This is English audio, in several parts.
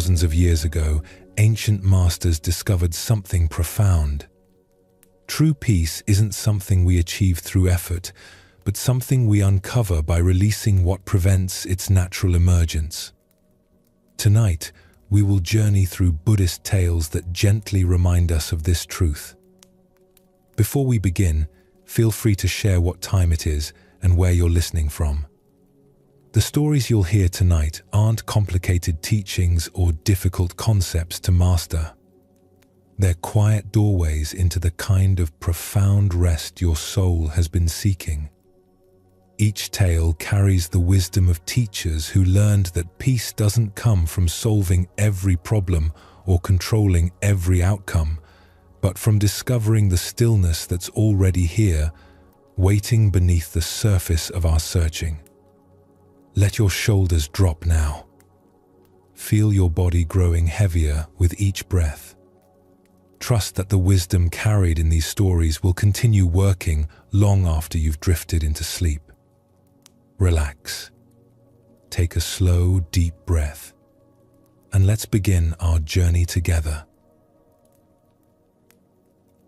thousands of years ago, ancient masters discovered something profound. True peace isn't something we achieve through effort, but something we uncover by releasing what prevents its natural emergence. Tonight, we will journey through Buddhist tales that gently remind us of this truth. Before we begin, feel free to share what time it is and where you're listening from. The stories you'll hear tonight aren't complicated teachings or difficult concepts to master. They're quiet doorways into the kind of profound rest your soul has been seeking. Each tale carries the wisdom of teachers who learned that peace doesn't come from solving every problem or controlling every outcome, but from discovering the stillness that's already here, waiting beneath the surface of our searching. Let your shoulders drop now. Feel your body growing heavier with each breath. Trust that the wisdom carried in these stories will continue working long after you've drifted into sleep. Relax. Take a slow, deep breath, and let's begin our journey together.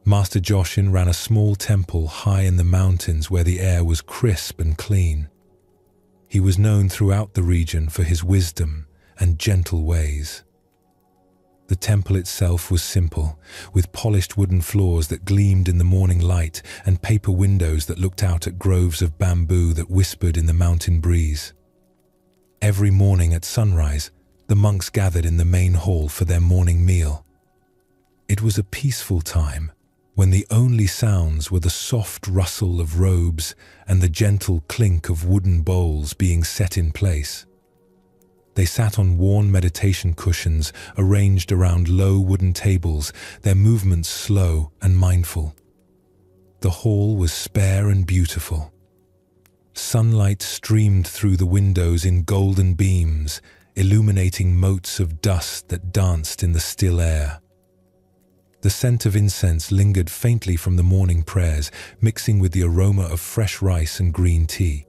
Master Joshin ran a small temple high in the mountains where the air was crisp and clean. He was known throughout the region for his wisdom and gentle ways. The temple itself was simple, with polished wooden floors that gleamed in the morning light and paper windows that looked out at groves of bamboo that whispered in the mountain breeze. Every morning at sunrise, the monks gathered in the main hall for their morning meal. It was a peaceful time, when the only sounds were the soft rustle of robes and the gentle clink of wooden bowls being set in place. They sat on worn meditation cushions arranged around low wooden tables, their movements slow and mindful. The hall was spare and beautiful. Sunlight streamed through the windows in golden beams, illuminating motes of dust that danced in the still air. The scent of incense lingered faintly from the morning prayers, mixing with the aroma of fresh rice and green tea.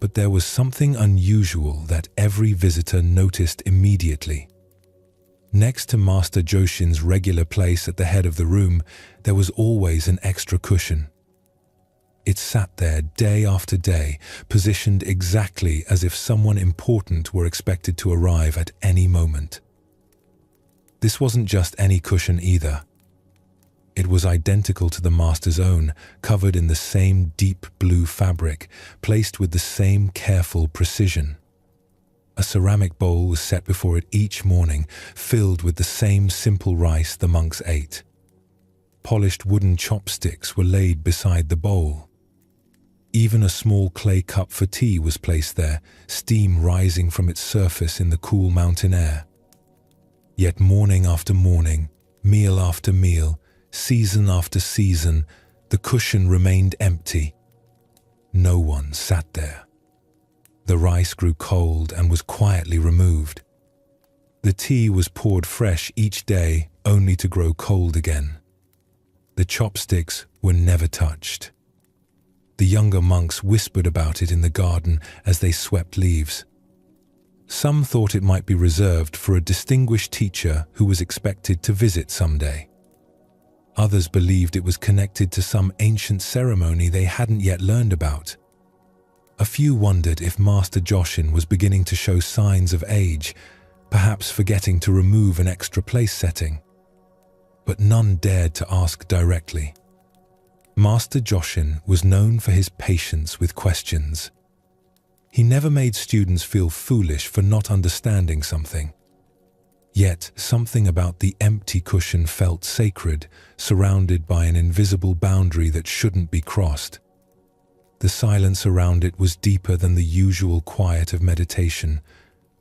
But there was something unusual that every visitor noticed immediately. Next to Master Joshin's regular place at the head of the room, there was always an extra cushion. It sat there day after day, positioned exactly as if someone important were expected to arrive at any moment. This wasn't just any cushion either. It was identical to the master's own, covered in the same deep blue fabric, placed with the same careful precision. A ceramic bowl was set before it each morning, filled with the same simple rice the monks ate. Polished wooden chopsticks were laid beside the bowl. Even a small clay cup for tea was placed there, steam rising from its surface in the cool mountain air. Yet morning after morning, meal after meal, season after season, the cushion remained empty. No one sat there. The rice grew cold and was quietly removed. The tea was poured fresh each day, only to grow cold again. The chopsticks were never touched. The younger monks whispered about it in the garden as they swept leaves. Some thought it might be reserved for a distinguished teacher who was expected to visit someday. Others believed it was connected to some ancient ceremony they hadn't yet learned about. A few wondered if Master Joshin was beginning to show signs of age, perhaps forgetting to remove an extra place setting. But none dared to ask directly. Master Joshin was known for his patience with questions. He never made students feel foolish for not understanding something. Yet something about the empty cushion felt sacred, surrounded by an invisible boundary that shouldn't be crossed. The silence around it was deeper than the usual quiet of meditation,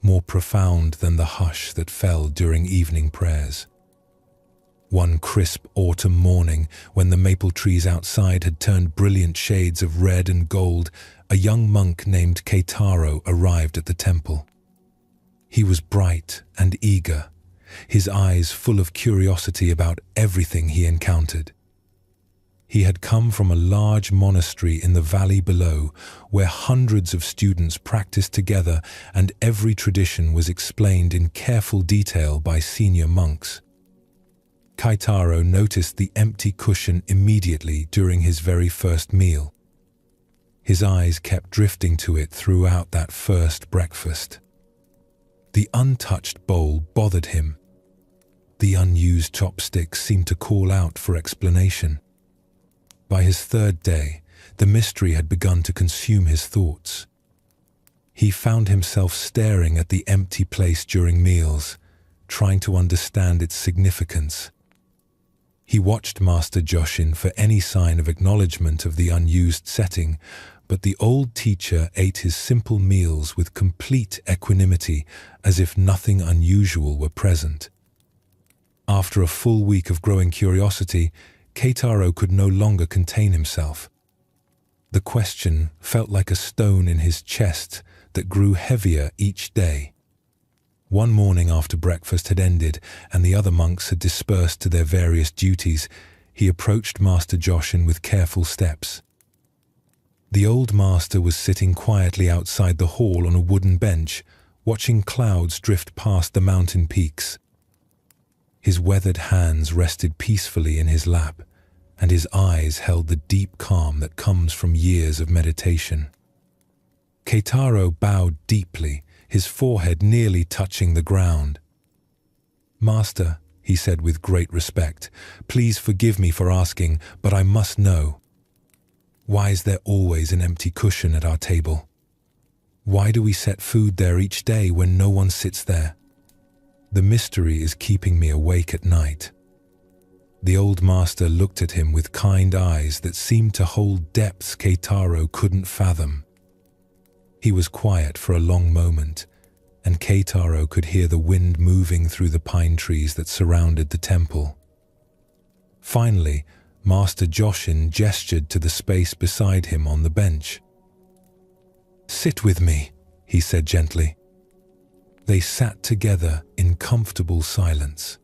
more profound than the hush that fell during evening prayers. One crisp autumn morning, when the maple trees outside had turned brilliant shades of red and gold, a young monk named Keitaro arrived at the temple. He was bright and eager, his eyes full of curiosity about everything he encountered. He had come from a large monastery in the valley below, where hundreds of students practiced together and every tradition was explained in careful detail by senior monks. Keitaro noticed the empty cushion immediately during his very first meal. His eyes kept drifting to it throughout that first breakfast. The untouched bowl bothered him. The unused chopsticks seemed to call out for explanation. By his third day, the mystery had begun to consume his thoughts. He found himself staring at the empty place during meals, trying to understand its significance. He watched Master Joshin for any sign of acknowledgement of the unused setting, but the old teacher ate his simple meals with complete equanimity, as if nothing unusual were present. After a full week of growing curiosity, Keitaro could no longer contain himself. The question felt like a stone in his chest that grew heavier each day. One morning after breakfast had ended and the other monks had dispersed to their various duties, he approached Master Joshin with careful steps. The old master was sitting quietly outside the hall on a wooden bench, watching clouds drift past the mountain peaks. His weathered hands rested peacefully in his lap, and his eyes held the deep calm that comes from years of meditation. Keitaro bowed deeply, his forehead nearly touching the ground. "Master," he said with great respect, "please forgive me for asking, but I must know. Why is there always an empty cushion at our table? Why do we set food there each day when no one sits there? The mystery is keeping me awake at night." The old master looked at him with kind eyes that seemed to hold depths Keitaro couldn't fathom. He was quiet for a long moment, and Keitaro could hear the wind moving through the pine trees that surrounded the temple. Finally, Master Joshin gestured to the space beside him on the bench. "Sit with me," he said gently. They sat together in comfortable silence.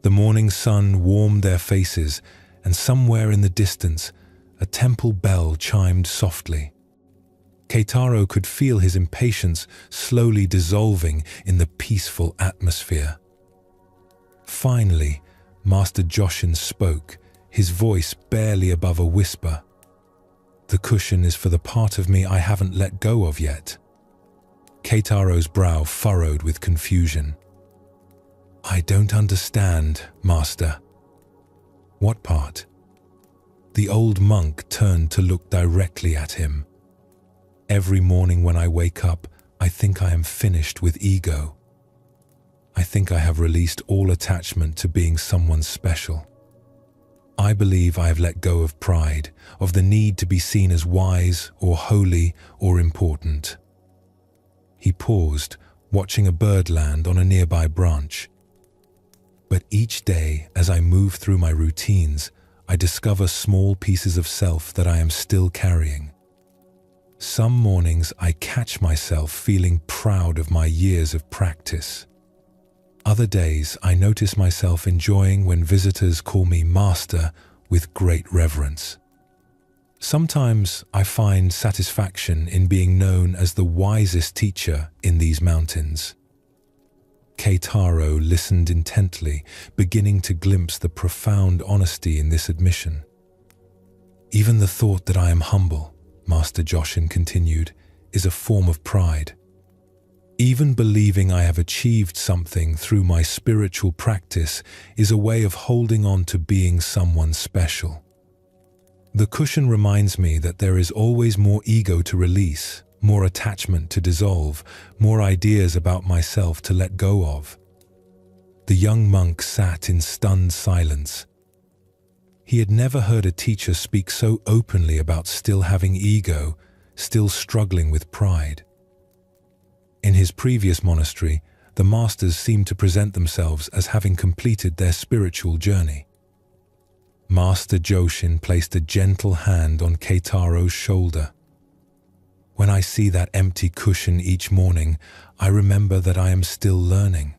The morning sun warmed their faces, and somewhere in the distance, a temple bell chimed softly. Keitaro could feel his impatience slowly dissolving in the peaceful atmosphere. Finally, Master Joshin spoke, his voice barely above a whisper. "The cushion is for the part of me I haven't let go of yet." Keitaro's brow furrowed with confusion. "I don't understand, Master." "What part?" The old monk turned to look directly at him. "Every morning when I wake up, I think I am finished with ego. I think I have released all attachment to being someone special. I believe I have let go of pride, of the need to be seen as wise or holy or important." He paused, watching a bird land on a nearby branch. "But each day, as I move through my routines, I discover small pieces of self that I am still carrying. Some mornings I catch myself feeling proud of my years of practice. Other days I notice myself enjoying when visitors call me Master with great reverence. Sometimes I find satisfaction in being known as the wisest teacher in these mountains." Keitaro listened intently, beginning to glimpse the profound honesty in this admission. "Even the thought that I am humble," Master Joshin continued, "is a form of pride. Even believing I have achieved something through my spiritual practice is a way of holding on to being someone special. The cushion reminds me that there is always more ego to release, more attachment to dissolve, more ideas about myself to let go of." The young monk sat in stunned silence. He had never heard a teacher speak so openly about still having ego, still struggling with pride. In his previous monastery, the masters seemed to present themselves as having completed their spiritual journey. Master Joshin placed a gentle hand on Keitaro's shoulder. "When I see that empty cushion each morning, I remember that I am still learning.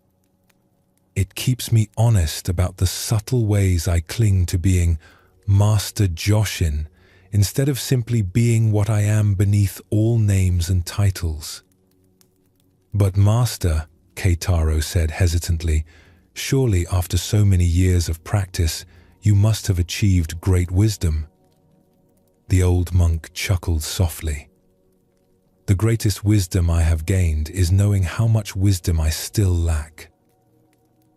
It keeps me honest about the subtle ways I cling to being Master Joshin, instead of simply being what I am beneath all names and titles. But Master, Keitaro said hesitantly, surely after so many years of practice, you must have achieved great wisdom. The old monk chuckled softly. The greatest wisdom I have gained is knowing how much wisdom I still lack.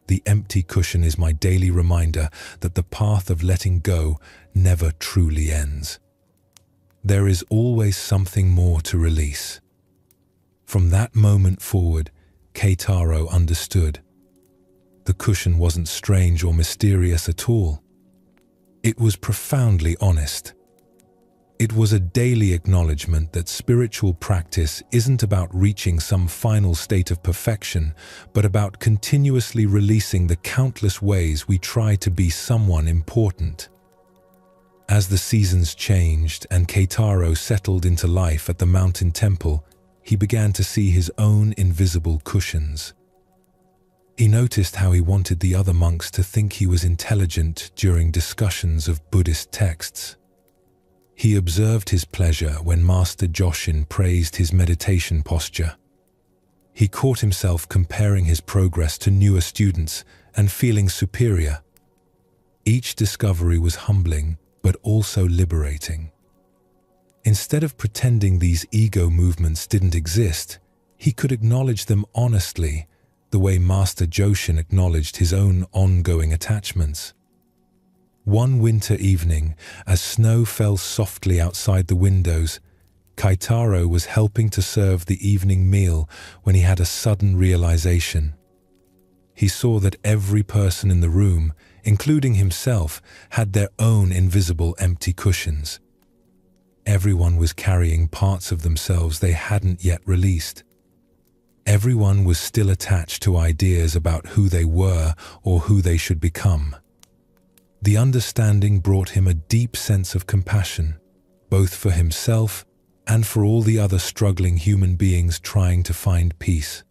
The empty cushion is my daily reminder that the path of letting go never truly ends. There is always something more to release. From that moment forward, Keitaro understood. The cushion wasn't strange or mysterious at all. It was profoundly honest. It was a daily acknowledgement that spiritual practice isn't about reaching some final state of perfection, but about continuously releasing the countless ways we try to be someone important. As the seasons changed and Keitaro settled into life at the mountain temple, he began to see his own invisible cushions. He noticed how he wanted the other monks to think he was intelligent during discussions of Buddhist texts. He observed his pleasure when Master Joshin praised his meditation posture. He caught himself comparing his progress to newer students and feeling superior. Each discovery was humbling, but also liberating. Instead of pretending these ego movements didn't exist, he could acknowledge them honestly, the way Master Joshin acknowledged his own ongoing attachments. One winter evening, as snow fell softly outside the windows, Keitaro was helping to serve the evening meal when he had a sudden realization. He saw that every person in the room, including himself, had their own invisible empty cushions. Everyone was carrying parts of themselves they hadn't yet released. Everyone was still attached to ideas about who they were or who they should become. The understanding brought him a deep sense of compassion, both for himself and for all the other struggling human beings trying to find peace.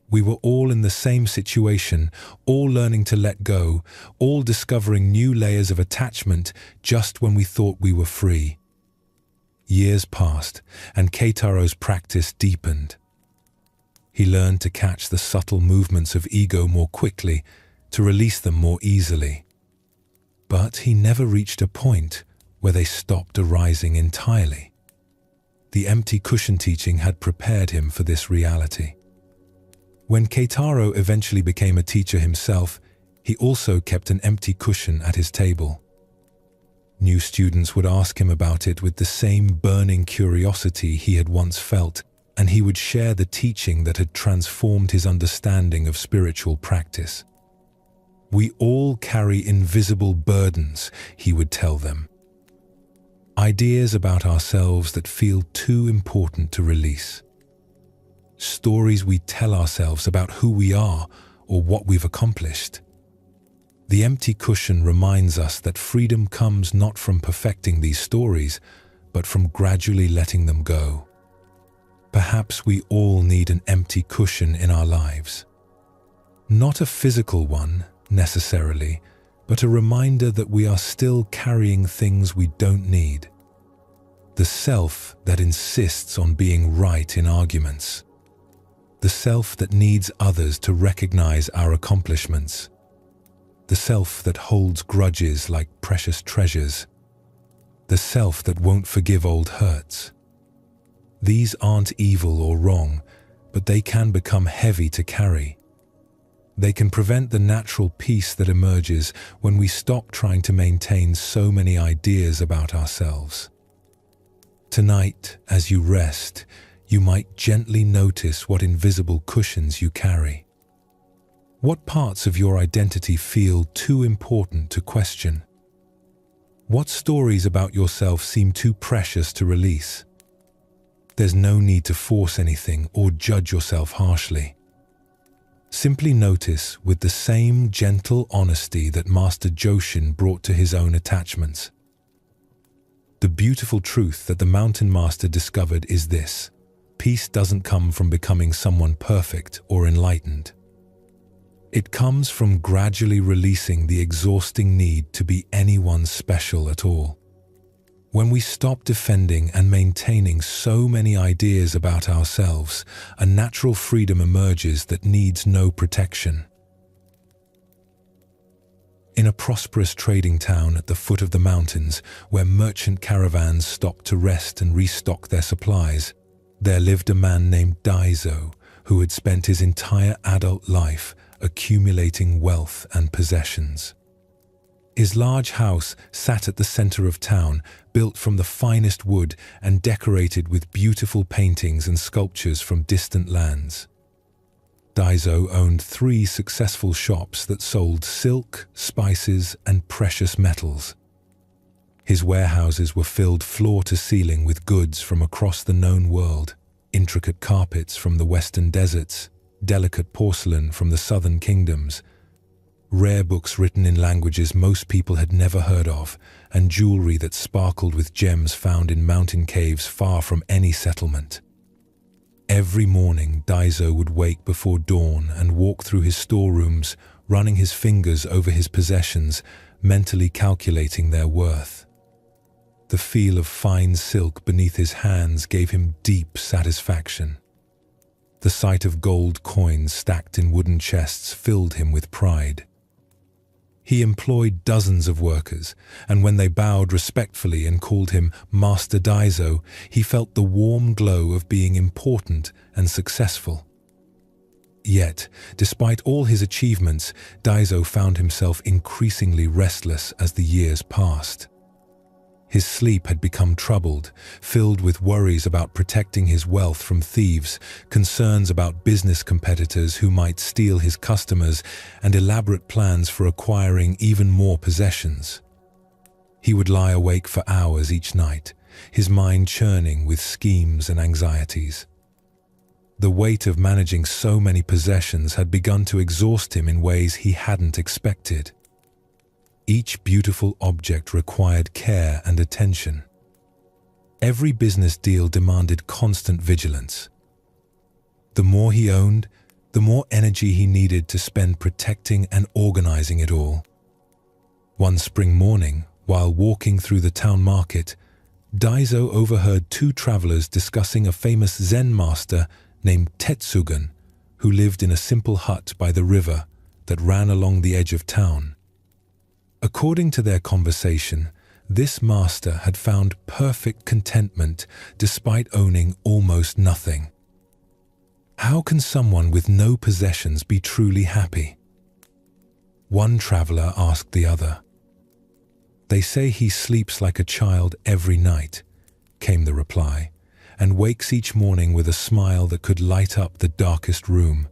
We were all in the same situation, all learning to let go, all discovering new layers of attachment just when we thought we were free. Years passed, and Keitaro's practice deepened. He learned to catch the subtle movements of ego more quickly, to release them more easily. But he never reached a point where they stopped arising entirely. The empty cushion teaching had prepared him for this reality. When Keitaro eventually became a teacher himself, he also kept an empty cushion at his table. New students would ask him about it with the same burning curiosity he had once felt, and he would share the teaching that had transformed his understanding of spiritual practice. We all carry invisible burdens, he would tell them. Ideas about ourselves that feel too important to release. Stories we tell ourselves about who we are or what we've accomplished. The empty cushion reminds us that freedom comes not from perfecting these stories, but from gradually letting them go. Perhaps we all need an empty cushion in our lives. Not a physical one, necessarily, but a reminder that we are still carrying things we don't need. The self that insists on being right in arguments. The self that needs others to recognize our accomplishments. The self that holds grudges like precious treasures. The self that won't forgive old hurts. These aren't evil or wrong, but they can become heavy to carry. They can prevent the natural peace that emerges when we stop trying to maintain so many ideas about ourselves. Tonight, as you rest, you might gently notice what invisible cushions you carry. What parts of your identity feel too important to question? What stories about yourself seem too precious to release? There's no need to force anything or judge yourself harshly. Simply notice with the same gentle honesty that Master Joshin brought to his own attachments. The beautiful truth that the Mountain Master discovered is this: peace doesn't come from becoming someone perfect or enlightened. It comes from gradually releasing the exhausting need to be anyone special at all. When we stop defending and maintaining so many ideas about ourselves, a natural freedom emerges that needs no protection. In a prosperous trading town at the foot of the mountains, where merchant caravans stopped to rest and restock their supplies, there lived a man named Daiso, who had spent his entire adult life accumulating wealth and possessions. His large house sat at the center of town, built from the finest wood and decorated with beautiful paintings and sculptures from distant lands. Daiso owned 3 successful shops that sold silk, spices, and precious metals. His warehouses were filled floor to ceiling with goods from across the known world, intricate carpets from the western deserts, delicate porcelain from the southern kingdoms, rare books written in languages most people had never heard of, and jewelry that sparkled with gems found in mountain caves far from any settlement. Every morning, Daiso would wake before dawn and walk through his storerooms, running his fingers over his possessions, mentally calculating their worth. The feel of fine silk beneath his hands gave him deep satisfaction. The sight of gold coins stacked in wooden chests filled him with pride. He employed dozens of workers, and when they bowed respectfully and called him Master Daiso, he felt the warm glow of being important and successful. Yet, despite all his achievements, Daiso found himself increasingly restless as the years passed. His sleep had become troubled, filled with worries about protecting his wealth from thieves, concerns about business competitors who might steal his customers, and elaborate plans for acquiring even more possessions. He would lie awake for hours each night, his mind churning with schemes and anxieties. The weight of managing so many possessions had begun to exhaust him in ways he hadn't expected. Each beautiful object required care and attention. Every business deal demanded constant vigilance. The more he owned, the more energy he needed to spend protecting and organizing it all. One spring morning, while walking through the town market, Daiso overheard 2 travelers discussing a famous Zen master named Tetsugen, who lived in a simple hut by the river that ran along the edge of town. According to their conversation, this master had found perfect contentment despite owning almost nothing. How can someone with no possessions be truly happy? One traveler asked the other. They say he sleeps like a child every night, came the reply, and wakes each morning with a smile that could light up the darkest room.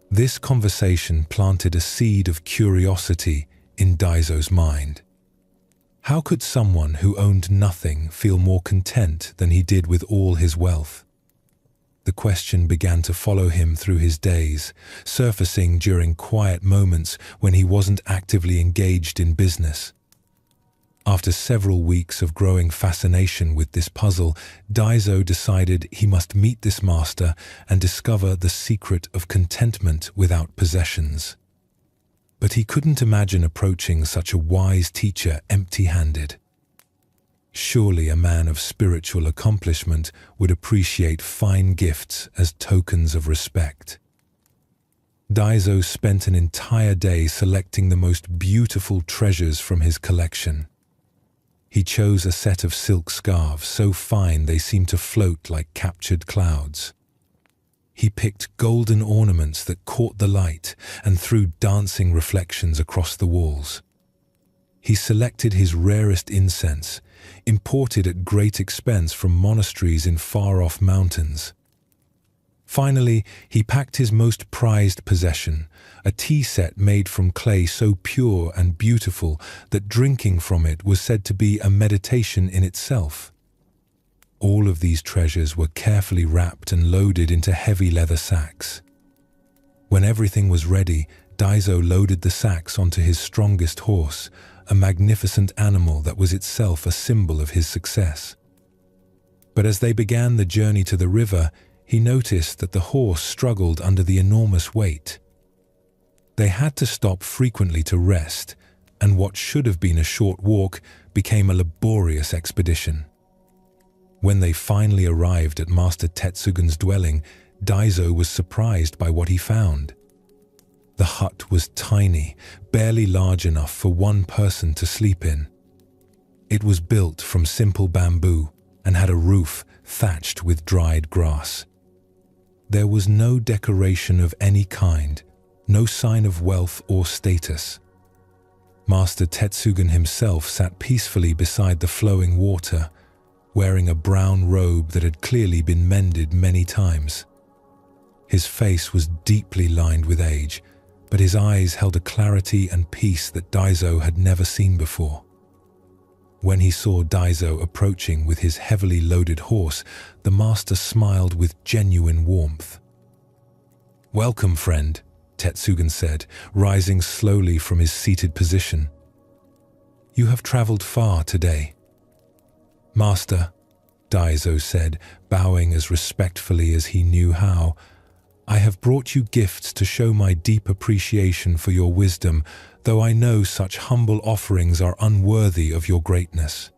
This conversation planted a seed of curiosity in Daiso's mind. How could someone who owned nothing feel more content than he did with all his wealth? The question began to follow him through his days, surfacing during quiet moments when he wasn't actively engaged in business. After several weeks of growing fascination with this puzzle, Daiso decided he must meet this master and discover the secret of contentment without possessions. But he couldn't imagine approaching such a wise teacher empty-handed. Surely a man of spiritual accomplishment would appreciate fine gifts as tokens of respect. Daiso spent an entire day selecting the most beautiful treasures from his collection. He chose a set of silk scarves so fine they seemed to float like captured clouds. He picked golden ornaments that caught the light and threw dancing reflections across the walls. He selected his rarest incense, imported at great expense from monasteries in far-off mountains. Finally, he packed his most prized possession, a tea set made from clay so pure and beautiful that drinking from it was said to be a meditation in itself. All of these treasures were carefully wrapped and loaded into heavy leather sacks. When everything was ready, Daiso loaded the sacks onto his strongest horse, a magnificent animal that was itself a symbol of his success. But as they began the journey to the river, he noticed that the horse struggled under the enormous weight. They had to stop frequently to rest, and what should have been a short walk became a laborious expedition. When they finally arrived at Master Tetsugun's dwelling, Daiso was surprised by what he found. The hut was tiny, barely large enough for one person to sleep in. It was built from simple bamboo and had a roof thatched with dried grass. There was no decoration of any kind, no sign of wealth or status. Master Tetsugun himself sat peacefully beside the flowing water, wearing a brown robe that had clearly been mended many times. His face was deeply lined with age, but his eyes held a clarity and peace that Daiso had never seen before. When he saw Daiso approaching with his heavily loaded horse, the master smiled with genuine warmth. "Welcome, friend," Tetsugun said, rising slowly from his seated position. "You have traveled far today." "Master," Daiso said, bowing as respectfully as he knew how, "I have brought you gifts to show my deep appreciation for your wisdom, though I know such humble offerings are unworthy of your greatness."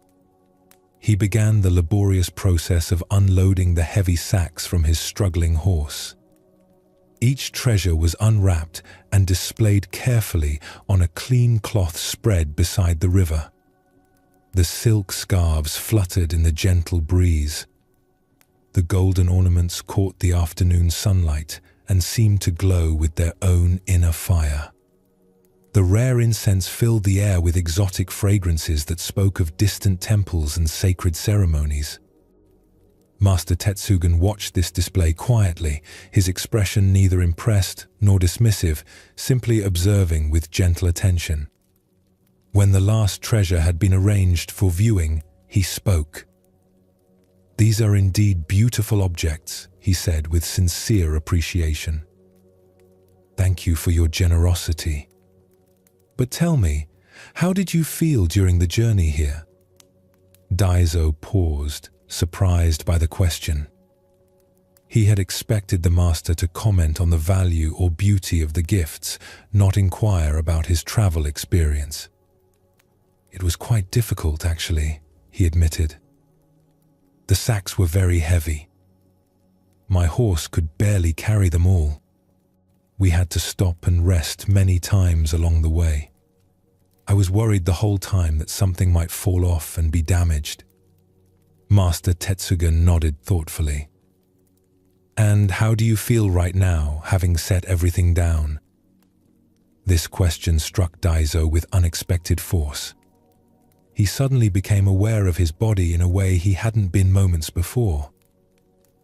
He began the laborious process of unloading the heavy sacks from his struggling horse. Each treasure was unwrapped and displayed carefully on a clean cloth spread beside the river. The silk scarves fluttered in the gentle breeze. The golden ornaments caught the afternoon sunlight and seemed to glow with their own inner fire. The rare incense filled the air with exotic fragrances that spoke of distant temples and sacred ceremonies. Master Tetsugun watched this display quietly, his expression neither impressed nor dismissive, simply observing with gentle attention. When the last treasure had been arranged for viewing, he spoke. "These are indeed beautiful objects," he said with sincere appreciation. "Thank you for your generosity. But tell me, how did you feel during the journey here?" Daiso paused, surprised by the question. He had expected the master to comment on the value or beauty of the gifts, not inquire about his travel experience. "It was quite difficult, actually," he admitted. "The sacks were very heavy. My horse could barely carry them all. We had to stop and rest many times along the way. I was worried the whole time that something might fall off and be damaged." Master Tetsugun nodded thoughtfully. "And how do you feel right now, having set everything down?" This question struck Daiso with unexpected force. He suddenly became aware of his body in a way he hadn't been moments before.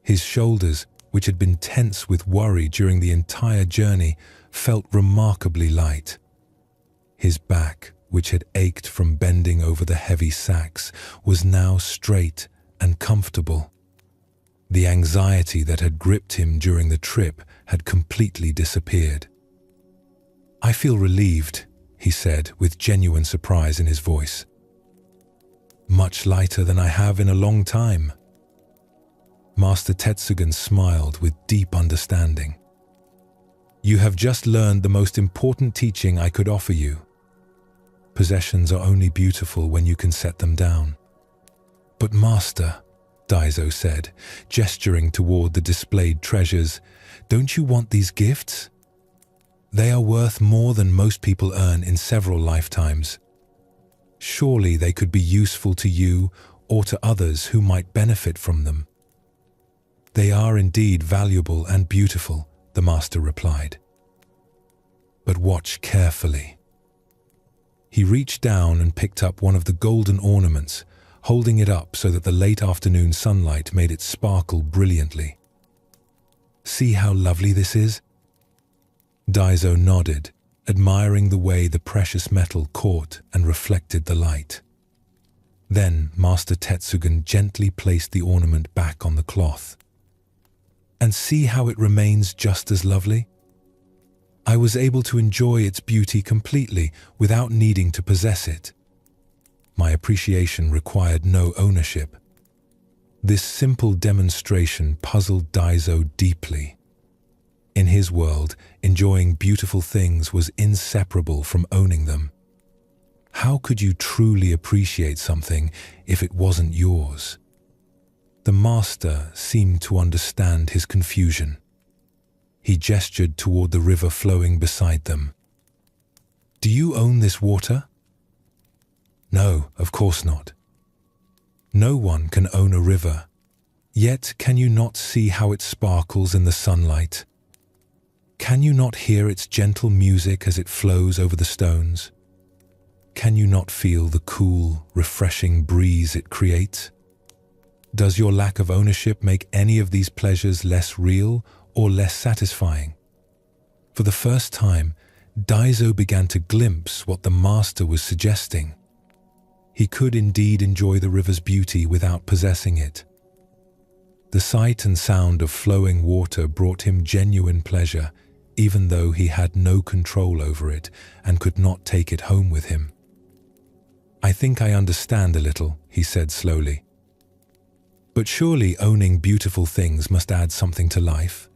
His shoulders, which had been tense with worry during the entire journey, felt remarkably light. His back, which had ached from bending over the heavy sacks, was now straight and comfortable. The anxiety that had gripped him during the trip had completely disappeared. "I feel relieved," he said with genuine surprise in his voice. "Much lighter than I have in a long time." Master Tetsugun smiled with deep understanding. "You have just learned the most important teaching I could offer you. Possessions are only beautiful when you can set them down." "But Master," Daiso said, gesturing toward the displayed treasures, "don't you want these gifts? They are worth more than most people earn in several lifetimes. Surely they could be useful to you or to others who might benefit from them." "They are indeed valuable and beautiful," the master replied. "But watch carefully." He reached down and picked up one of the golden ornaments, holding it up so that the late afternoon sunlight made it sparkle brilliantly. "See how lovely this is?" Daiso nodded, admiring the way the precious metal caught and reflected the light. Then Master Tetsugun gently placed the ornament back on the cloth. "And see how it remains just as lovely? I was able to enjoy its beauty completely without needing to possess it. My appreciation required no ownership." This simple demonstration puzzled Daiso deeply. In his world, enjoying beautiful things was inseparable from owning them. How could you truly appreciate something if it wasn't yours? The master seemed to understand his confusion. He gestured toward the river flowing beside them. "Do you own this water?" "No, of course not." No one can own a river. Yet can you not see how it sparkles in the sunlight? Can you not hear its gentle music as it flows over the stones? Can you not feel the cool, refreshing breeze it creates? Does your lack of ownership make any of these pleasures less real or less satisfying? For the first time, Daiso began to glimpse what the master was suggesting. He could indeed enjoy the river's beauty without possessing it. The sight and sound of flowing water brought him genuine pleasure, even though he had no control over it and could not take it home with him. "I think I understand a little," he said slowly. "But surely owning beautiful things must add something to life.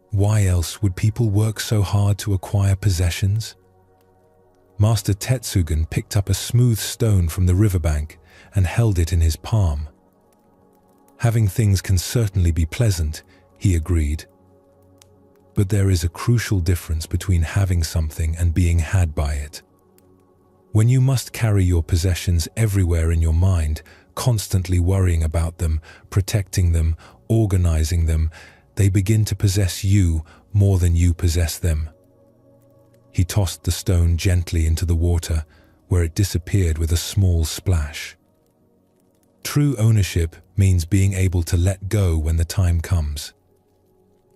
Why else would people work so hard to acquire possessions?" Master Tetsugen picked up a smooth stone from the riverbank and held it in his palm. "Having things can certainly be pleasant," he agreed. "But there is a crucial difference between having something and being had by it. When you must carry your possessions everywhere in your mind, constantly worrying about them, protecting them, organizing them, they begin to possess you more than you possess them." He tossed the stone gently into the water, where it disappeared with a small splash. True ownership means being able to let go when the time comes.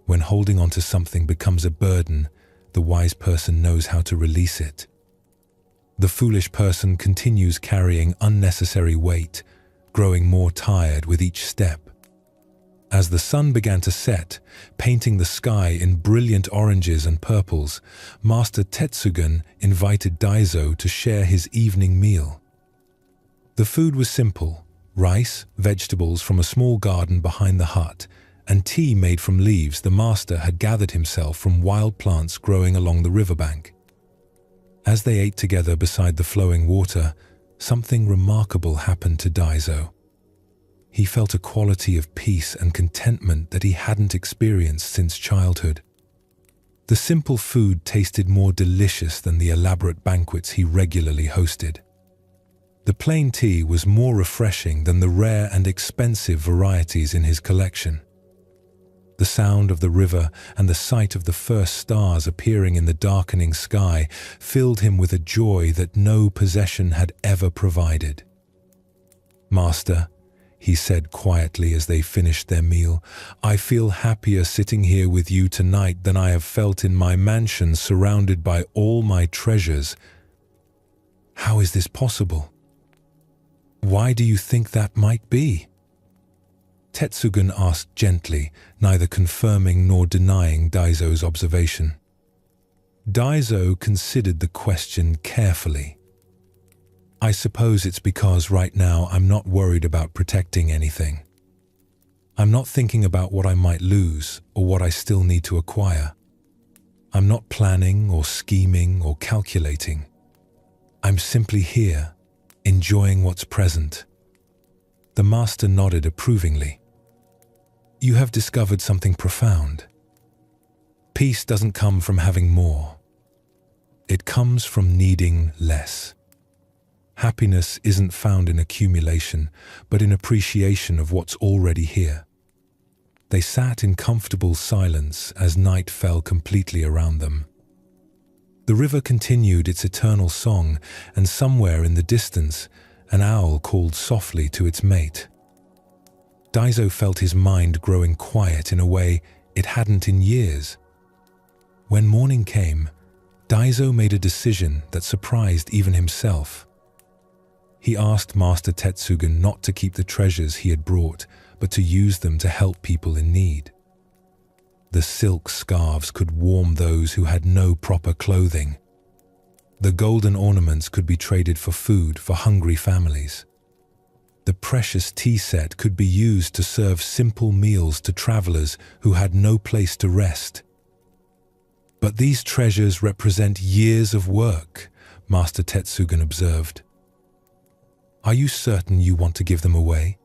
When holding onto something becomes a burden, the wise person knows how to release it. The foolish person continues carrying unnecessary weight, growing more tired with each step. As the sun began to set, painting the sky in brilliant oranges and purples, Master Tetsugen invited Daiso to share his evening meal. The food was simple: rice, vegetables from a small garden behind the hut, and tea made from leaves the master had gathered himself from wild plants growing along the riverbank. As they ate together beside the flowing water, something remarkable happened to Daiso. He felt a quality of peace and contentment that he hadn't experienced since childhood. The simple food tasted more delicious than the elaborate banquets he regularly hosted. The plain tea was more refreshing than the rare and expensive varieties in his collection. The sound of the river and the sight of the first stars appearing in the darkening sky filled him with a joy that no possession had ever provided. "Master," he said quietly as they finished their meal, "I feel happier sitting here with you tonight than I have felt in my mansion surrounded by all my treasures. How is this possible? Why do you think that might be?" Tetsugen asked gently, neither confirming nor denying Daiso's observation. Daiso considered the question carefully. "I suppose it's because right now I'm not worried about protecting anything. I'm not thinking about what I might lose or what I still need to acquire. I'm not planning or scheming or calculating. I'm simply here, enjoying what's present." The master nodded approvingly. "You have discovered something profound. Peace doesn't come from having more. It comes from needing less. Happiness isn't found in accumulation, but in appreciation of what's already here." They sat in comfortable silence as night fell completely around them. The river continued its eternal song, and somewhere in the distance, an owl called softly to its mate. Daiso felt his mind growing quiet in a way it hadn't in years. When morning came, Daiso made a decision that surprised even himself. He asked Master Tetsugen not to keep the treasures he had brought, but to use them to help people in need. The silk scarves could warm those who had no proper clothing. The golden ornaments could be traded for food for hungry families. The precious tea set could be used to serve simple meals to travelers who had no place to rest. But these treasures represent years of work, Master Tetsugen observed. Are you certain you want to give them away?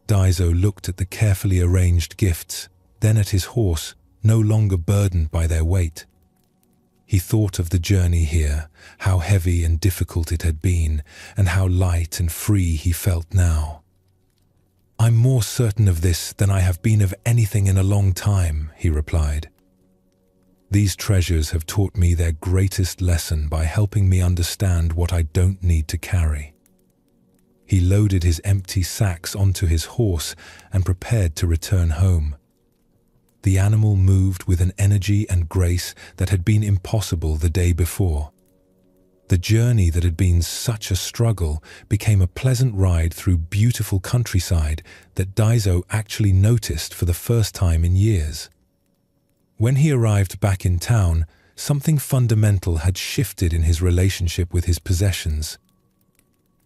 Daiso looked at the carefully arranged gifts, then at his horse, no longer burdened by their weight. He thought of the journey here, how heavy and difficult it had been, and how light and free he felt now. I'm more certain of this than I have been of anything in a long time, he replied. These treasures have taught me their greatest lesson by helping me understand what I don't need to carry. He loaded his empty sacks onto his horse and prepared to return home. The animal moved with an energy and grace that had been impossible the day before. The journey that had been such a struggle became a pleasant ride through beautiful countryside that Daiso actually noticed for the first time in years. When he arrived back in town, something fundamental had shifted in his relationship with his possessions.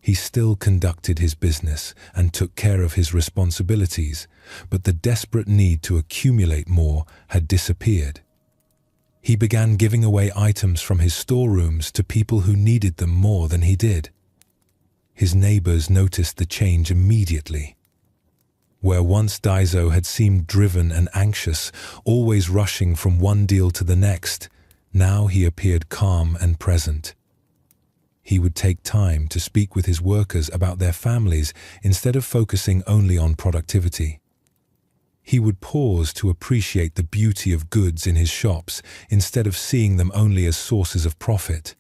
He still conducted his business and took care of his responsibilities, but the desperate need to accumulate more had disappeared. He began giving away items from his storerooms to people who needed them more than he did. His neighbors noticed the change immediately. Where once Daiso had seemed driven and anxious, always rushing from one deal to the next, now he appeared calm and present. He would take time to speak with his workers about their families instead of focusing only on productivity. He would pause to appreciate the beauty of goods in his shops instead of seeing them only as sources of profit.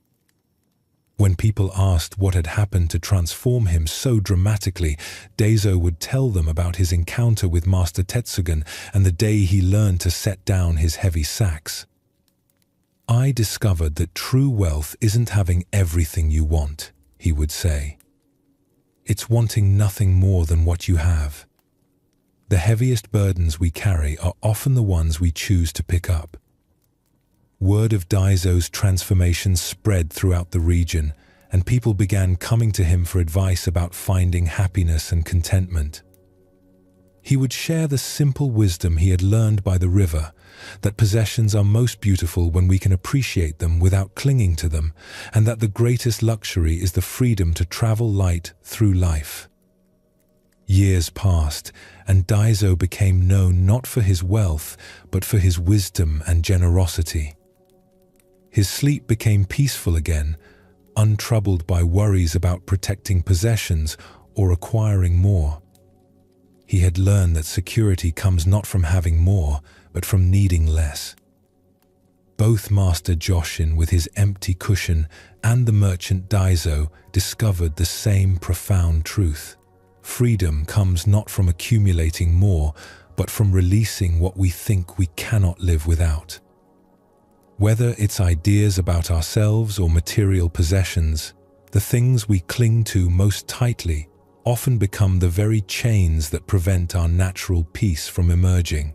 When people asked what had happened to transform him so dramatically, Daiso would tell them about his encounter with Master Tetsugen and the day he learned to set down his heavy sacks. I discovered that true wealth isn't having everything you want, he would say. It's wanting nothing more than what you have. The heaviest burdens we carry are often the ones we choose to pick up. Word of Daiso's transformation spread throughout the region, and people began coming to him for advice about finding happiness and contentment. He would share the simple wisdom he had learned by the river, that possessions are most beautiful when we can appreciate them without clinging to them, and that the greatest luxury is the freedom to travel light through life. Years passed, and Daiso became known not for his wealth, but for his wisdom and generosity. His sleep became peaceful again, untroubled by worries about protecting possessions or acquiring more. He had learned that security comes not from having more, but from needing less. Both Master Joshin with his empty cushion and the merchant Daiso discovered the same profound truth. Freedom comes not from accumulating more, but from releasing what we think we cannot live without. Whether it's ideas about ourselves or material possessions, the things we cling to most tightly often become the very chains that prevent our natural peace from emerging.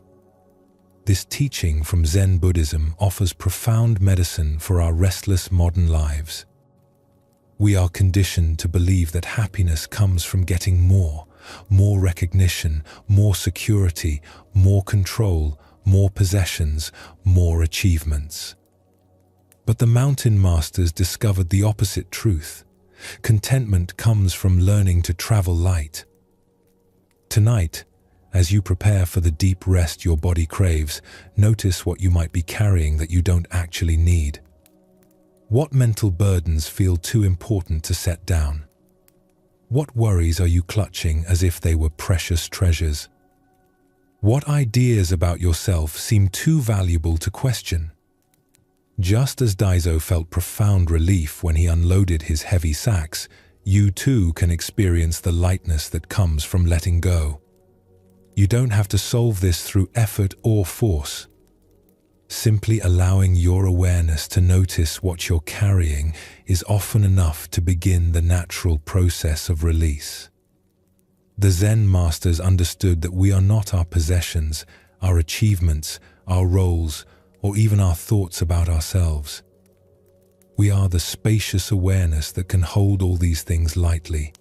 This teaching from Zen Buddhism offers profound medicine for our restless modern lives. We are conditioned to believe that happiness comes from getting more recognition, more security, more control, more possessions, more achievements. But the mountain masters discovered the opposite truth. Contentment comes from learning to travel light. Tonight, as you prepare for the deep rest your body craves, notice what you might be carrying that you don't actually need. What mental burdens feel too important to set down? What worries are you clutching as if they were precious treasures? What ideas about yourself seem too valuable to question? Just as Daiso felt profound relief when he unloaded his heavy sacks, you too can experience the lightness that comes from letting go. You don't have to solve this through effort or force. Simply allowing your awareness to notice what you're carrying is often enough to begin the natural process of release. The Zen masters understood that we are not our possessions, our achievements, our roles, or even our thoughts about ourselves. We are the spacious awareness that can hold all these things lightly,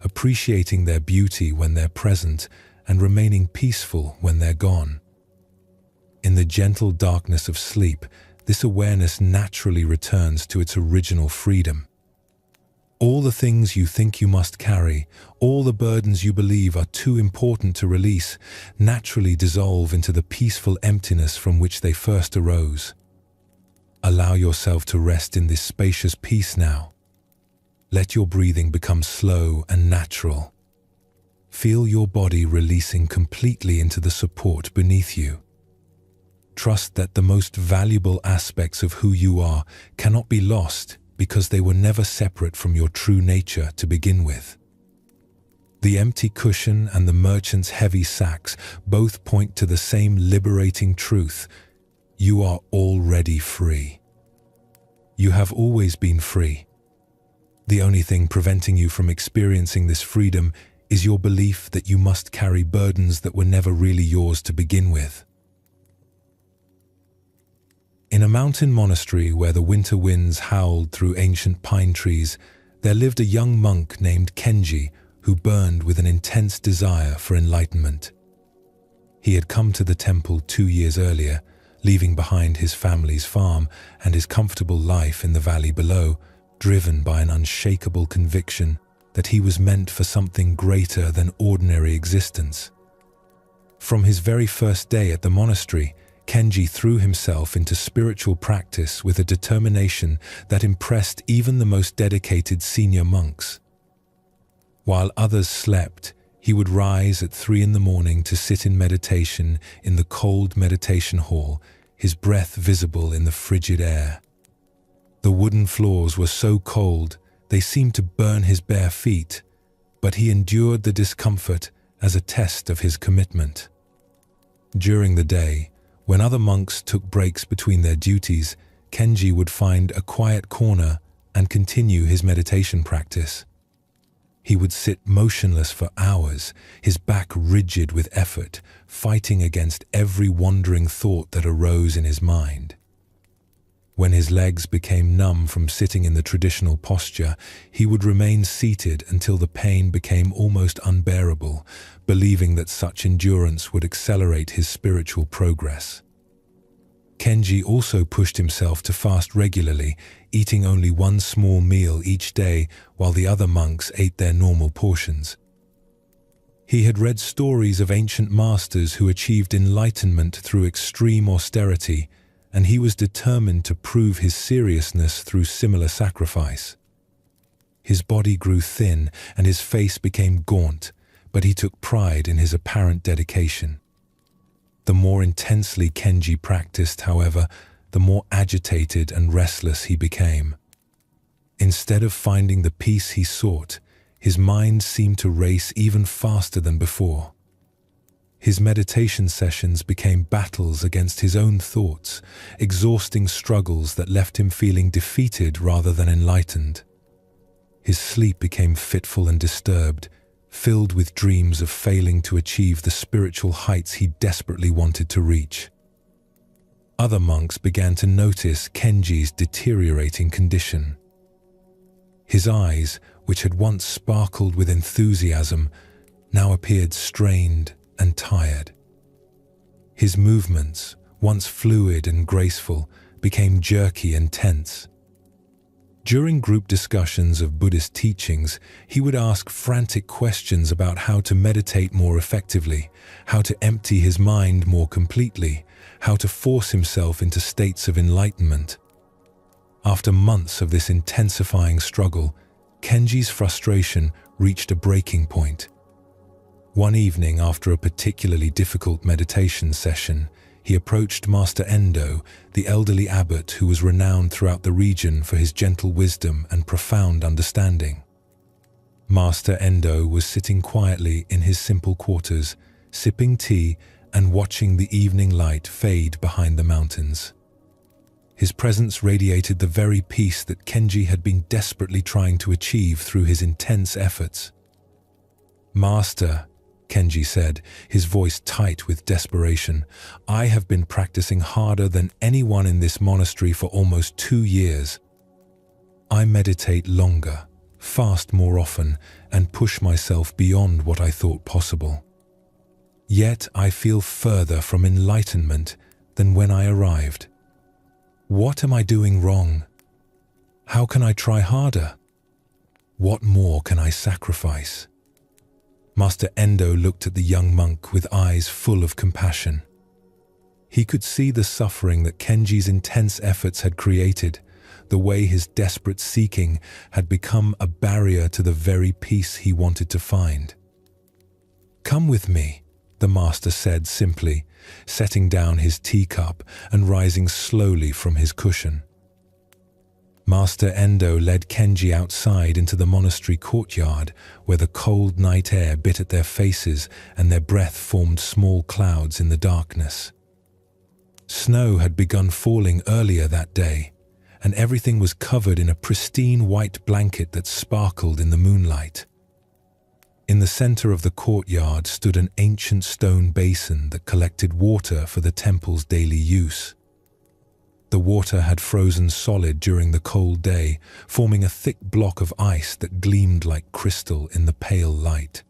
appreciating their beauty when they're present and remaining peaceful when they're gone. In the gentle darkness of sleep, this awareness naturally returns to its original freedom. All the things you think you must carry, all the burdens you believe are too important to release, naturally dissolve into the peaceful emptiness from which they first arose. Allow yourself to rest in this spacious peace now. Let your breathing become slow and natural. Feel your body releasing completely into the support beneath you. Trust that the most valuable aspects of who you are cannot be lost because they were never separate from your true nature to begin with. The empty cushion and the merchant's heavy sacks both point to the same liberating truth: you are already free. You have always been free. The only thing preventing you from experiencing this freedom is your belief that you must carry burdens that were never really yours to begin with. In a mountain monastery where the winter winds howled through ancient pine trees, there lived a young monk named Kenji who burned with an intense desire for enlightenment. He had come to the temple 2 years earlier, leaving behind his family's farm and his comfortable life in the valley below, driven by an unshakable conviction that he was meant for something greater than ordinary existence. From his very first day at the monastery, Kenji threw himself into spiritual practice with a determination that impressed even the most dedicated senior monks. While others slept, he would rise at 3 a.m. to sit in meditation in the cold meditation hall, his breath visible in the frigid air. The wooden floors were so cold they seemed to burn his bare feet, but he endured the discomfort as a test of his commitment. During the day, when other monks took breaks between their duties, Kenji would find a quiet corner and continue his meditation practice. He would sit motionless for hours, his back rigid with effort, fighting against every wandering thought that arose in his mind. When his legs became numb from sitting in the traditional posture, he would remain seated until the pain became almost unbearable, believing that such endurance would accelerate his spiritual progress. Kenji also pushed himself to fast regularly, eating only one small meal each day while the other monks ate their normal portions. He had read stories of ancient masters who achieved enlightenment through extreme austerity, and he was determined to prove his seriousness through similar sacrifice. His body grew thin and his face became gaunt, but he took pride in his apparent dedication. The more intensely Kenji practiced, however, the more agitated and restless he became. Instead of finding the peace he sought, his mind seemed to race even faster than before. His meditation sessions became battles against his own thoughts, exhausting struggles that left him feeling defeated rather than enlightened. His sleep became fitful and disturbed, filled with dreams of failing to achieve the spiritual heights he desperately wanted to reach. Other monks began to notice Kenji's deteriorating condition. His eyes, which had once sparkled with enthusiasm, now appeared strained and tired. His movements, once fluid and graceful, became jerky and tense. During group discussions of Buddhist teachings, he would ask frantic questions about how to meditate more effectively, how to empty his mind more completely, how to force himself into states of enlightenment. After months of this intensifying struggle, Kenji's frustration reached a breaking point. One evening, after a particularly difficult meditation session, he approached Master Endo, the elderly abbot who was renowned throughout the region for his gentle wisdom and profound understanding. Master Endo was sitting quietly in his simple quarters, sipping tea and watching the evening light fade behind the mountains. His presence radiated the very peace that Kenji had been desperately trying to achieve through his intense efforts. "Master," Kenji said, his voice tight with desperation, "I have been practicing harder than anyone in this monastery for almost 2 years. I meditate longer, fast more often, and push myself beyond what I thought possible. Yet I feel further from enlightenment than when I arrived. What am I doing wrong? How can I try harder? What more can I sacrifice? Master Endo looked at the young monk with eyes full of compassion. He could see the suffering that Kenji's intense efforts had created, the way his desperate seeking had become a barrier to the very peace he wanted to find. "Come with me," the master said simply, setting down his teacup and rising slowly from his cushion. Master Endo led Kenji outside into the monastery courtyard, where the cold night air bit at their faces and their breath formed small clouds in the darkness. Snow had begun falling earlier that day, and everything was covered in a pristine white blanket that sparkled in the moonlight. In the center of the courtyard stood an ancient stone basin that collected water for the temple's daily use. The water had frozen solid during the cold day, forming a thick block of ice that gleamed like crystal in the pale light.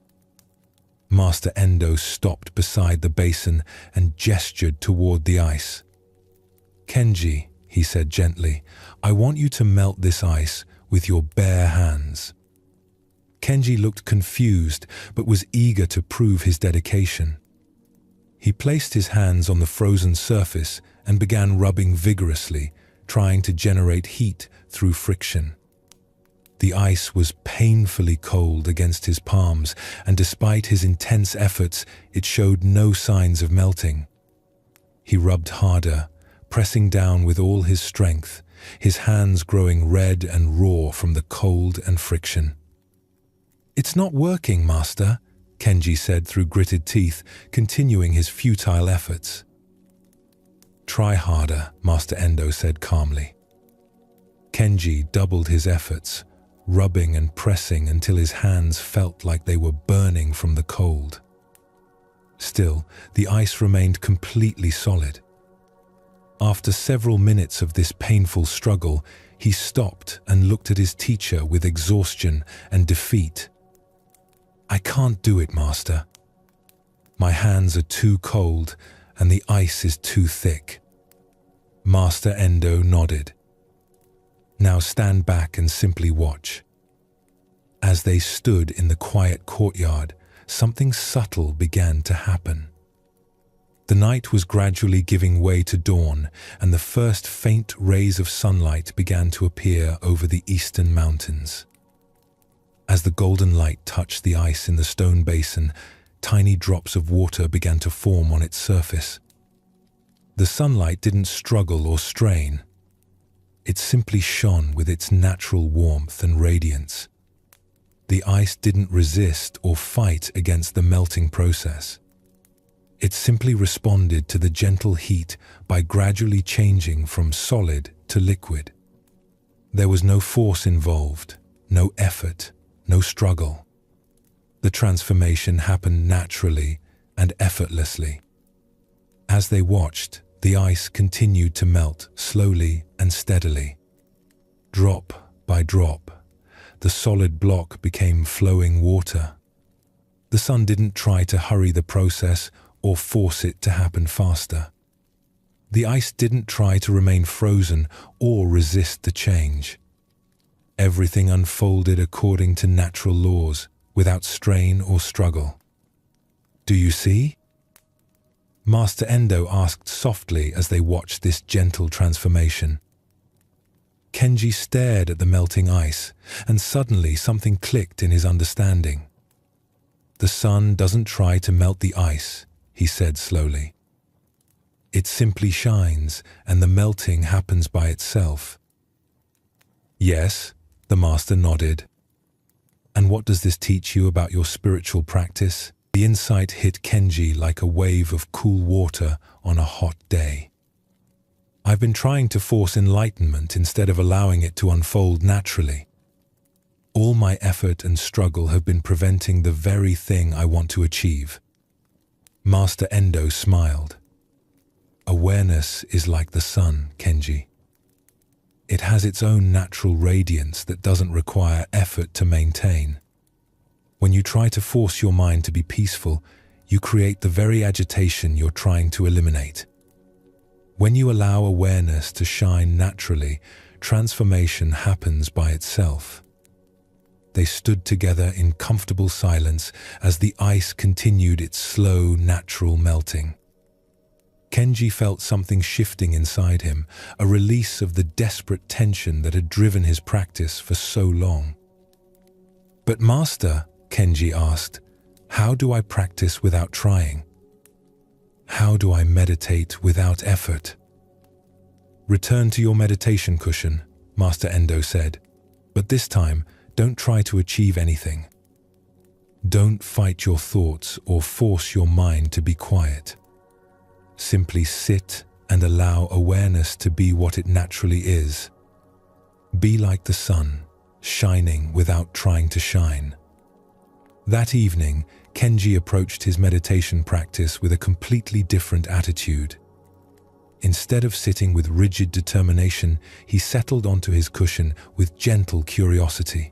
Master Endo stopped beside the basin and gestured toward the ice. "Kenji," he said gently, "I want you to melt this ice with your bare hands." Kenji looked confused but was eager to prove his dedication. He placed his hands on the frozen surface and began rubbing vigorously, trying to generate heat through friction. The ice was painfully cold against his palms, and despite his intense efforts, it showed no signs of melting. He rubbed harder, pressing down with all his strength, his hands growing red and raw from the cold and friction. "It's not working, Master," Kenji said through gritted teeth, continuing his futile efforts. "Try harder," Master Endo said calmly. Kenji doubled his efforts, rubbing and pressing until his hands felt like they were burning from the cold. Still, the ice remained completely solid. After several minutes of this painful struggle, he stopped and looked at his teacher with exhaustion and defeat. "I can't do it, Master. My hands are too cold and the ice is too thick." Master Endo nodded. "Now stand back and simply watch." As they stood in the quiet courtyard, something subtle began to happen. The night was gradually giving way to dawn, and the first faint rays of sunlight began to appear over the eastern mountains. As the golden light touched the ice in the stone basin, tiny drops of water began to form on its surface. The sunlight didn't struggle or strain. It simply shone with its natural warmth and radiance. The ice didn't resist or fight against the melting process. It simply responded to the gentle heat by gradually changing from solid to liquid. There was no force involved, no effort, no struggle. The transformation happened naturally and effortlessly. As they watched, the ice continued to melt slowly and steadily. Drop by drop, the solid block became flowing water. The sun didn't try to hurry the process or force it to happen faster. The ice didn't try to remain frozen or resist the change. Everything unfolded according to natural laws, without strain or struggle. "Do you see?" Master Endo asked softly as they watched this gentle transformation. Kenji stared at the melting ice, and suddenly something clicked in his understanding. "The sun doesn't try to melt the ice," he said slowly. "It simply shines, and the melting happens by itself." "Yes," the master nodded. "And what does this teach you about your spiritual practice?" The insight hit Kenji like a wave of cool water on a hot day. "I've been trying to force enlightenment instead of allowing it to unfold naturally. All my effort and struggle have been preventing the very thing I want to achieve." Master Endo smiled. "Awareness is like the sun, Kenji. It has its own natural radiance that doesn't require effort to maintain. When you try to force your mind to be peaceful, you create the very agitation you're trying to eliminate. When you allow awareness to shine naturally, transformation happens by itself. They stood together in comfortable silence as the ice continued its slow, natural melting. Kenji felt something shifting inside him, a release of the desperate tension that had driven his practice for so long. "But Master," Kenji asked, "how do I practice without trying? How do I meditate without effort?" "Return to your meditation cushion," Master Endo said, "but this time, don't try to achieve anything. Don't fight your thoughts or force your mind to be quiet. Simply sit and allow awareness to be what it naturally is. Be like the sun, shining without trying to shine." That evening, Kenji approached his meditation practice with a completely different attitude. Instead of sitting with rigid determination, he settled onto his cushion with gentle curiosity.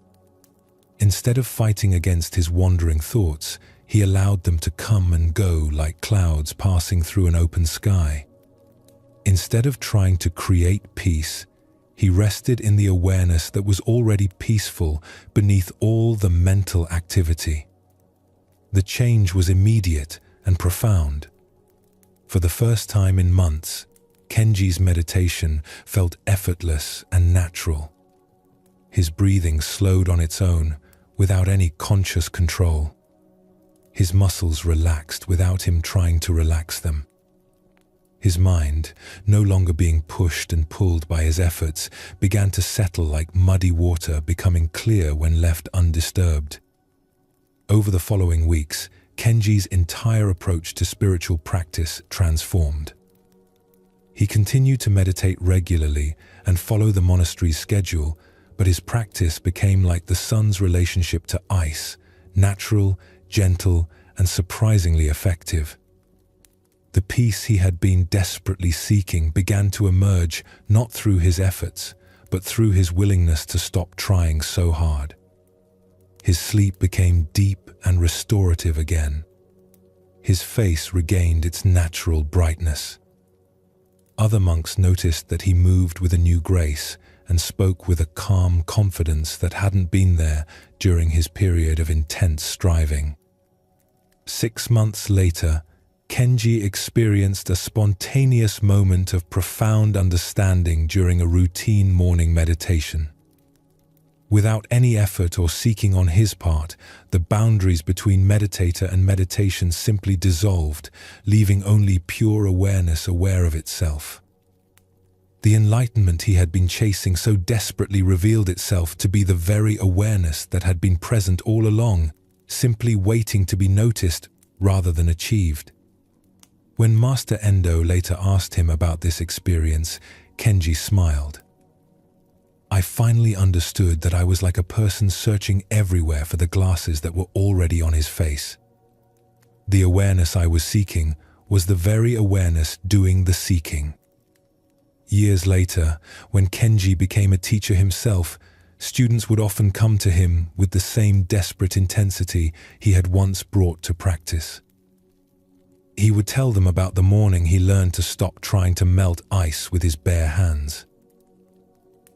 Instead of fighting against his wandering thoughts, he allowed them to come and go like clouds passing through an open sky. Instead of trying to create peace, he rested in the awareness that was already peaceful beneath all the mental activity. The change was immediate and profound. For the first time in months, Kenji's meditation felt effortless and natural. His breathing slowed on its own, without any conscious control. His muscles relaxed without him trying to relax them. His mind, no longer being pushed and pulled by his efforts, began to settle like muddy water, becoming clear when left undisturbed. Over the following weeks, Kenji's entire approach to spiritual practice transformed. He continued to meditate regularly and follow the monastery's schedule, but his practice became like the sun's relationship to ice, natural, gentle, and surprisingly effective. The peace he had been desperately seeking began to emerge not through his efforts, but through his willingness to stop trying so hard. His sleep became deep and restorative again. His face regained its natural brightness. Other monks noticed that he moved with a new grace and spoke with a calm confidence that hadn't been there during his period of intense striving. 6 months later, Kenji experienced a spontaneous moment of profound understanding during a routine morning meditation. Without any effort or seeking on his part, the boundaries between meditator and meditation simply dissolved, leaving only pure awareness aware of itself. The enlightenment he had been chasing so desperately revealed itself to be the very awareness that had been present all along, simply waiting to be noticed rather than achieved. When Master Endo later asked him about this experience, Kenji smiled. "I finally understood that I was like a person searching everywhere for the glasses that were already on his face. The awareness I was seeking was the very awareness doing the seeking." Years later, when Kenji became a teacher himself, students would often come to him with the same desperate intensity he had once brought to practice. He would tell them about the morning he learned to stop trying to melt ice with his bare hands.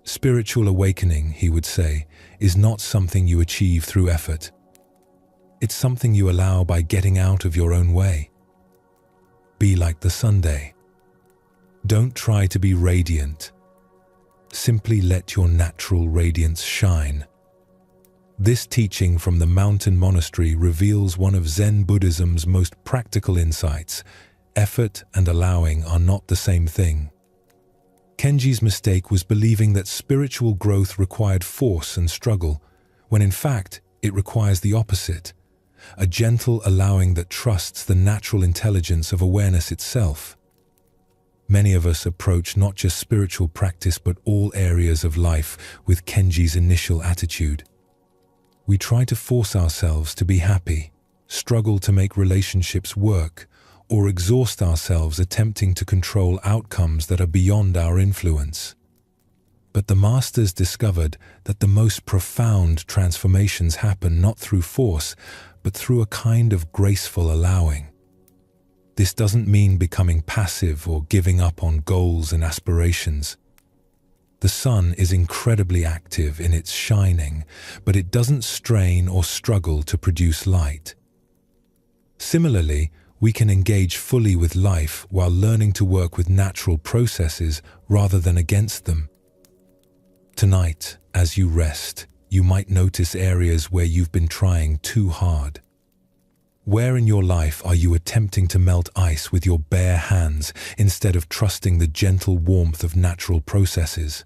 "Spiritual awakening," he would say, "is not something you achieve through effort. It's something you allow by getting out of your own way. Be like the Sunday. Don't try to be radiant. Simply let your natural radiance shine." This teaching from the mountain monastery reveals one of Zen Buddhism's most practical insights. Effort and allowing are not the same thing. Kenji's mistake was believing that spiritual growth required force and struggle, when in fact it requires the opposite, a gentle allowing that trusts the natural intelligence of awareness itself. Many of us approach not just spiritual practice but all areas of life with Kenji's initial attitude. We try to force ourselves to be happy, struggle to make relationships work, or exhaust ourselves attempting to control outcomes that are beyond our influence. But the masters discovered that the most profound transformations happen not through force, but through a kind of graceful allowing. This doesn't mean becoming passive or giving up on goals and aspirations. The sun is incredibly active in its shining, but it doesn't strain or struggle to produce light. Similarly, we can engage fully with life while learning to work with natural processes rather than against them. Tonight, as you rest, you might notice areas where you've been trying too hard. Where in your life are you attempting to melt ice with your bare hands instead of trusting the gentle warmth of natural processes?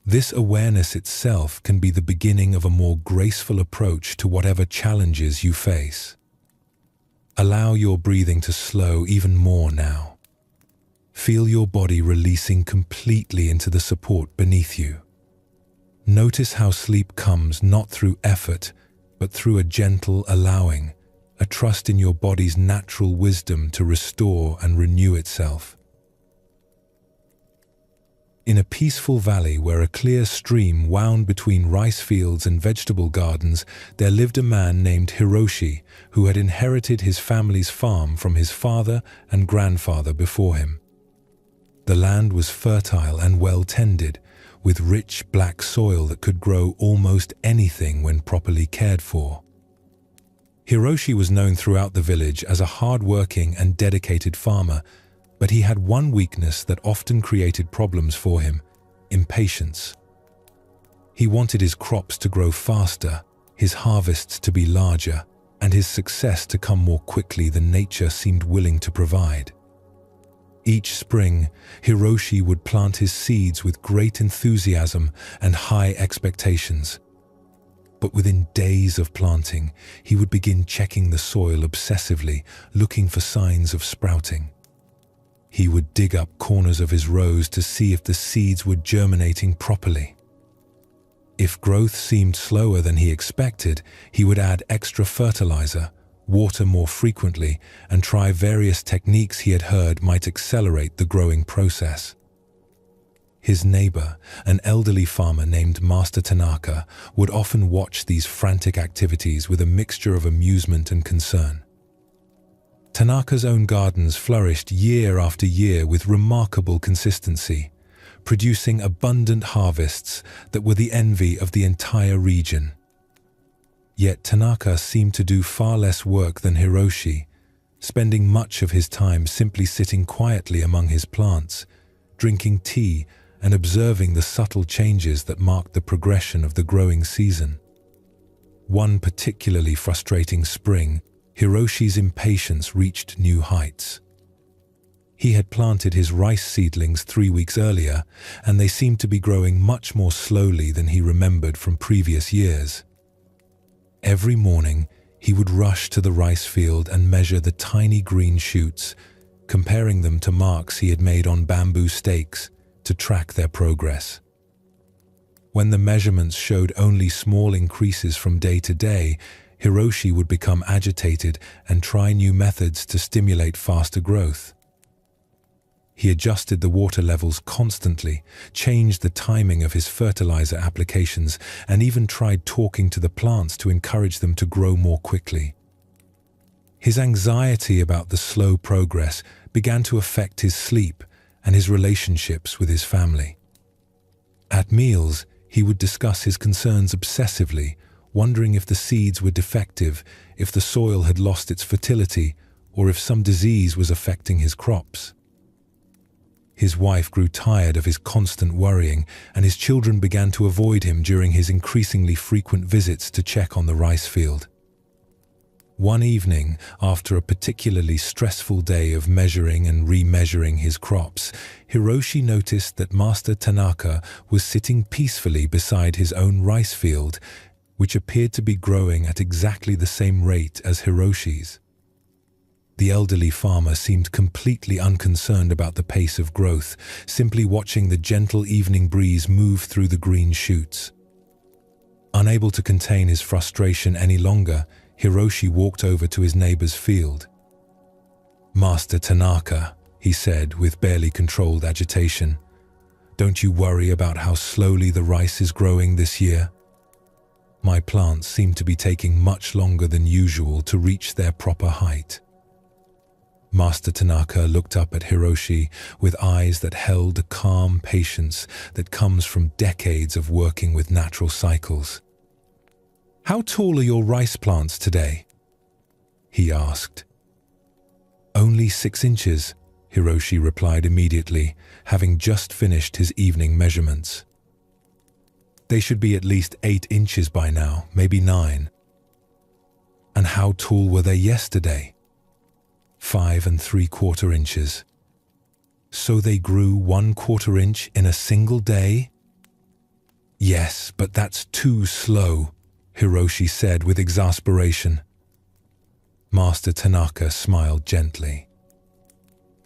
This awareness itself can be the beginning of a more graceful approach to whatever challenges you face. Allow your breathing to slow even more now. Feel your body releasing completely into the support beneath you. Notice how sleep comes not through effort, but through a gentle allowing, a trust in your body's natural wisdom to restore and renew itself. In a peaceful valley where a clear stream wound between rice fields and vegetable gardens, there lived a man named Hiroshi who had inherited his family's farm from his father and grandfather before him. The land was fertile and well tended, with rich black soil that could grow almost anything when properly cared for. Hiroshi was known throughout the village as a hard-working and dedicated farmer, but he had one weakness that often created problems for him: impatience. He wanted his crops to grow faster, his harvests to be larger, and his success to come more quickly than nature seemed willing to provide. Each spring, Hiroshi would plant his seeds with great enthusiasm and high expectations. But within days of planting, he would begin checking the soil obsessively, looking for signs of sprouting. He would dig up corners of his rows to see if the seeds were germinating properly. If growth seemed slower than he expected, he would add extra fertilizer, water more frequently, and try various techniques he had heard might accelerate the growing process. His neighbor, an elderly farmer named Master Tanaka, would often watch these frantic activities with a mixture of amusement and concern. Tanaka's own gardens flourished year after year with remarkable consistency, producing abundant harvests that were the envy of the entire region. Yet Tanaka seemed to do far less work than Hiroshi, spending much of his time simply sitting quietly among his plants, drinking tea and observing the subtle changes that marked the progression of the growing season. One particularly frustrating spring, Hiroshi's impatience reached new heights. He had planted his rice seedlings 3 weeks earlier, and they seemed to be growing much more slowly than he remembered from previous years. Every morning, he would rush to the rice field and measure the tiny green shoots, comparing them to marks he had made on bamboo stakes to track their progress. When the measurements showed only small increases from day to day, Hiroshi would become agitated and try new methods to stimulate faster growth. He adjusted the water levels constantly, changed the timing of his fertilizer applications, and even tried talking to the plants to encourage them to grow more quickly. His anxiety about the slow progress began to affect his sleep and his relationships with his family. At meals, he would discuss his concerns obsessively, wondering if the seeds were defective, if the soil had lost its fertility, or if some disease was affecting his crops. His wife grew tired of his constant worrying, and his children began to avoid him during his increasingly frequent visits to check on the rice field. One evening, after a particularly stressful day of measuring and remeasuring his crops, Hiroshi noticed that Master Tanaka was sitting peacefully beside his own rice field, which appeared to be growing at exactly the same rate as Hiroshi's. The elderly farmer seemed completely unconcerned about the pace of growth, simply watching the gentle evening breeze move through the green shoots. Unable to contain his frustration any longer, Hiroshi walked over to his neighbor's field. "Master Tanaka," he said with barely controlled agitation, "don't you worry about how slowly the rice is growing this year? My plants seem to be taking much longer than usual to reach their proper height." Master Tanaka looked up at Hiroshi with eyes that held a calm patience that comes from decades of working with natural cycles. "How tall are your rice plants today?" he asked. "Only 6 inches, Hiroshi replied immediately, having just finished his evening measurements. "They should be at least 8 inches by now, maybe 9. "And how tall were they yesterday?" 5 3/4 inches. "So they grew 1/4 inch in a single day?" "Yes, but that's too slow," Hiroshi said with exasperation. Master Tanaka smiled gently.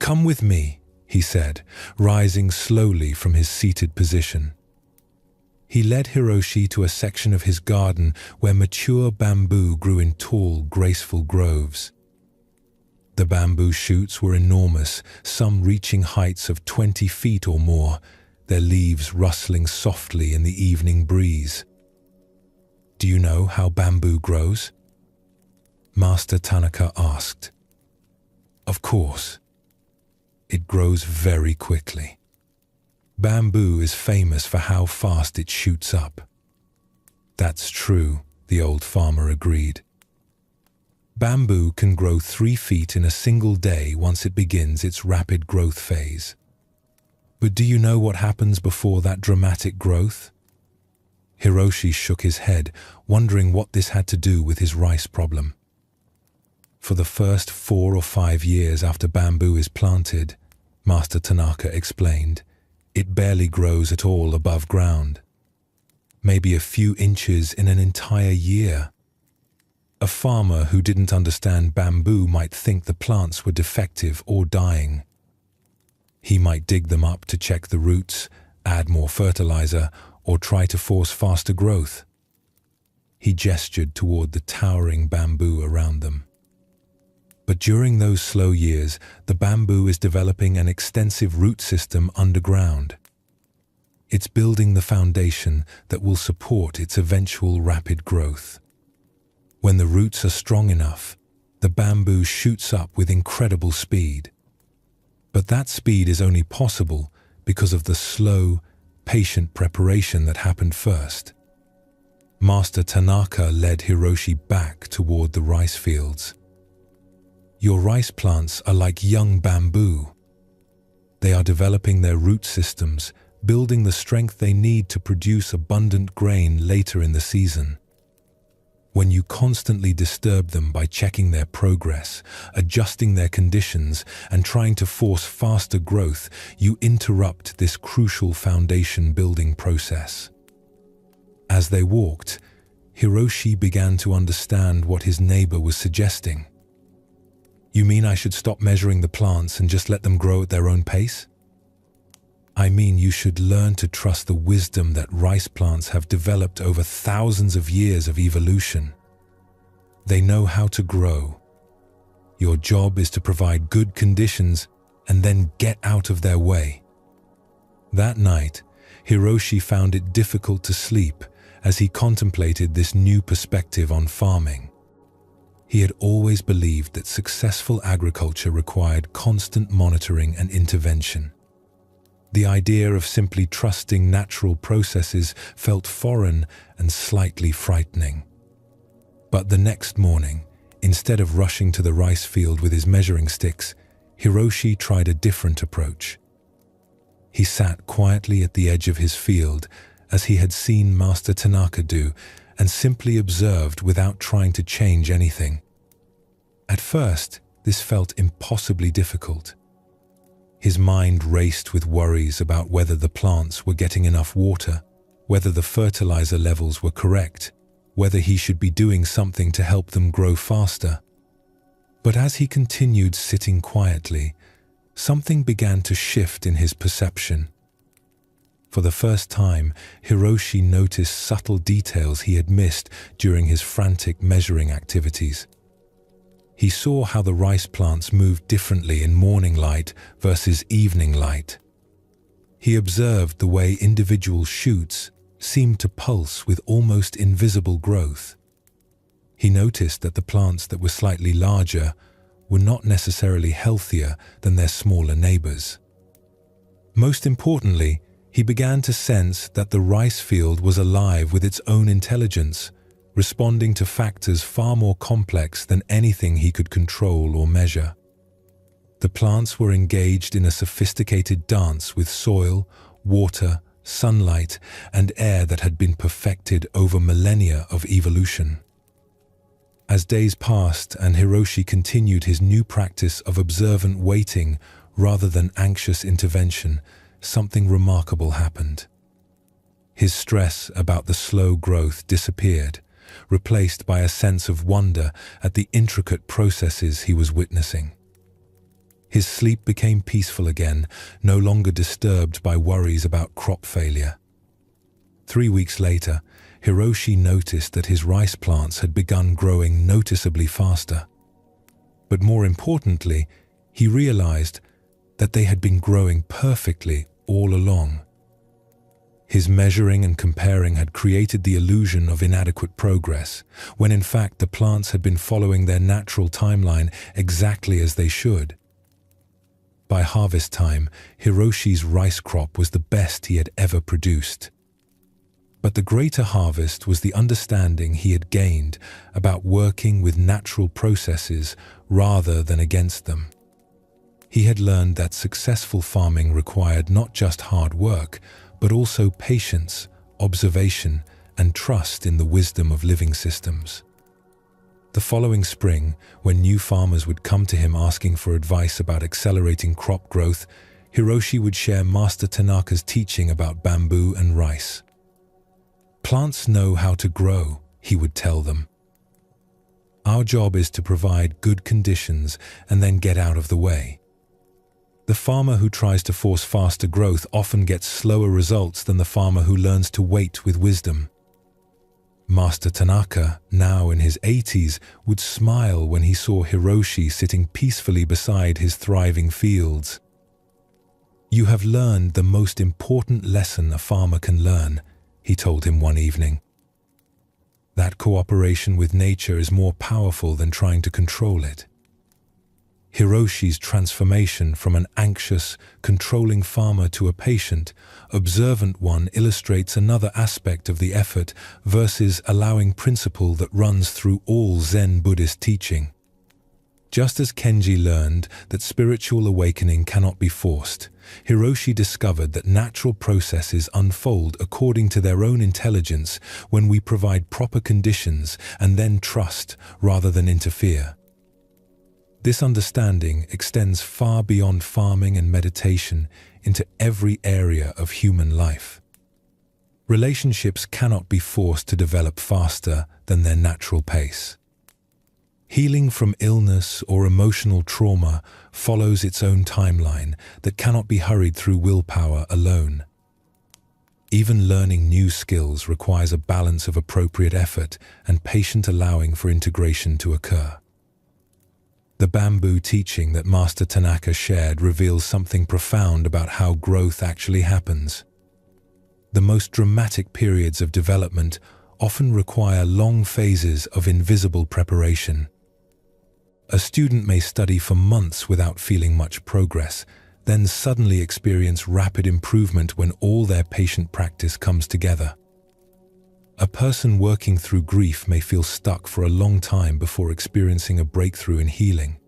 "Come with me," he said, rising slowly from his seated position. He led Hiroshi to a section of his garden where mature bamboo grew in tall, graceful groves. The bamboo shoots were enormous, some reaching heights of 20 feet or more, their leaves rustling softly in the evening breeze. "Do you know how bamboo grows?" Master Tanaka asked. "Of course. It grows very quickly. Bamboo is famous for how fast it shoots up." "That's true," the old farmer agreed. "Bamboo can grow 3 feet in a single day once it begins its rapid growth phase. But do you know what happens before that dramatic growth?" Hiroshi shook his head, wondering what this had to do with his rice problem. "For the first 4 or 5 years after bamboo is planted," Master Tanaka explained, "it barely grows at all above ground. Maybe a few inches in an entire year. A farmer who didn't understand bamboo might think the plants were defective or dying. He might dig them up to check the roots, add more fertilizer, or try to force faster growth." He gestured toward the towering bamboo around them. "But during those slow years, the bamboo is developing an extensive root system underground. It's building the foundation that will support its eventual rapid growth. When the roots are strong enough, the bamboo shoots up with incredible speed. But that speed is only possible because of the slow, patient preparation that happened first." Master Tanaka led Hiroshi back toward the rice fields. "Your rice plants are like young bamboo. They are developing their root systems, building the strength they need to produce abundant grain later in the season. When you constantly disturb them by checking their progress, adjusting their conditions, and trying to force faster growth, you interrupt this crucial foundation building process." As they walked, Hiroshi began to understand what his neighbor was suggesting. "You mean I should stop measuring the plants and just let them grow at their own pace?" "I mean you should learn to trust the wisdom that rice plants have developed over thousands of years of evolution. They know how to grow. Your job is to provide good conditions and then get out of their way." That night, Hiroshi found it difficult to sleep as he contemplated this new perspective on farming. He had always believed that successful agriculture required constant monitoring and intervention. The idea of simply trusting natural processes felt foreign and slightly frightening. But the next morning, instead of rushing to the rice field with his measuring sticks, Hiroshi tried a different approach. He sat quietly at the edge of his field, as he had seen Master Tanaka do, and simply observed without trying to change anything. At first, this felt impossibly difficult. His mind raced with worries about whether the plants were getting enough water, whether the fertilizer levels were correct, whether he should be doing something to help them grow faster. But as he continued sitting quietly, something began to shift in his perception. For the first time, Hiroshi noticed subtle details he had missed during his frantic measuring activities. He saw how the rice plants moved differently in morning light versus evening light. He observed the way individual shoots seemed to pulse with almost invisible growth. He noticed that the plants that were slightly larger, were not necessarily healthier than their smaller neighbors. Most importantly, he began to sense that the rice field was alive with its own intelligence, responding to factors far more complex than anything he could control or measure. The plants were engaged in a sophisticated dance with soil, water, sunlight, and air that had been perfected over millennia of evolution. As days passed and Hiroshi continued his new practice of observant waiting rather than anxious intervention, something remarkable happened. His stress about the slow growth disappeared, replaced by a sense of wonder at the intricate processes he was witnessing. His sleep became peaceful again, no longer disturbed by worries about crop failure. 3 weeks later, Hiroshi noticed that his rice plants had begun growing noticeably faster. But more importantly, he realized that they had been growing perfectly all along. His measuring and comparing had created the illusion of inadequate progress, when in fact the plants had been following their natural timeline exactly as they should. By harvest time, Hiroshi's rice crop was the best he had ever produced. But the greater harvest was the understanding he had gained about working with natural processes rather than against them. He had learned that successful farming required not just hard work, but also patience, observation, and trust in the wisdom of living systems. The following spring, when new farmers would come to him asking for advice about accelerating crop growth, Hiroshi would share Master Tanaka's teaching about bamboo and rice. "Plants know how to grow," he would tell them. "Our job is to provide good conditions and then get out of the way." The farmer who tries to force faster growth often gets slower results than the farmer who learns to wait with wisdom. Master Tanaka, now in his 80s, would smile when he saw Hiroshi sitting peacefully beside his thriving fields. "You have learned the most important lesson a farmer can learn," he told him one evening. "That cooperation with nature is more powerful than trying to control it." Hiroshi's transformation from an anxious, controlling farmer to a patient, observant one illustrates another aspect of the effort versus allowing principle that runs through all Zen Buddhist teaching. Just as Kenji learned that spiritual awakening cannot be forced, Hiroshi discovered that natural processes unfold according to their own intelligence when we provide proper conditions and then trust rather than interfere. This understanding extends far beyond farming and meditation into every area of human life. Relationships cannot be forced to develop faster than their natural pace. Healing from illness or emotional trauma follows its own timeline that cannot be hurried through willpower alone. Even learning new skills requires a balance of appropriate effort and patient allowing for integration to occur. The bamboo teaching that Master Tanaka shared reveals something profound about how growth actually happens. The most dramatic periods of development often require long phases of invisible preparation. A student may study for months without feeling much progress, then suddenly experience rapid improvement when all their patient practice comes together. A person working through grief may feel stuck for a long time before experiencing a breakthrough in healing.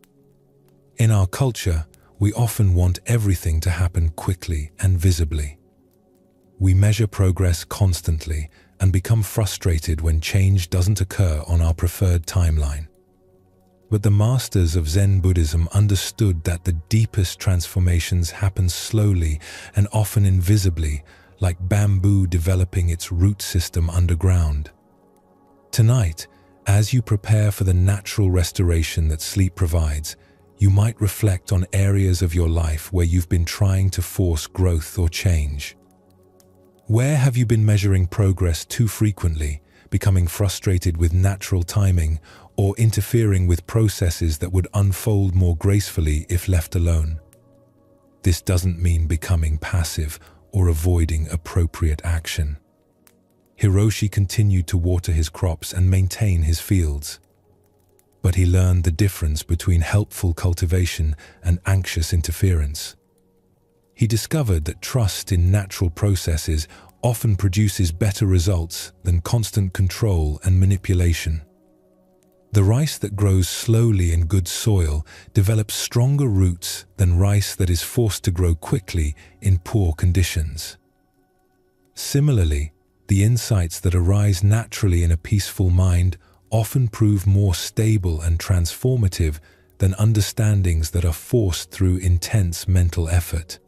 In our culture, we often want everything to happen quickly and visibly. We measure progress constantly and become frustrated when change doesn't occur on our preferred timeline. But the masters of Zen Buddhism understood that the deepest transformations happen slowly and often invisibly, like bamboo developing its root system underground. Tonight, as you prepare for the natural restoration that sleep provides, you might reflect on areas of your life where you've been trying to force growth or change. Where have you been measuring progress too frequently, becoming frustrated with natural timing, or interfering with processes that would unfold more gracefully if left alone? This doesn't mean becoming passive or avoiding appropriate action. Hiroshi continued to water his crops and maintain his fields. but he learned the difference between helpful cultivation and anxious interference. He discovered that trust in natural processes often produces better results than constant control and manipulation. The rice that grows slowly in good soil develops stronger roots than rice that is forced to grow quickly in poor conditions. Similarly, the insights that arise naturally in a peaceful mind often prove more stable and transformative than understandings that are forced through intense mental effort.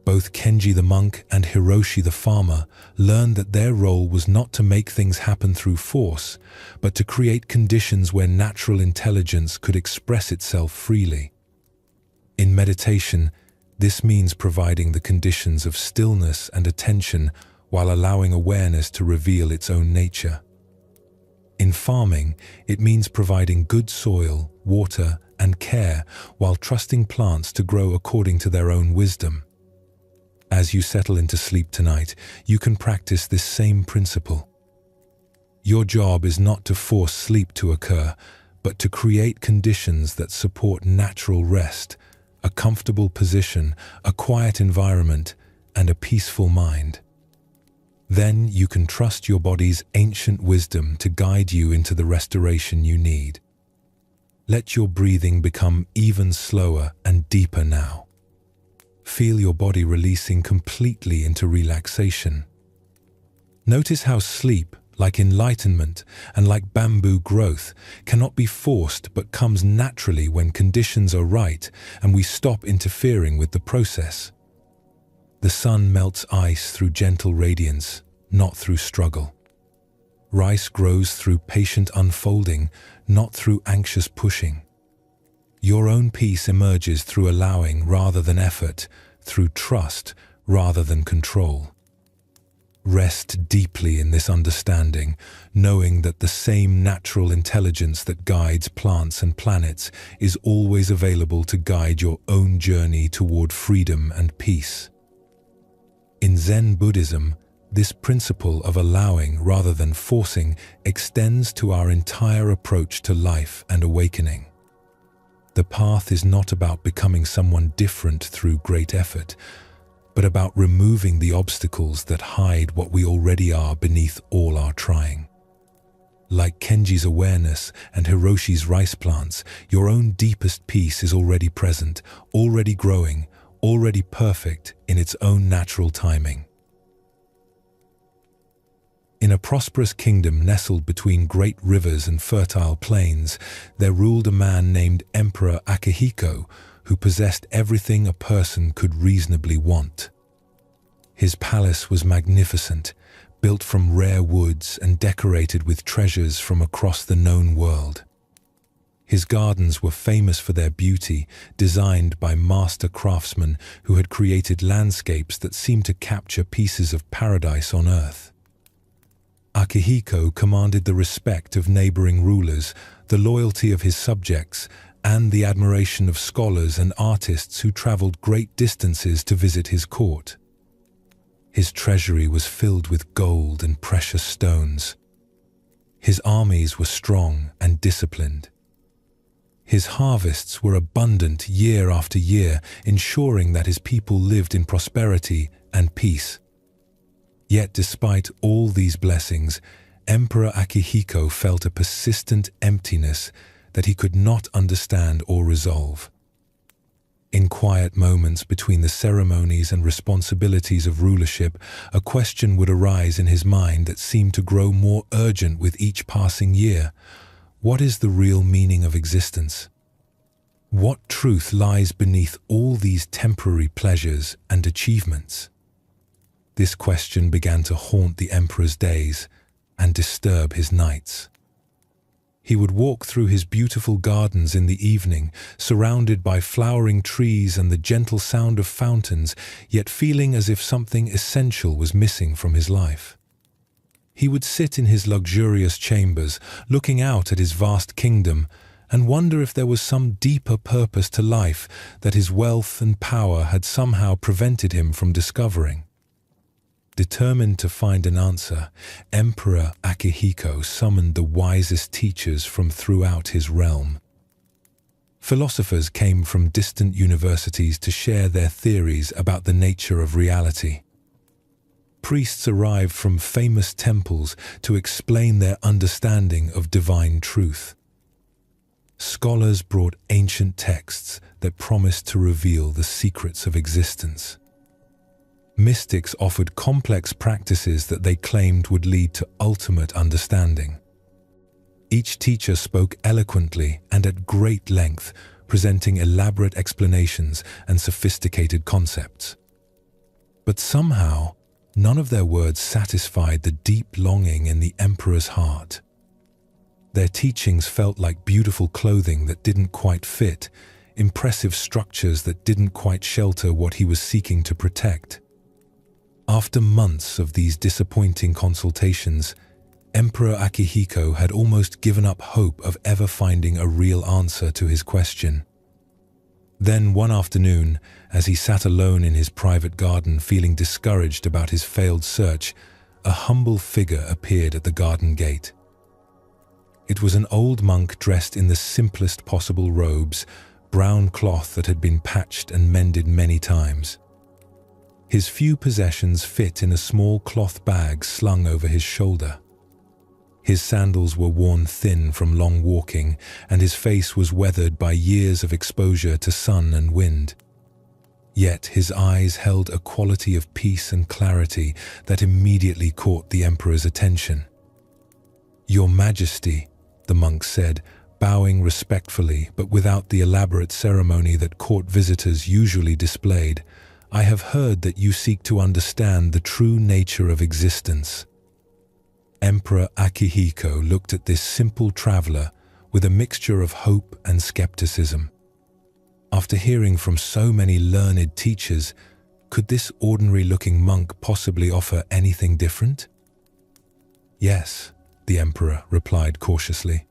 Both Kenji the monk and Hiroshi the farmer learned that their role was not to make things happen through force, but to create conditions where natural intelligence could express itself freely. In meditation, this means providing the conditions of stillness and attention while allowing awareness to reveal its own nature. In farming, it means providing good soil, water, and care while trusting plants to grow according to their own wisdom. As you settle into sleep tonight, you can practice this same principle. Your job is not to force sleep to occur, but to create conditions that support natural rest, a comfortable position, a quiet environment, and a peaceful mind. Then you can trust your body's ancient wisdom to guide you into the restoration you need. Let your breathing become even slower and deeper now. Feel your body releasing completely into relaxation. Notice how sleep, like enlightenment and like bamboo growth, cannot be forced but comes naturally when conditions are right and we stop interfering with the process. The sun melts ice through gentle radiance, not through struggle. Rice grows through patient unfolding, not through anxious pushing. Your own peace emerges through allowing rather than effort, through trust rather than control. Rest deeply in this understanding, knowing that the same natural intelligence that guides plants and planets is always available to guide your own journey toward freedom and peace. In Zen Buddhism, this principle of allowing rather than forcing extends to our entire approach to life and awakening. The path is not about becoming someone different through great effort, but about removing the obstacles that hide what we already are beneath all our trying. Like Kenji's awareness and Hiroshi's rice plants, your own deepest peace is already present, already growing, already perfect in its own natural timing. In a prosperous kingdom nestled between great rivers and fertile plains, there ruled a man named Emperor Akihiko, who possessed everything a person could reasonably want. His palace was magnificent, built from rare woods and decorated with treasures from across the known world. His gardens were famous for their beauty, designed by master craftsmen who had created landscapes that seemed to capture pieces of paradise on earth. Akihiko commanded the respect of neighboring rulers, the loyalty of his subjects, and the admiration of scholars and artists who traveled great distances to visit his court. His treasury was filled with gold and precious stones. His armies were strong and disciplined. His harvests were abundant year after year, ensuring that his people lived in prosperity and peace. Yet despite all these blessings, Emperor Akihiko felt a persistent emptiness that he could not understand or resolve. In quiet moments between the ceremonies and responsibilities of rulership, a question would arise in his mind that seemed to grow more urgent with each passing year. What is the real meaning of existence? What truth lies beneath all these temporary pleasures and achievements? This question began to haunt the emperor's days and disturb his nights. He would walk through his beautiful gardens in the evening, surrounded by flowering trees and the gentle sound of fountains, yet feeling as if something essential was missing from his life. He would sit in his luxurious chambers, looking out at his vast kingdom, and wonder if there was some deeper purpose to life that his wealth and power had somehow prevented him from discovering. Determined to find an answer, Emperor Akihiko summoned the wisest teachers from throughout his realm. Philosophers came from distant universities to share their theories about the nature of reality. Priests arrived from famous temples to explain their understanding of divine truth. Scholars brought ancient texts that promised to reveal the secrets of existence. Mystics offered complex practices that they claimed would lead to ultimate understanding. Each teacher spoke eloquently and at great length, presenting elaborate explanations and sophisticated concepts. But somehow, none of their words satisfied the deep longing in the emperor's heart. Their teachings felt like beautiful clothing that didn't quite fit, impressive structures that didn't quite shelter what he was seeking to protect. After months of these disappointing consultations, Emperor Akihiko had almost given up hope of ever finding a real answer to his question. Then one afternoon, as he sat alone in his private garden feeling discouraged about his failed search, a humble figure appeared at the garden gate. It was an old monk dressed in the simplest possible robes, brown cloth that had been patched and mended many times. His few possessions fit in a small cloth bag slung over his shoulder. His sandals were worn thin from long walking, and his face was weathered by years of exposure to sun and wind. Yet his eyes held a quality of peace and clarity that immediately caught the emperor's attention. "Your Majesty," the monk said, bowing respectfully but without the elaborate ceremony that court visitors usually displayed, "I have heard that you seek to understand the true nature of existence." Emperor Akihiko looked at this simple traveler with a mixture of hope and skepticism. After hearing from so many learned teachers, could this ordinary-looking monk possibly offer anything different? "Yes," the emperor replied cautiously.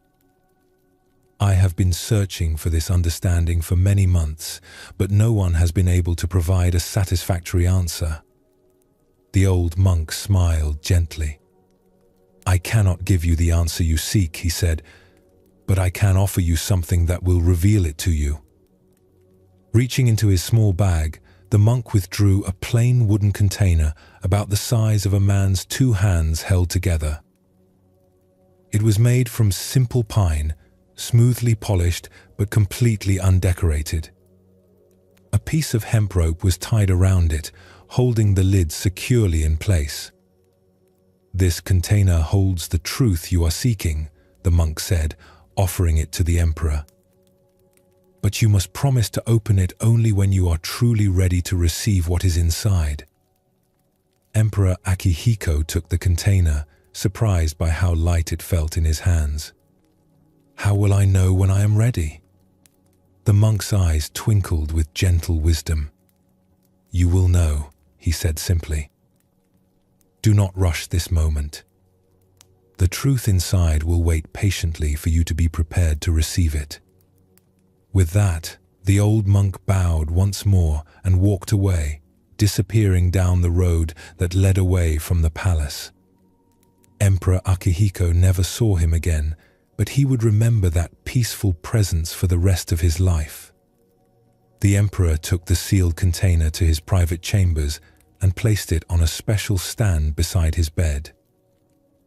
"I have been searching for this understanding for many months, but no one has been able to provide a satisfactory answer." The old monk smiled gently. "I cannot give you the answer you seek," he said, "but I can offer you something that will reveal it to you." Reaching into his small bag, the monk withdrew a plain wooden container about the size of a man's two hands held together. It was made from simple pine, smoothly polished but completely undecorated. A piece of hemp rope was tied around it, holding the lid securely in place. "This container holds the truth you are seeking," the monk said, offering it to the emperor. "But you must promise to open it only when you are truly ready to receive what is inside." Emperor Akihiko took the container, surprised by how light it felt in his hands. "How will I know when I am ready?" The monk's eyes twinkled with gentle wisdom. "You will know," he said simply. "Do not rush this moment. The truth inside will wait patiently for you to be prepared to receive it." With that, the old monk bowed once more and walked away, disappearing down the road that led away from the palace. Emperor Akihiko never saw him again, but he would remember that peaceful presence for the rest of his life. The emperor took the sealed container to his private chambers and placed it on a special stand beside his bed.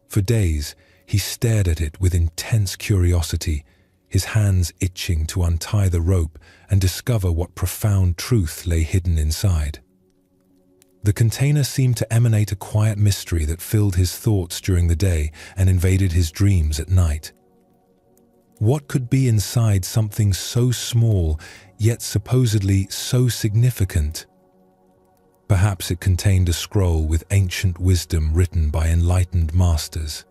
For days, he stared at it with intense curiosity, his hands itching to untie the rope and discover what profound truth lay hidden inside. The container seemed to emanate a quiet mystery that filled his thoughts during the day and invaded his dreams at night. What could be inside something so small, yet supposedly so significant? Perhaps it contained a scroll with ancient wisdom written by enlightened masters.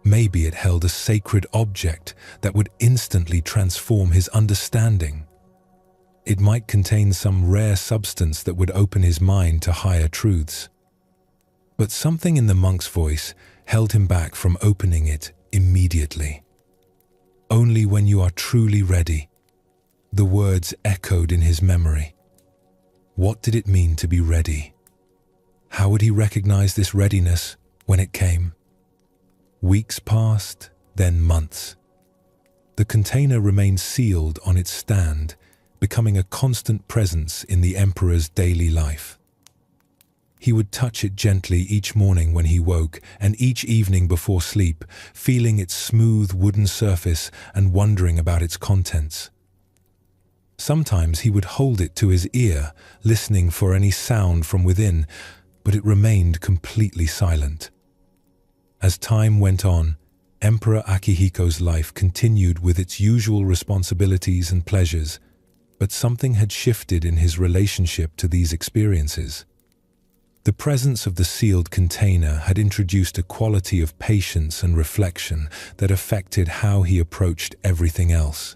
Maybe it held a sacred object that would instantly transform his understanding. It might contain some rare substance that would open his mind to higher truths. But something in the monk's voice held him back from opening it immediately. "Only when you are truly ready," the words echoed in his memory. What did it mean to be ready? How would he recognize this readiness when it came? Weeks passed, then months. The container remained sealed on its stand, becoming a constant presence in the emperor's daily life. He would touch it gently each morning when he woke and each evening before sleep, feeling its smooth wooden surface and wondering about its contents. Sometimes he would hold it to his ear, listening for any sound from within, but it remained completely silent. As time went on, Emperor Akihiko's life continued with its usual responsibilities and pleasures, but something had shifted in his relationship to these experiences. The presence of the sealed container had introduced a quality of patience and reflection that affected how he approached everything else.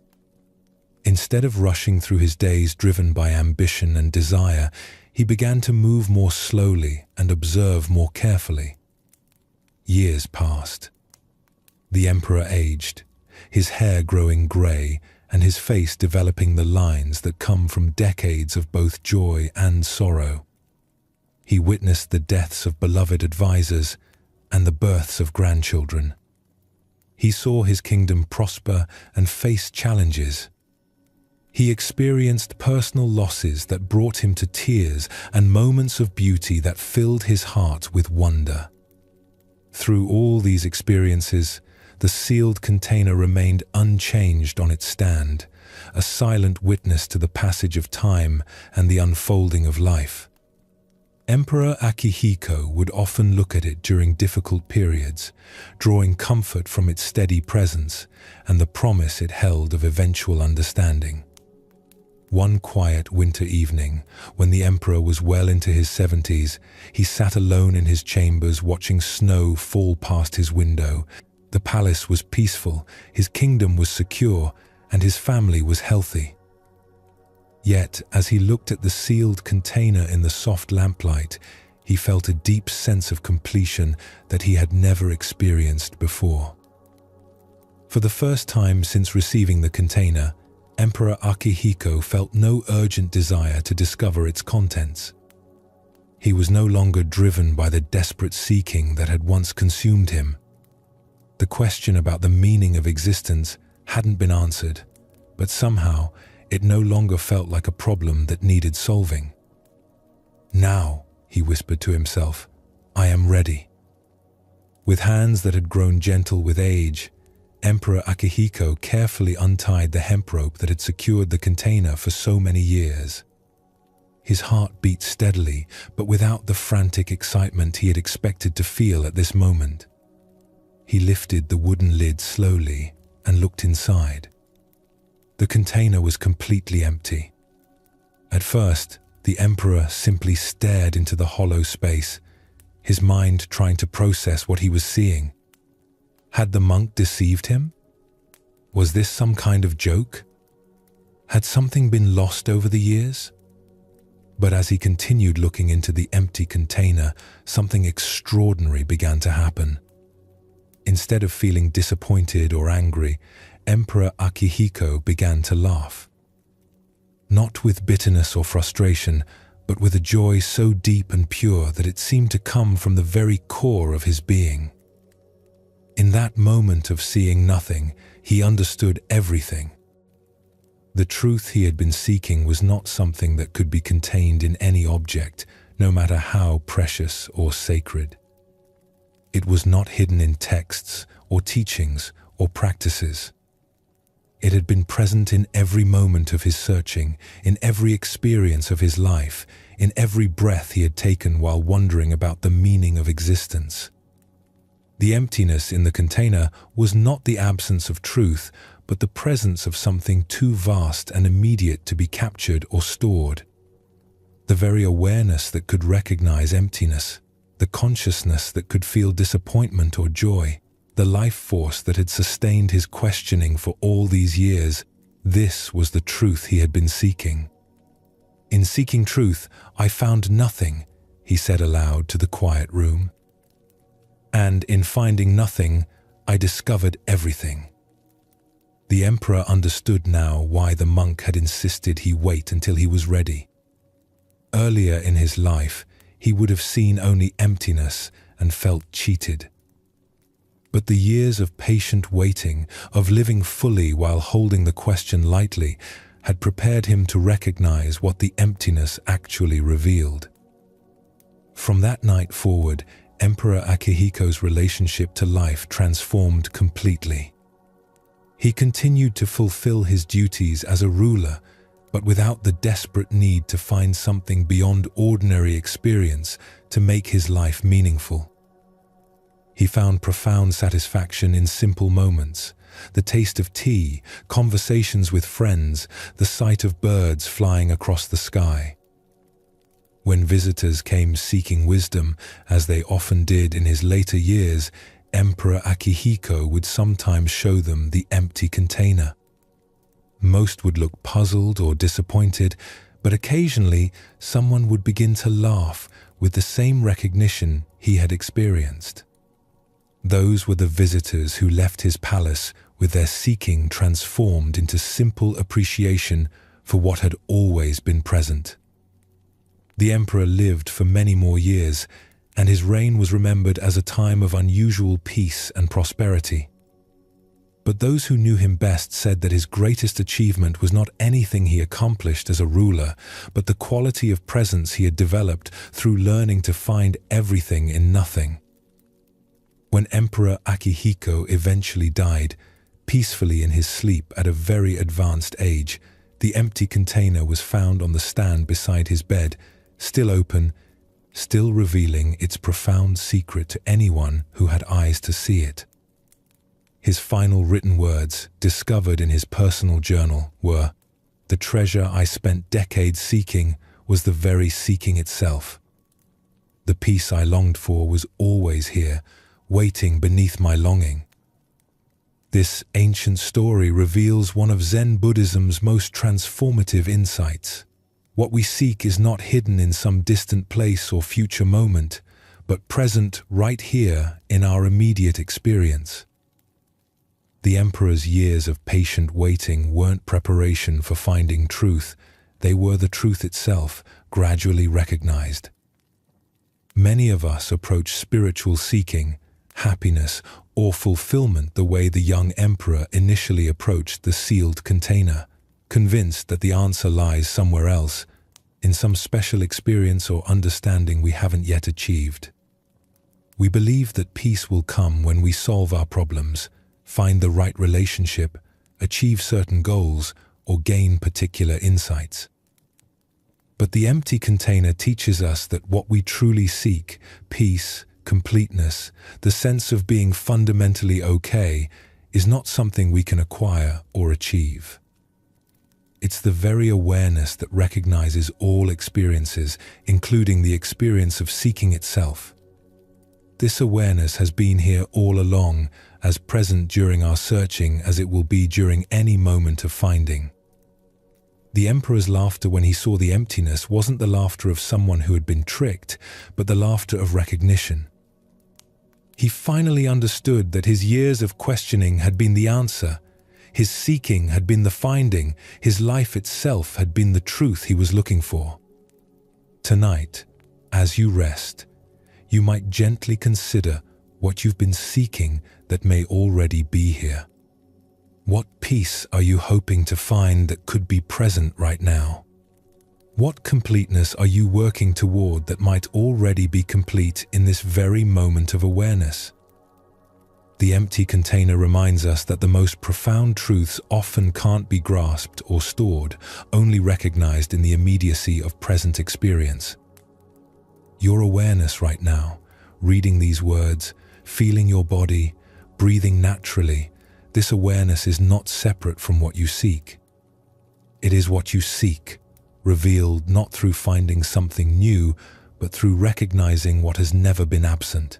Instead of rushing through his days driven by ambition and desire, he began to move more slowly and observe more carefully. Years passed. The emperor aged, his hair growing grey and his face developing the lines that come from decades of both joy and sorrow. He witnessed the deaths of beloved advisors and the births of grandchildren. He saw his kingdom prosper and face challenges. He experienced personal losses that brought him to tears and moments of beauty that filled his heart with wonder. Through all these experiences, the sealed container remained unchanged on its stand, a silent witness to the passage of time and the unfolding of life. Emperor Akihiko would often look at it during difficult periods, drawing comfort from its steady presence and the promise it held of eventual understanding. One quiet winter evening, when the emperor was well into his 70s, he sat alone in his chambers watching snow fall past his window. The palace was peaceful, his kingdom was secure, and his family was healthy. Yet, as he looked at the sealed container in the soft lamplight, he felt a deep sense of completion that he had never experienced before. For the first time since receiving the container, Emperor Akihiko felt no urgent desire to discover its contents. He was no longer driven by the desperate seeking that had once consumed him. The question about the meaning of existence hadn't been answered, but somehow it no longer felt like a problem that needed solving. "Now," he whispered to himself, "I am ready." With hands that had grown gentle with age, Emperor Akihiko carefully untied the hemp rope that had secured the container for so many years. His heart beat steadily, but without the frantic excitement he had expected to feel at this moment. He lifted the wooden lid slowly and looked inside. The container was completely empty. At first, the emperor simply stared into the hollow space, his mind trying to process what he was seeing. Had the monk deceived him? Was this some kind of joke? Had something been lost over the years? But as he continued looking into the empty container, something extraordinary began to happen. Instead of feeling disappointed or angry, Emperor Akihiko began to laugh. Not with bitterness or frustration, but with a joy so deep and pure that it seemed to come from the very core of his being. In that moment of seeing nothing, he understood everything. The truth he had been seeking was not something that could be contained in any object, no matter how precious or sacred. It was not hidden in texts or teachings or practices. It had been present in every moment of his searching, in every experience of his life, in every breath he had taken while wondering about the meaning of existence. The emptiness in the container was not the absence of truth, but the presence of something too vast and immediate to be captured or stored. The very awareness that could recognize emptiness, the consciousness that could feel disappointment or joy, the life force that had sustained his questioning for all these years, this was the truth he had been seeking. "In seeking truth, I found nothing," he said aloud to the quiet room. "And in finding nothing, I discovered everything." The emperor understood now why the monk had insisted he wait until he was ready. Earlier in his life, he would have seen only emptiness and felt cheated. But the years of patient waiting, of living fully while holding the question lightly, had prepared him to recognize what the emptiness actually revealed. From that night forward, Emperor Akihiko's relationship to life transformed completely. He continued to fulfill his duties as a ruler, but without the desperate need to find something beyond ordinary experience to make his life meaningful. He found profound satisfaction in simple moments: the taste of tea, conversations with friends, the sight of birds flying across the sky. When visitors came seeking wisdom, as they often did in his later years, Emperor Akihiko would sometimes show them the empty container. Most would look puzzled or disappointed, but occasionally someone would begin to laugh with the same recognition he had experienced. Those were the visitors who left his palace with their seeking transformed into simple appreciation for what had always been present. The emperor lived for many more years, and his reign was remembered as a time of unusual peace and prosperity. But those who knew him best said that his greatest achievement was not anything he accomplished as a ruler, but the quality of presence he had developed through learning to find everything in nothing. When Emperor Akihiko eventually died, peacefully in his sleep at a very advanced age, the empty container was found on the stand beside his bed, still open, still revealing its profound secret to anyone who had eyes to see it. His final written words, discovered in his personal journal, were, "The treasure I spent decades seeking was the very seeking itself. The peace I longed for was always here, waiting beneath my longing." This ancient story reveals one of Zen Buddhism's most transformative insights. What we seek is not hidden in some distant place or future moment, but present right here in our immediate experience. The emperor's years of patient waiting weren't preparation for finding truth, they were the truth itself, gradually recognized. Many of us approach spiritual seeking, happiness, or fulfillment the way the young emperor initially approached the sealed container, convinced that the answer lies somewhere else, in some special experience or understanding we haven't yet achieved. We believe that peace will come when we solve our problems, find the right relationship, achieve certain goals, or gain particular insights. But the empty container teaches us that what we truly seek, peace, completeness, the sense of being fundamentally okay, is not something we can acquire or achieve. It's the very awareness that recognizes all experiences, including the experience of seeking itself. This awareness has been here all along, as present during our searching as it will be during any moment of finding. The emperor's laughter when he saw the emptiness wasn't the laughter of someone who had been tricked, but the laughter of recognition. He finally understood that his years of questioning had been the answer, his seeking had been the finding, his life itself had been the truth he was looking for. Tonight, as you rest, you might gently consider what you've been seeking that may already be here. What peace are you hoping to find that could be present right now? What completeness are you working toward that might already be complete in this very moment of awareness? The empty container reminds us that the most profound truths often can't be grasped or stored, only recognized in the immediacy of present experience. Your awareness right now, reading these words, feeling your body, breathing naturally, this awareness is not separate from what you seek. It is what you seek, revealed not through finding something new, but through recognizing what has never been absent.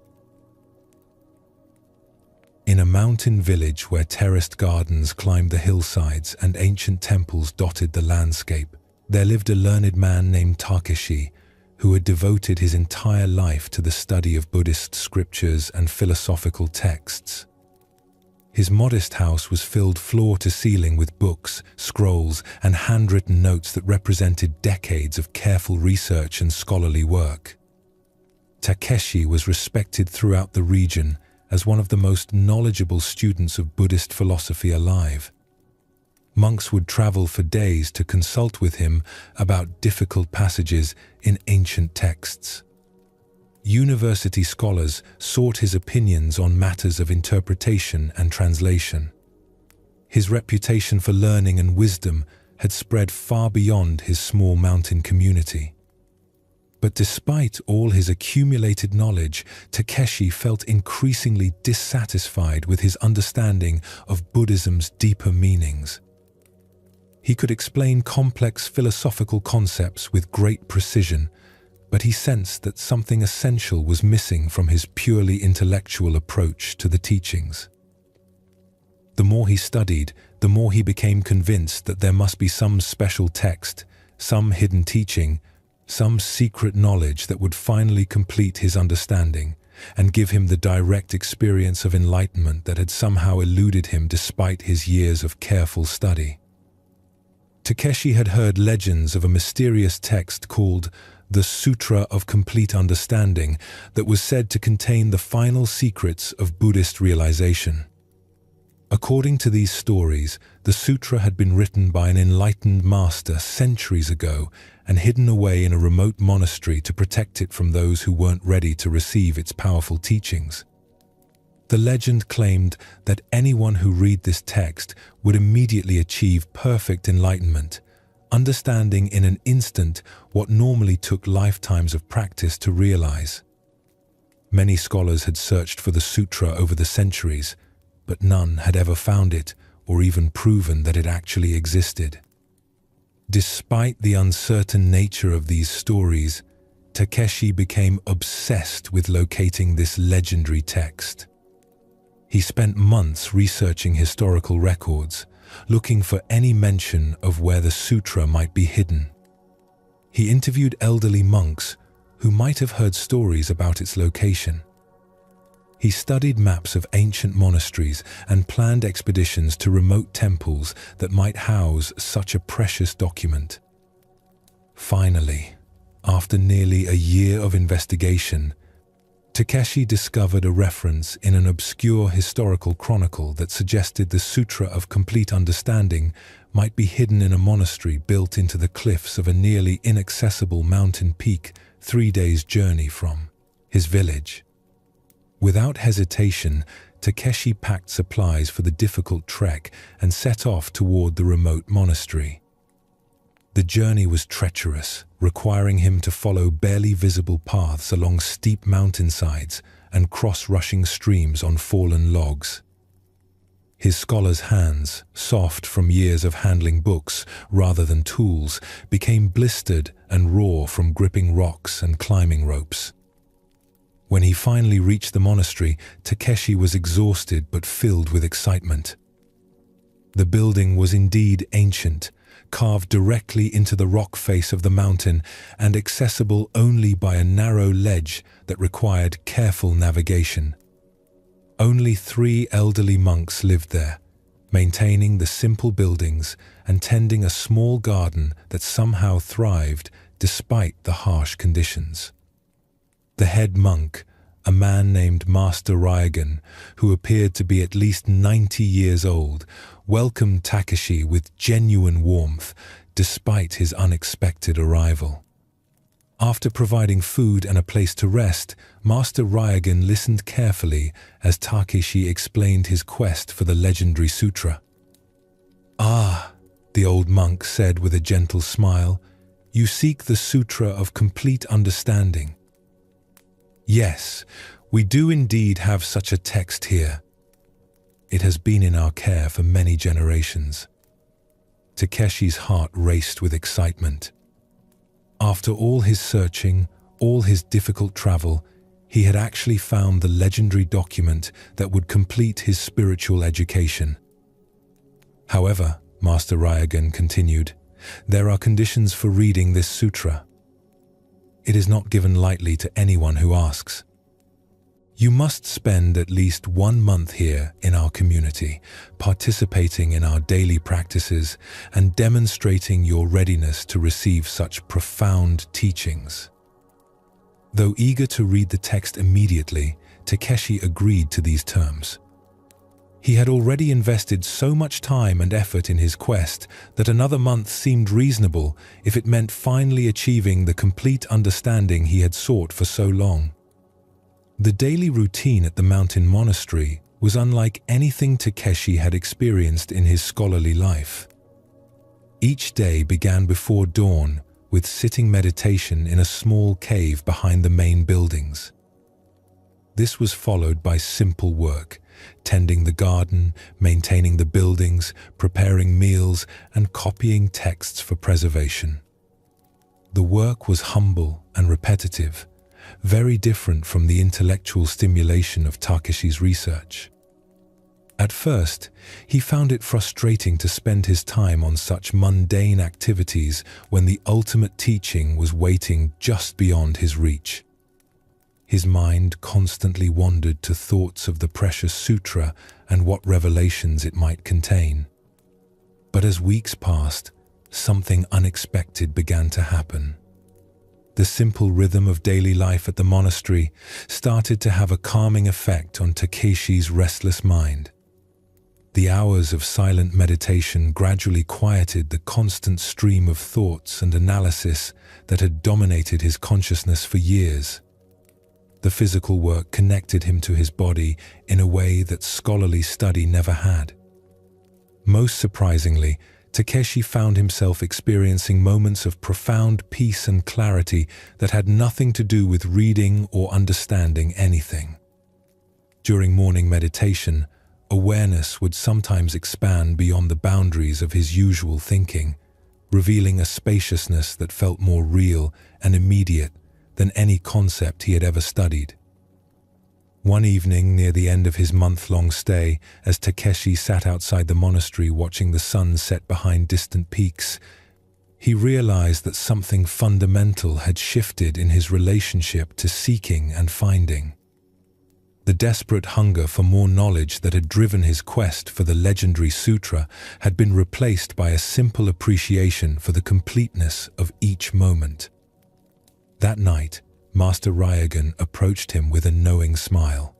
In a mountain village where terraced gardens climbed the hillsides and ancient temples dotted the landscape, there lived a learned man named Takeshi, who had devoted his entire life to the study of Buddhist scriptures and philosophical texts. His modest house was filled floor to ceiling with books, scrolls, and handwritten notes that represented decades of careful research and scholarly work. Takeshi was respected throughout the region as one of the most knowledgeable students of Buddhist philosophy alive. Monks would travel for days to consult with him about difficult passages in ancient texts. University scholars sought his opinions on matters of interpretation and translation. His reputation for learning and wisdom had spread far beyond his small mountain community. But despite all his accumulated knowledge, Takeshi felt increasingly dissatisfied with his understanding of Buddhism's deeper meanings. He could explain complex philosophical concepts with great precision, but he sensed that something essential was missing from his purely intellectual approach to the teachings. The more he studied, the more he became convinced that there must be some special text, some hidden teaching, some secret knowledge that would finally complete his understanding and give him the direct experience of enlightenment that had somehow eluded him despite his years of careful study. Takeshi had heard legends of a mysterious text called the Sutra of Complete Understanding that was said to contain the final secrets of Buddhist realization. According to these stories, the sutra had been written by an enlightened master centuries ago and hidden away in a remote monastery to protect it from those who weren't ready to receive its powerful teachings. The legend claimed that anyone who read this text would immediately achieve perfect enlightenment, understanding in an instant what normally took lifetimes of practice to realize. Many scholars had searched for the sutra over the centuries, but none had ever found it or even proven that it actually existed. Despite the uncertain nature of these stories, Takeshi became obsessed with locating this legendary text. He spent months researching historical records, looking for any mention of where the sutra might be hidden. He interviewed elderly monks who might have heard stories about its location. He studied maps of ancient monasteries and planned expeditions to remote temples that might house such a precious document. Finally, after nearly a year of investigation, Takeshi discovered a reference in an obscure historical chronicle that suggested the Sutra of Complete Understanding might be hidden in a monastery built into the cliffs of a nearly inaccessible mountain peak 3 days' journey from his village. Without hesitation, Takeshi packed supplies for the difficult trek and set off toward the remote monastery. The journey was treacherous, requiring him to follow barely visible paths along steep mountainsides and cross rushing streams on fallen logs. His scholar's hands, soft from years of handling books rather than tools, became blistered and raw from gripping rocks and climbing ropes. When he finally reached the monastery, Takeshi was exhausted but filled with excitement. The building was indeed ancient, carved directly into the rock face of the mountain and accessible only by a narrow ledge that required careful navigation. Only 3 elderly monks lived there, maintaining the simple buildings and tending a small garden that somehow thrived despite the harsh conditions. The head monk, a man named Master Ryagan, who appeared to be at least 90 years old, welcomed Takeshi with genuine warmth despite his unexpected arrival. After providing food and a place to rest, Master Ryagan listened carefully as Takeshi explained his quest for the legendary sutra. "Ah," the old monk said with a gentle smile, "you seek the Sutra of Complete Understanding." "Yes, we do indeed have such a text here. It has been in our care for many generations." Takeshi's heart raced with excitement. After all his searching, all his difficult travel, he had actually found the legendary document that would complete his spiritual education. However, Master Ryagan continued, there are conditions for reading this sutra. It is not given lightly to anyone who asks. You must spend at least 1 month here in our community, participating in our daily practices and demonstrating your readiness to receive such profound teachings. Though eager to read the text immediately, Takeshi agreed to these terms. He had already invested so much time and effort in his quest that another month seemed reasonable if it meant finally achieving the complete understanding he had sought for so long. The daily routine at the mountain monastery was unlike anything Takeshi had experienced in his scholarly life. Each day began before dawn with sitting meditation in a small cave behind the main buildings. This was followed by simple work, tending the garden, maintaining the buildings, preparing meals, and copying texts for preservation. The work was humble and repetitive, very different from the intellectual stimulation of Takeshi's research. At first, he found it frustrating to spend his time on such mundane activities when the ultimate teaching was waiting just beyond his reach. His mind constantly wandered to thoughts of the precious sutra and what revelations it might contain. But as weeks passed, something unexpected began to happen. The simple rhythm of daily life at the monastery started to have a calming effect on Takeshi's restless mind. The hours of silent meditation gradually quieted the constant stream of thoughts and analysis that had dominated his consciousness for years. The physical work connected him to his body in a way that scholarly study never had. Most surprisingly, Takeshi found himself experiencing moments of profound peace and clarity that had nothing to do with reading or understanding anything. During morning meditation, awareness would sometimes expand beyond the boundaries of his usual thinking, revealing a spaciousness that felt more real and immediate than any concept he had ever studied. One evening near the end of his month-long stay, as Takeshi sat outside the monastery watching the sun set behind distant peaks, he realized that something fundamental had shifted in his relationship to seeking and finding. The desperate hunger for more knowledge that had driven his quest for the legendary sutra had been replaced by a simple appreciation for the completeness of each moment. That night, Master Ryogen approached him with a knowing smile.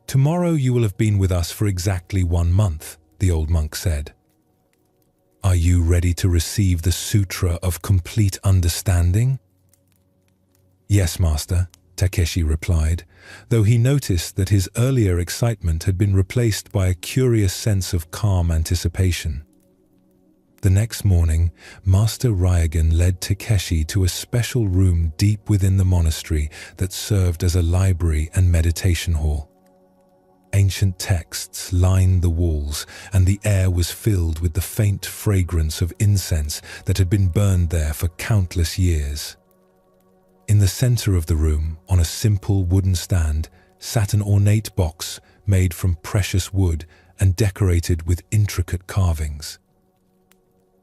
"Tomorrow you will have been with us for exactly 1 month," the old monk said. "Are you ready to receive the Sutra of Complete Understanding?" "Yes, Master," Takeshi replied, though he noticed that his earlier excitement had been replaced by a curious sense of calm anticipation. The next morning, Master Ryogen led Takeshi to a special room deep within the monastery that served as a library and meditation hall. Ancient texts lined the walls, and the air was filled with the faint fragrance of incense that had been burned there for countless years. In the center of the room, on a simple wooden stand, sat an ornate box made from precious wood and decorated with intricate carvings.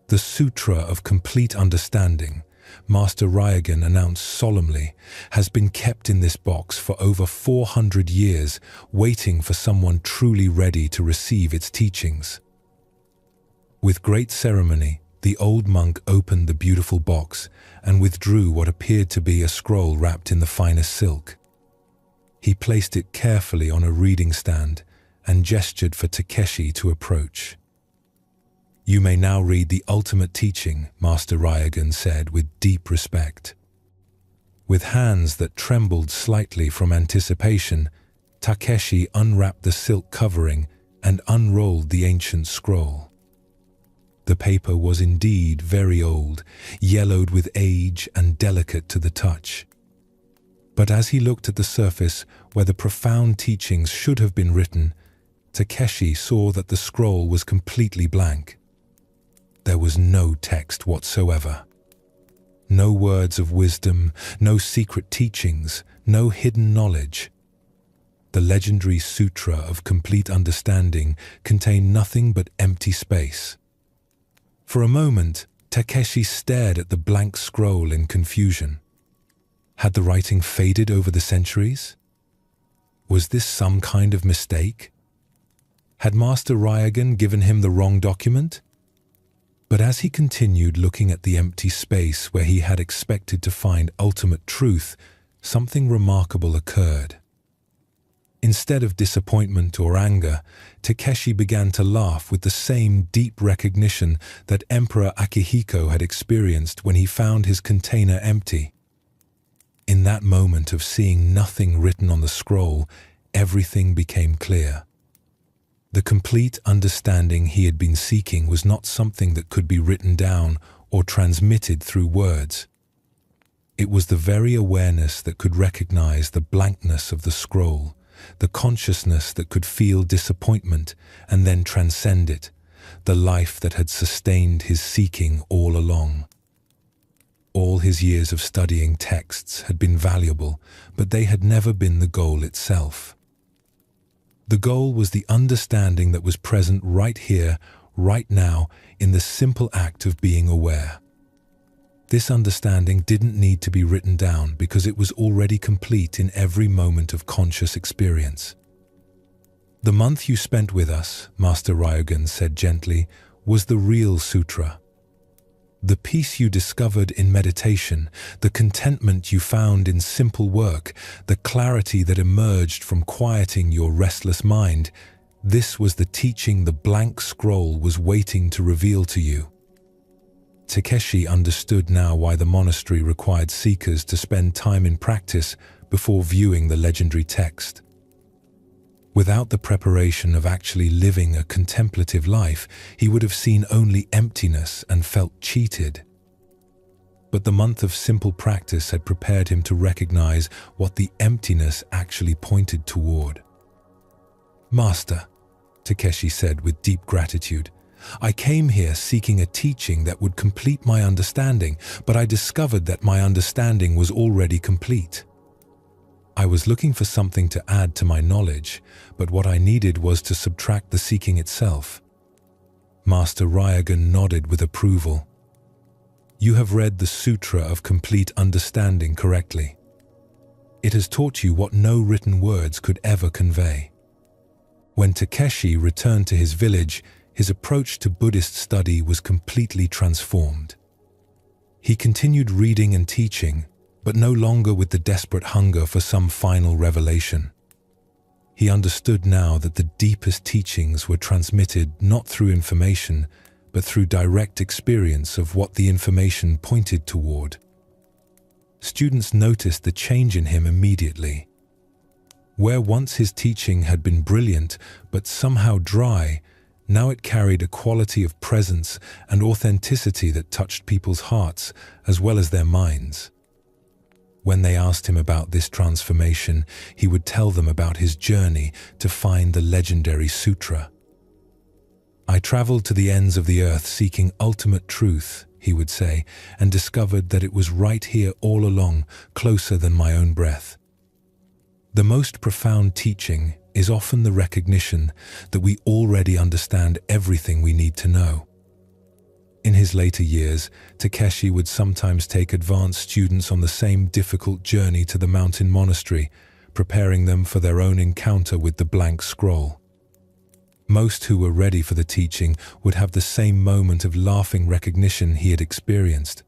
The Sutra of Complete Understanding, Master Ryogen announced solemnly, has been kept in this box for over 400 years, waiting for someone truly ready to receive its teachings. With great ceremony, the old monk opened the beautiful box and withdrew what appeared to be a scroll wrapped in the finest silk. He placed it carefully on a reading stand and gestured for Takeshi to approach. "You may now read the ultimate teaching," Master Ryogen said with deep respect. With hands that trembled slightly from anticipation, Takeshi unwrapped the silk covering and unrolled the ancient scroll. The paper was indeed very old, yellowed with age and delicate to the touch. But as he looked at the surface where the profound teachings should have been written, Takeshi saw that the scroll was completely blank. There was no text whatsoever. No words of wisdom, no secret teachings, no hidden knowledge. The legendary Sutra of Complete Understanding contained nothing but empty space. For a moment, Takeshi stared at the blank scroll in confusion. Had the writing faded over the centuries? Was this some kind of mistake? Had Master Ryogen given him the wrong document? But as he continued looking at the empty space where he had expected to find ultimate truth, something remarkable occurred. Instead of disappointment or anger, Takeshi began to laugh with the same deep recognition that Emperor Akihiko had experienced when he found his container empty. In that moment of seeing nothing written on the scroll, everything became clear. The complete understanding he had been seeking was not something that could be written down or transmitted through words. It was the very awareness that could recognize the blankness of the scroll, the consciousness that could feel disappointment and then transcend it, the life that had sustained his seeking all along. All his years of studying texts had been valuable, but they had never been the goal itself. The goal was the understanding that was present right here, right now, in the simple act of being aware. This understanding didn't need to be written down because it was already complete in every moment of conscious experience. The month you spent with us, Master Ryogen said gently, was the real sutra. The peace you discovered in meditation, the contentment you found in simple work, the clarity that emerged from quieting your restless mind, this was the teaching the blank scroll was waiting to reveal to you. Takeshi understood now why the monastery required seekers to spend time in practice before viewing the legendary text. Without the preparation of actually living a contemplative life, he would have seen only emptiness and felt cheated. But the month of simple practice had prepared him to recognize what the emptiness actually pointed toward. "Master," Takeshi said with deep gratitude, "I came here seeking a teaching that would complete my understanding, but I discovered that my understanding was already complete. I was looking for something to add to my knowledge, but what I needed was to subtract the seeking itself." Master Ryogen nodded with approval. "You have read the Sutra of Complete Understanding correctly. It has taught you what no written words could ever convey." When Takeshi returned to his village, his approach to Buddhist study was completely transformed. He continued reading and teaching, but no longer with the desperate hunger for some final revelation. He understood now that the deepest teachings were transmitted not through information, but through direct experience of what the information pointed toward. Students noticed the change in him immediately. Where once his teaching had been brilliant but somehow dry, now it carried a quality of presence and authenticity that touched people's hearts as well as their minds. When they asked him about this transformation, he would tell them about his journey to find the legendary sutra. "I traveled to the ends of the earth seeking ultimate truth," he would say, "and discovered that it was right here all along, closer than my own breath." The most profound teaching is often the recognition that we already understand everything we need to know. In his later years, Takeshi would sometimes take advanced students on the same difficult journey to the mountain monastery, preparing them for their own encounter with the blank scroll. Most who were ready for the teaching would have the same moment of laughing recognition he had experienced.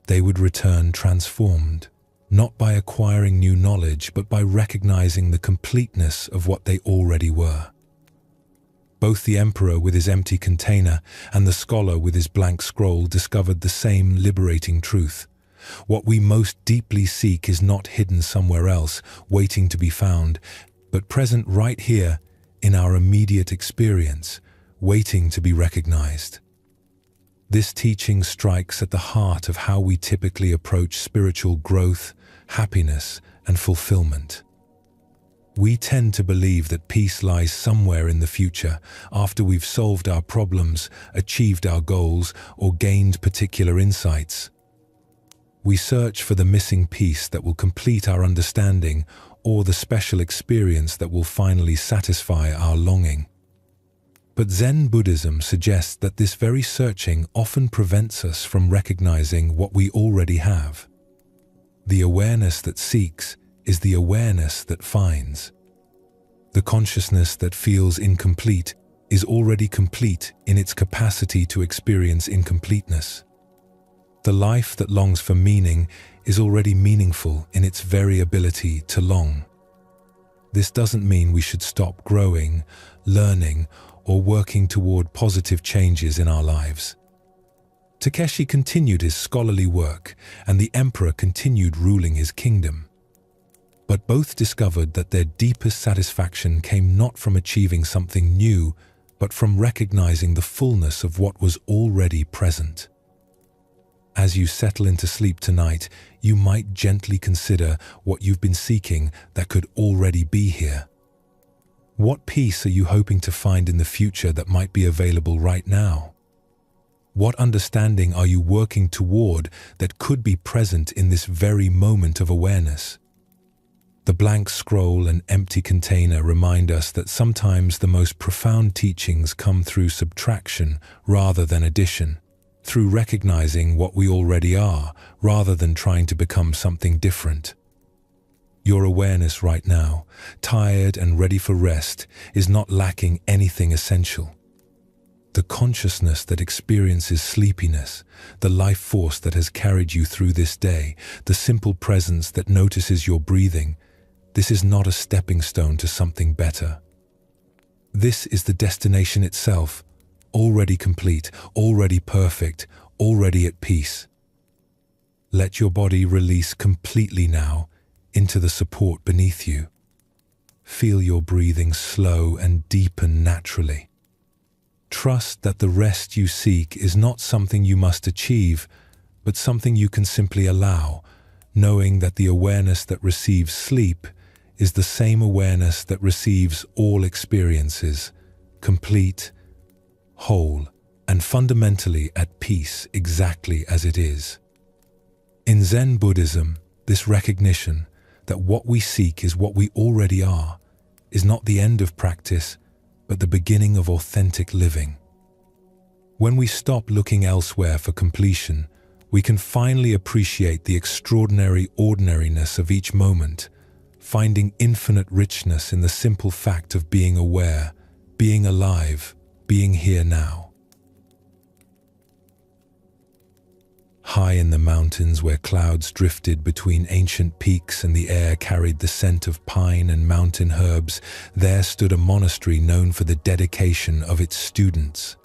They would return transformed, not by acquiring new knowledge, but by recognizing the completeness of what they already were. Both the emperor with his empty container and the scholar with his blank scroll discovered the same liberating truth. What we most deeply seek is not hidden somewhere else, waiting to be found, but present right here in our immediate experience, waiting to be recognized. This teaching strikes at the heart of how we typically approach spiritual growth, happiness, and fulfillment. We tend to believe that peace lies somewhere in the future, after we've solved our problems, achieved our goals, or gained particular insights. We search for the missing piece that will complete our understanding, or the special experience that will finally satisfy our longing. But Zen Buddhism suggests that this very searching often prevents us from recognizing what we already have. The awareness that seeks is the awareness that finds. The consciousness that feels incomplete is already complete in its capacity to experience incompleteness. The life that longs for meaning is already meaningful in its very ability to long. This doesn't mean we should stop growing, learning, or working toward positive changes in our lives. Takeshi continued his scholarly work, and the emperor continued ruling his kingdom. But both discovered that their deepest satisfaction came not from achieving something new, but from recognizing the fullness of what was already present. As you settle into sleep tonight, you might gently consider what you've been seeking that could already be here. What peace are you hoping to find in the future that might be available right now? What understanding are you working toward that could be present in this very moment of awareness? The blank scroll and empty container remind us that sometimes the most profound teachings come through subtraction rather than addition, through recognizing what we already are rather than trying to become something different. Your awareness right now, tired and ready for rest, is not lacking anything essential. The consciousness that experiences sleepiness, the life force that has carried you through this day, the simple presence that notices your breathing, this is not a stepping stone to something better. This is the destination itself, already complete, already perfect, already at peace. Let your body release completely now into the support beneath you. Feel your breathing slow and deepen naturally. Trust that the rest you seek is not something you must achieve, but something you can simply allow, knowing that the awareness that receives sleep is the same awareness that receives all experiences, complete, whole, and fundamentally at peace exactly as it is. In Zen Buddhism, this recognition that what we seek is what we already are is not the end of practice, but the beginning of authentic living. When we stop looking elsewhere for completion, we can finally appreciate the extraordinary ordinariness of each moment, finding infinite richness in the simple fact of being aware, being alive, being here now. High in the mountains where clouds drifted between ancient peaks and the air carried the scent of pine and mountain herbs, there stood a monastery known for the dedication of its students.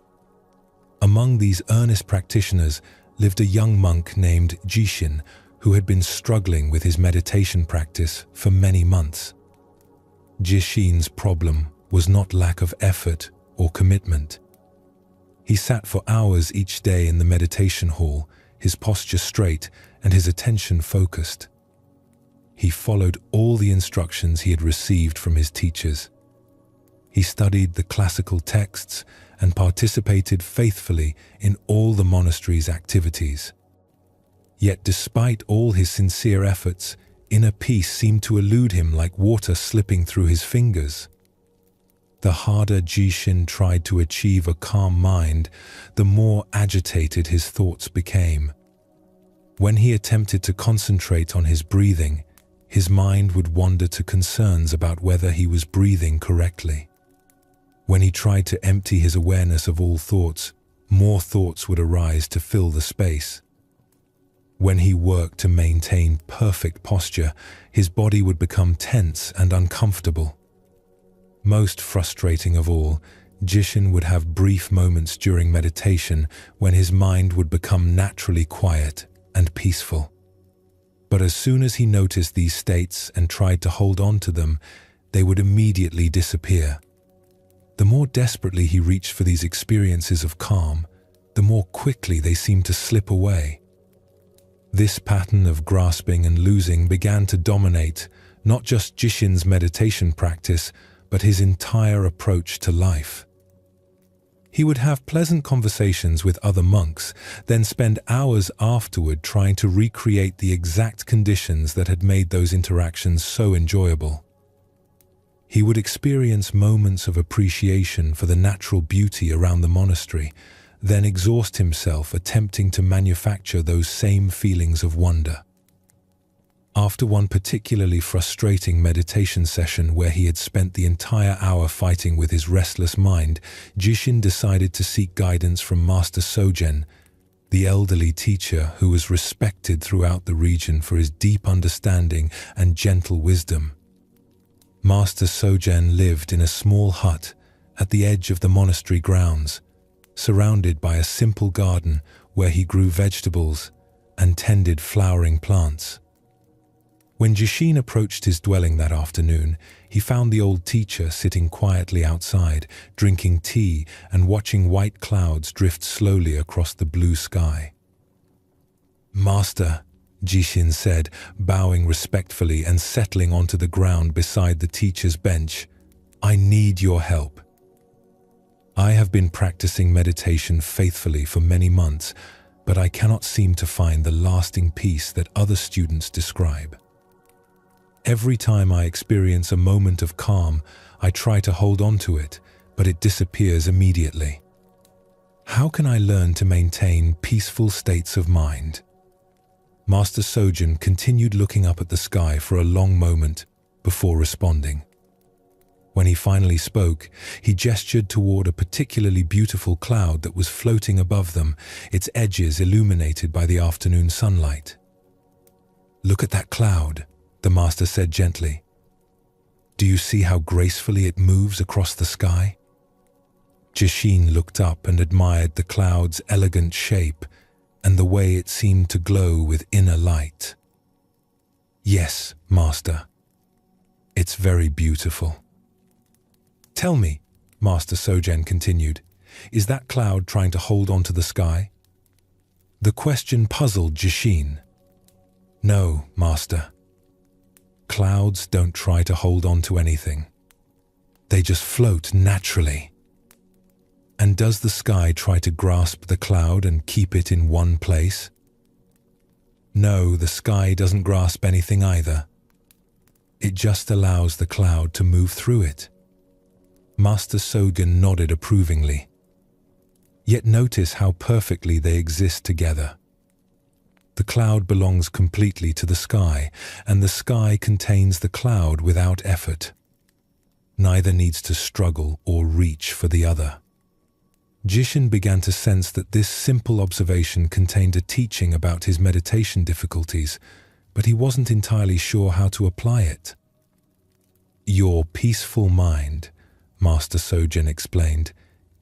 Among these earnest practitioners lived a young monk named Jishin, who had been struggling with his meditation practice for many months. Jishin's problem was not lack of effort or commitment. He sat for hours each day in the meditation hall, his posture straight and his attention focused. He followed all the instructions he had received from his teachers. He studied the classical texts and participated faithfully in all the monastery's activities. Yet despite all his sincere efforts, inner peace seemed to elude him like water slipping through his fingers. The harder Jishin tried to achieve a calm mind, the more agitated his thoughts became. When he attempted to concentrate on his breathing, his mind would wander to concerns about whether he was breathing correctly. When he tried to empty his awareness of all thoughts, more thoughts would arise to fill the space. When he worked to maintain perfect posture, his body would become tense and uncomfortable. Most frustrating of all, Jishin would have brief moments during meditation when his mind would become naturally quiet and peaceful. But as soon as he noticed these states and tried to hold on to them, they would immediately disappear. The more desperately he reached for these experiences of calm, the more quickly they seemed to slip away. This pattern of grasping and losing began to dominate not just Jishin's meditation practice, but his entire approach to life. He would have pleasant conversations with other monks, then spend hours afterward trying to recreate the exact conditions that had made those interactions so enjoyable. He would experience moments of appreciation for the natural beauty around the monastery, then exhaust himself attempting to manufacture those same feelings of wonder. After one particularly frustrating meditation session where he had spent the entire hour fighting with his restless mind, Jishin decided to seek guidance from Master Sogen, the elderly teacher who was respected throughout the region for his deep understanding and gentle wisdom. Master Sogen lived in a small hut at the edge of the monastery grounds, surrounded by a simple garden where he grew vegetables and tended flowering plants. When Jishin approached his dwelling that afternoon, he found the old teacher sitting quietly outside, drinking tea and watching white clouds drift slowly across the blue sky. "Master," Jishin said, bowing respectfully and settling onto the ground beside the teacher's bench, "I need your help. I have been practicing meditation faithfully for many months, but I cannot seem to find the lasting peace that other students describe. Every time I experience a moment of calm, I try to hold on to it, but it disappears immediately. How can I learn to maintain peaceful states of mind?" Master Sogen continued looking up at the sky for a long moment before responding. When he finally spoke, he gestured toward a particularly beautiful cloud that was floating above them, its edges illuminated by the afternoon sunlight. "Look at that cloud," the master said gently. "Do you see how gracefully it moves across the sky?" Jishin looked up and admired the cloud's elegant shape and the way it seemed to glow with inner light. "Yes, master. It's very beautiful." "Tell me," Master Sogen continued, "is that cloud trying to hold on to the sky?" The question puzzled Jishin. "No, master. Clouds don't try to hold on to anything. They just float naturally." "And does the sky try to grasp the cloud and keep it in one place?" "No, the sky doesn't grasp anything either. It just allows the cloud to move through it." Master Sogen nodded approvingly. "Yet notice how perfectly they exist together. The cloud belongs completely to the sky, and the sky contains the cloud without effort. Neither needs to struggle or reach for the other." Jishin began to sense that this simple observation contained a teaching about his meditation difficulties, but he wasn't entirely sure how to apply it. "Your peaceful mind," Master Sogen explained,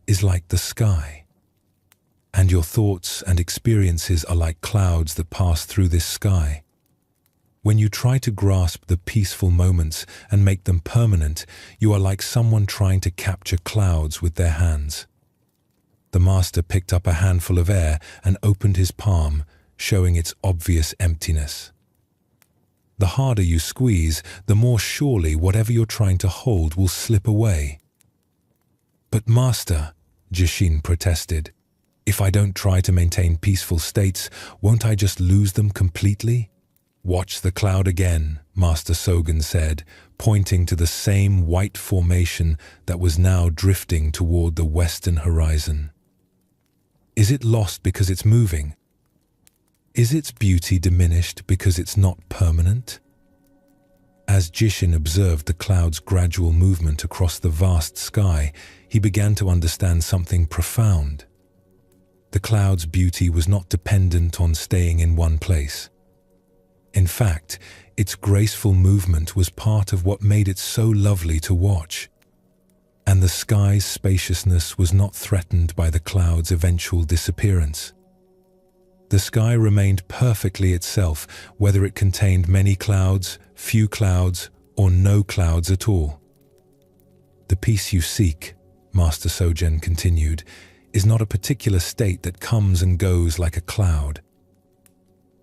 "is like the sky. And your thoughts and experiences are like clouds that pass through this sky. When you try to grasp the peaceful moments and make them permanent, you are like someone trying to capture clouds with their hands." The master picked up a handful of air and opened his palm, showing its obvious emptiness. "The harder you squeeze, the more surely whatever you're trying to hold will slip away." "But master," Jishin protested, "if I don't try to maintain peaceful states, won't I just lose them completely?" "Watch the cloud again," Master Sogen said, pointing to the same white formation that was now drifting toward the western horizon. "Is it lost because it's moving? Is its beauty diminished because it's not permanent?" As Jishin observed the cloud's gradual movement across the vast sky, he began to understand something profound. The cloud's beauty was not dependent on staying in one place. In fact, its graceful movement was part of what made it so lovely to watch. And the sky's spaciousness was not threatened by the cloud's eventual disappearance. The sky remained perfectly itself, whether it contained many clouds, few clouds, or no clouds at all. "The peace you seek," Master Sogen continued, "is not a particular state that comes and goes like a cloud.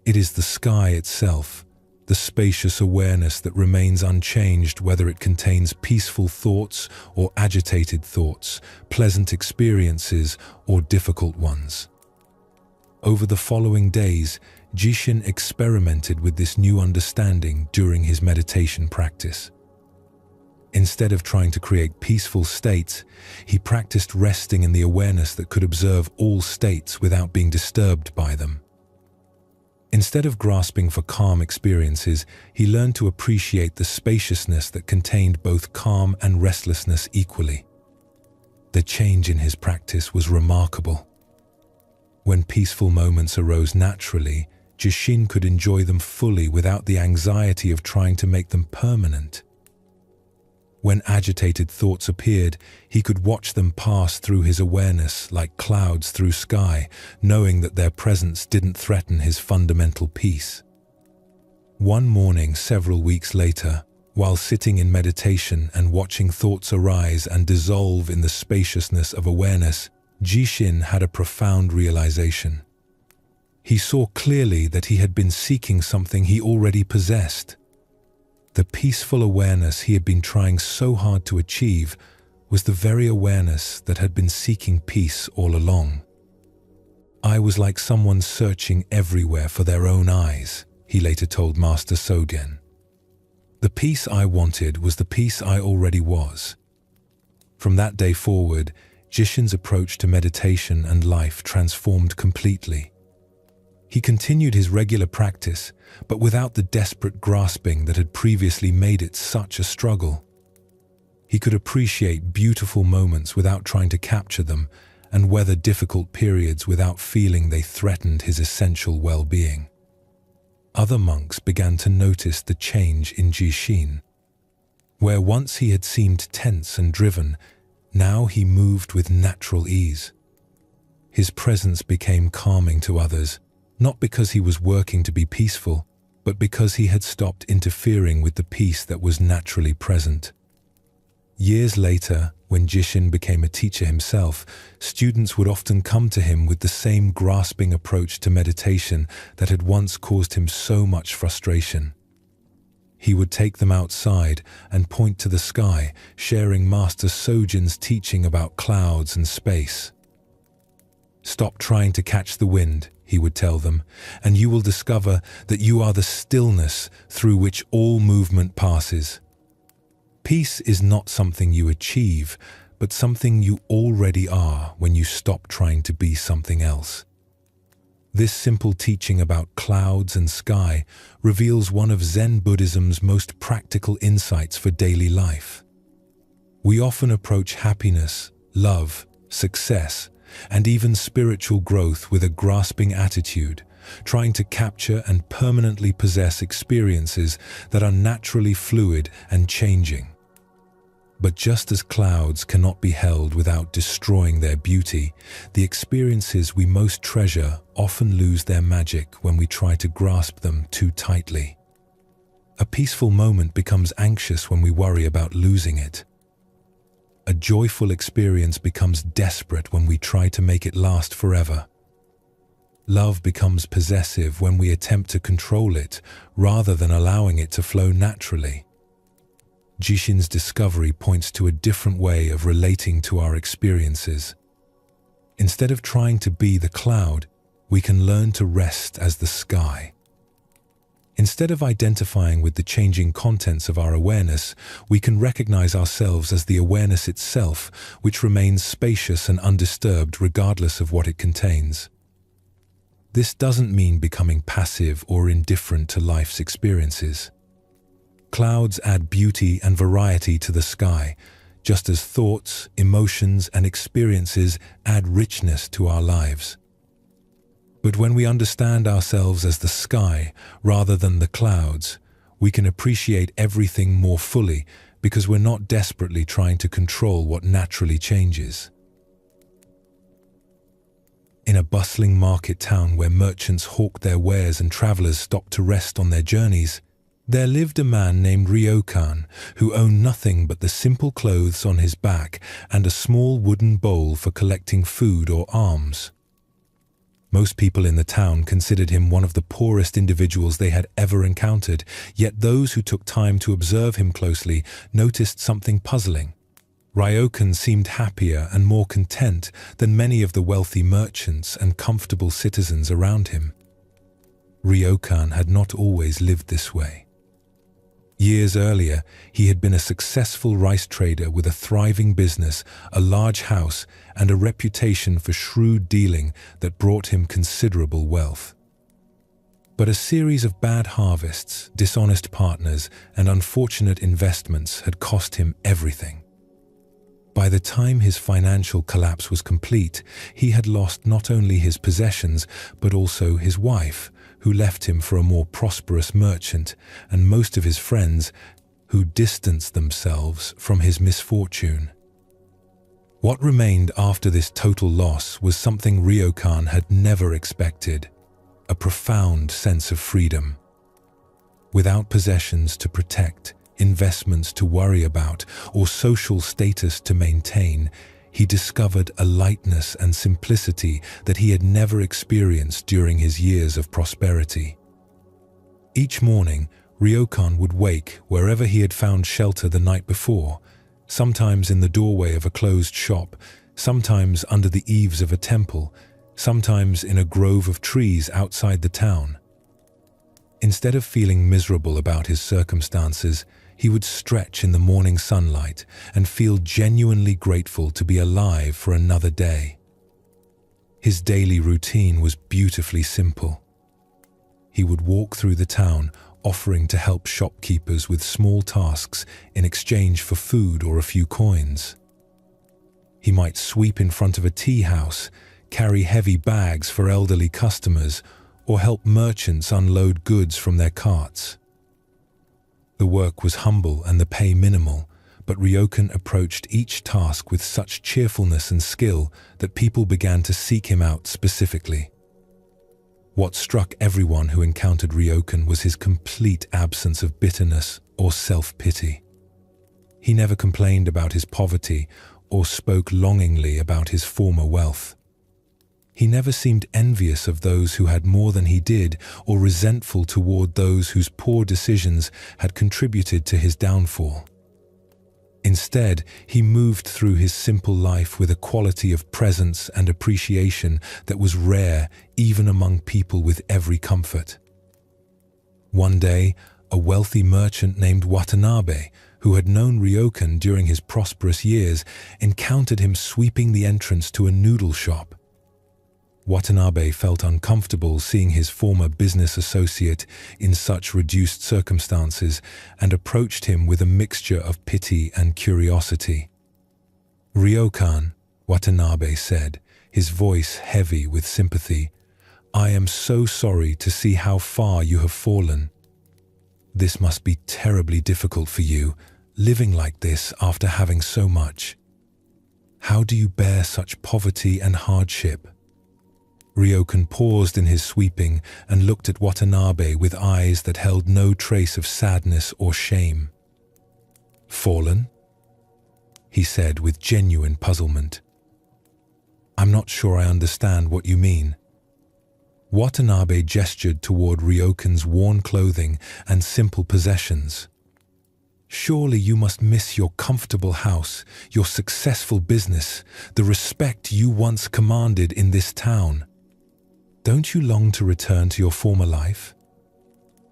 It is the sky itself, the spacious awareness that remains unchanged whether it contains peaceful thoughts or agitated thoughts, pleasant experiences or difficult ones." Over the following days, Jishin experimented with this new understanding during his meditation practice. Instead of trying to create peaceful states, he practiced resting in the awareness that could observe all states without being disturbed by them. Instead of grasping for calm experiences, he learned to appreciate the spaciousness that contained both calm and restlessness equally. The change in his practice was remarkable. When peaceful moments arose naturally, Jishin could enjoy them fully without the anxiety of trying to make them permanent. When agitated thoughts appeared, he could watch them pass through his awareness like clouds through sky, knowing that their presence didn't threaten his fundamental peace. One morning, several weeks later, while sitting in meditation and watching thoughts arise and dissolve in the spaciousness of awareness, Jishin had a profound realization. He saw clearly that he had been seeking something he already possessed. The peaceful awareness he had been trying so hard to achieve was the very awareness that had been seeking peace all along. "I was like someone searching everywhere for their own eyes," he later told Master Sogen. "The peace I wanted was the peace I already was." From that day forward, Jishin's approach to meditation and life transformed completely. He continued his regular practice, but without the desperate grasping that had previously made it such a struggle. He could appreciate beautiful moments without trying to capture them, and weather difficult periods without feeling they threatened his essential well-being. Other monks began to notice the change in Jishin. Where once he had seemed tense and driven, now he moved with natural ease. His presence became calming to others, not because he was working to be peaceful, but because he had stopped interfering with the peace that was naturally present. Years later, when Jishin became a teacher himself, students would often come to him with the same grasping approach to meditation that had once caused him so much frustration. He would take them outside and point to the sky, sharing Master Sogen's teaching about clouds and space. "Stop trying to catch the wind," he would tell them, "and you will discover that you are the stillness through which all movement passes. Peace is not something you achieve, but something you already are when you stop trying to be something else." This simple teaching about clouds and sky reveals one of Zen Buddhism's most practical insights for daily life. We often approach happiness, love, success, and even spiritual growth with a grasping attitude, trying to capture and permanently possess experiences that are naturally fluid and changing. But just as clouds cannot be held without destroying their beauty, the experiences we most treasure often lose their magic when we try to grasp them too tightly. A peaceful moment becomes anxious when we worry about losing it. A joyful experience becomes desperate when we try to make it last forever. Love becomes possessive when we attempt to control it rather than allowing it to flow naturally. Jishin's discovery points to a different way of relating to our experiences. Instead of trying to be the cloud, we can learn to rest as the sky. Instead of identifying with the changing contents of our awareness, we can recognize ourselves as the awareness itself, which remains spacious and undisturbed regardless of what it contains. This doesn't mean becoming passive or indifferent to life's experiences. Clouds add beauty and variety to the sky, just as thoughts, emotions, and experiences add richness to our lives. But when we understand ourselves as the sky rather than the clouds, we can appreciate everything more fully because we're not desperately trying to control what naturally changes. In a bustling market town where merchants hawked their wares and travelers stopped to rest on their journeys, there lived a man named Ryokan who owned nothing but the simple clothes on his back and a small wooden bowl for collecting food or alms. Most people in the town considered him one of the poorest individuals they had ever encountered, yet those who took time to observe him closely noticed something puzzling. Ryokan seemed happier and more content than many of the wealthy merchants and comfortable citizens around him. Ryokan had not always lived this way. Years earlier, he had been a successful rice trader with a thriving business, a large house, and a reputation for shrewd dealing that brought him considerable wealth. But a series of bad harvests, dishonest partners, and unfortunate investments had cost him everything. By the time his financial collapse was complete, he had lost not only his possessions, but also his wife, who left him for a more prosperous merchant, and most of his friends, who distanced themselves from his misfortune. What remained after this total loss was something Ryokan had never expected: a profound sense of freedom. Without possessions to protect, investments to worry about, or social status to maintain, he discovered a lightness and simplicity that he had never experienced during his years of prosperity. Each morning, Ryokan would wake wherever he had found shelter the night before, sometimes in the doorway of a closed shop, sometimes under the eaves of a temple, sometimes in a grove of trees outside the town. Instead of feeling miserable about his circumstances, he would stretch in the morning sunlight and feel genuinely grateful to be alive for another day. His daily routine was beautifully simple. He would walk through the town, offering to help shopkeepers with small tasks in exchange for food or a few coins. He might sweep in front of a tea house, carry heavy bags for elderly customers, or help merchants unload goods from their carts. The work was humble and the pay minimal, but Ryokan approached each task with such cheerfulness and skill that people began to seek him out specifically. What struck everyone who encountered Ryokan was his complete absence of bitterness or self-pity. He never complained about his poverty or spoke longingly about his former wealth. He never seemed envious of those who had more than he did, or resentful toward those whose poor decisions had contributed to his downfall. Instead, he moved through his simple life with a quality of presence and appreciation that was rare even among people with every comfort. One day, a wealthy merchant named Watanabe, who had known Ryokan during his prosperous years, encountered him sweeping the entrance to a noodle shop. Watanabe felt uncomfortable seeing his former business associate in such reduced circumstances and approached him with a mixture of pity and curiosity. "Ryokan," Watanabe said, his voice heavy with sympathy, "I am so sorry to see how far you have fallen. This must be terribly difficult for you, living like this after having so much. How do you bear such poverty and hardship?" Ryokan paused in his sweeping and looked at Watanabe with eyes that held no trace of sadness or shame. "Fallen?" he said with genuine puzzlement. "I'm not sure I understand what you mean." Watanabe gestured toward Ryokan's worn clothing and simple possessions. "Surely you must miss your comfortable house, your successful business, the respect you once commanded in this town. Don't you long to return to your former life?"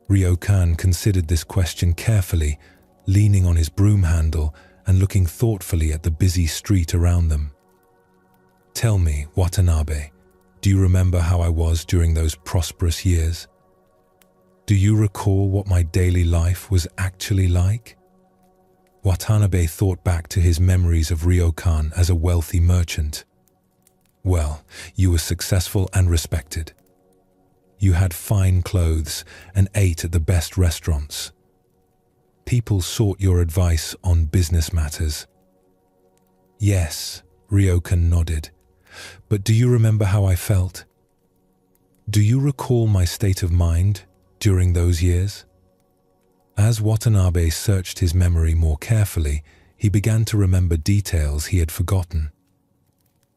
Ryokan considered this question carefully, leaning on his broom handle and looking thoughtfully at the busy street around them. "Tell me, Watanabe, do you remember how I was during those prosperous years? Do you recall what my daily life was actually like?" Watanabe thought back to his memories of Ryokan as a wealthy merchant. "Well, you were successful and respected. You had fine clothes and ate at the best restaurants. People sought your advice on business matters." "Yes," Ryokan nodded. "But do you remember how I felt? Do you recall my state of mind during those years?" As Watanabe searched his memory more carefully, he began to remember details he had forgotten.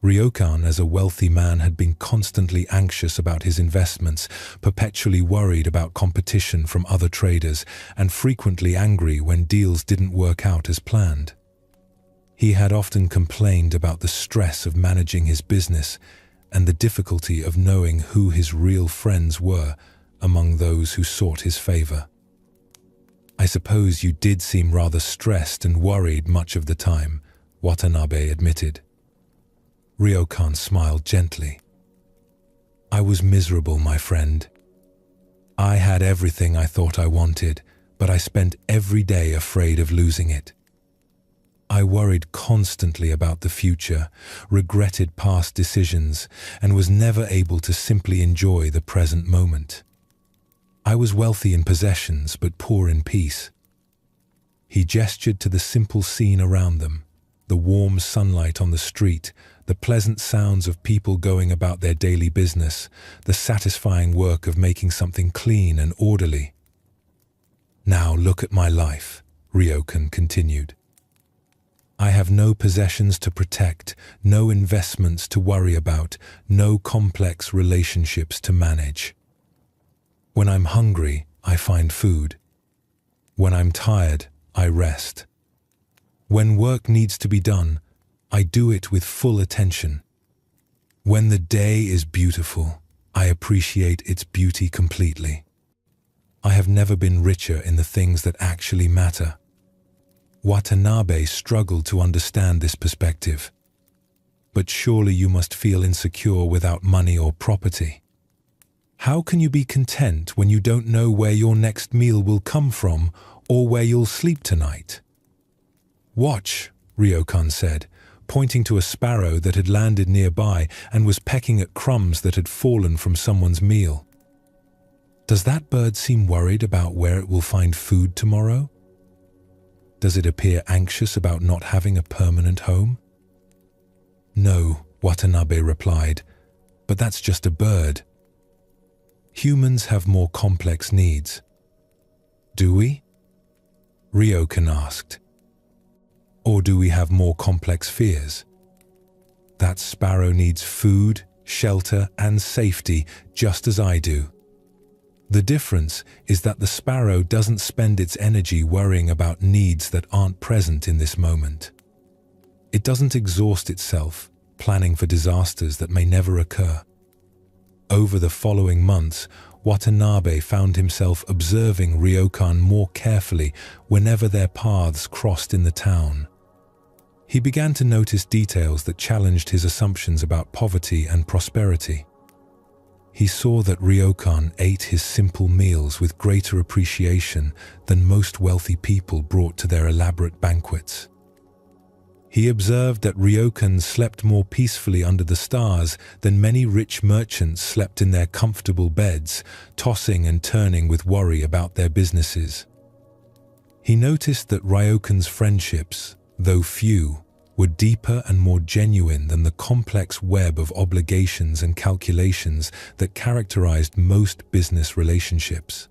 Ryokan, as a wealthy man, had been constantly anxious about his investments, perpetually worried about competition from other traders, and frequently angry when deals didn't work out as planned. He had often complained about the stress of managing his business and the difficulty of knowing who his real friends were among those who sought his favor. "I suppose you did seem rather stressed and worried much of the time," Watanabe admitted. Ryokan smiled gently. "I was miserable, my friend. I had everything I thought I wanted, but I spent every day afraid of losing it. I worried constantly about the future, regretted past decisions, and was never able to simply enjoy the present moment. I was wealthy in possessions but poor in peace. He gestured to the simple scene around them, the warm sunlight on the street, the pleasant sounds of people going about their daily business, the satisfying work of making something clean and orderly. "Now look at my life," Ryokan continued. "I have no possessions to protect, no investments to worry about, no complex relationships to manage. When I'm hungry, I find food. When I'm tired, I rest. When work needs to be done, I do it with full attention. When the day is beautiful, I appreciate its beauty completely. I have never been richer in the things that actually matter." Watanabe struggled to understand this perspective. "But surely you must feel insecure without money or property. How can you be content when you don't know where your next meal will come from or where you'll sleep tonight?" "Watch," Ryokan said, pointing to a sparrow that had landed nearby and was pecking at crumbs that had fallen from someone's meal. "Does that bird seem worried about where it will find food tomorrow? Does it appear anxious about not having a permanent home?" "No," Watanabe replied, "but that's just a bird. Humans have more complex needs." "Do we?" Ryokan asked. "Or do we have more complex fears? That sparrow needs food, shelter, and safety just as I do. The difference is that the sparrow doesn't spend its energy worrying about needs that aren't present in this moment. It doesn't exhaust itself planning for disasters that may never occur." Over the following months, Watanabe found himself observing Ryokan more carefully whenever their paths crossed in the town. He began to notice details that challenged his assumptions about poverty and prosperity. He saw that Ryokan ate his simple meals with greater appreciation than most wealthy people brought to their elaborate banquets. He observed that Ryokan slept more peacefully under the stars than many rich merchants slept in their comfortable beds, tossing and turning with worry about their businesses. He noticed that Ryokan's friendships, though few, were deeper and more genuine than the complex web of obligations and calculations that characterized most business relationships.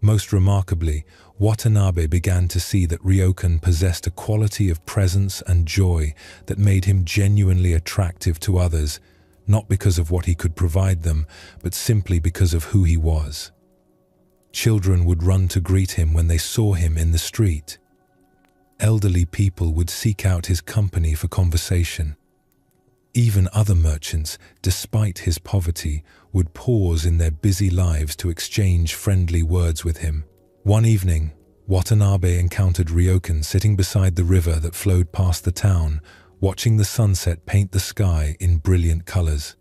Most remarkably, Watanabe began to see that Ryokan possessed a quality of presence and joy that made him genuinely attractive to others, not because of what he could provide them, but simply because of who he was. Children would run to greet him when they saw him in the street. Elderly people would seek out his company for conversation. Even other merchants, despite his poverty, would pause in their busy lives to exchange friendly words with him. One evening, Watanabe encountered Ryokan sitting beside the river that flowed past the town, watching the sunset paint the sky in brilliant colors.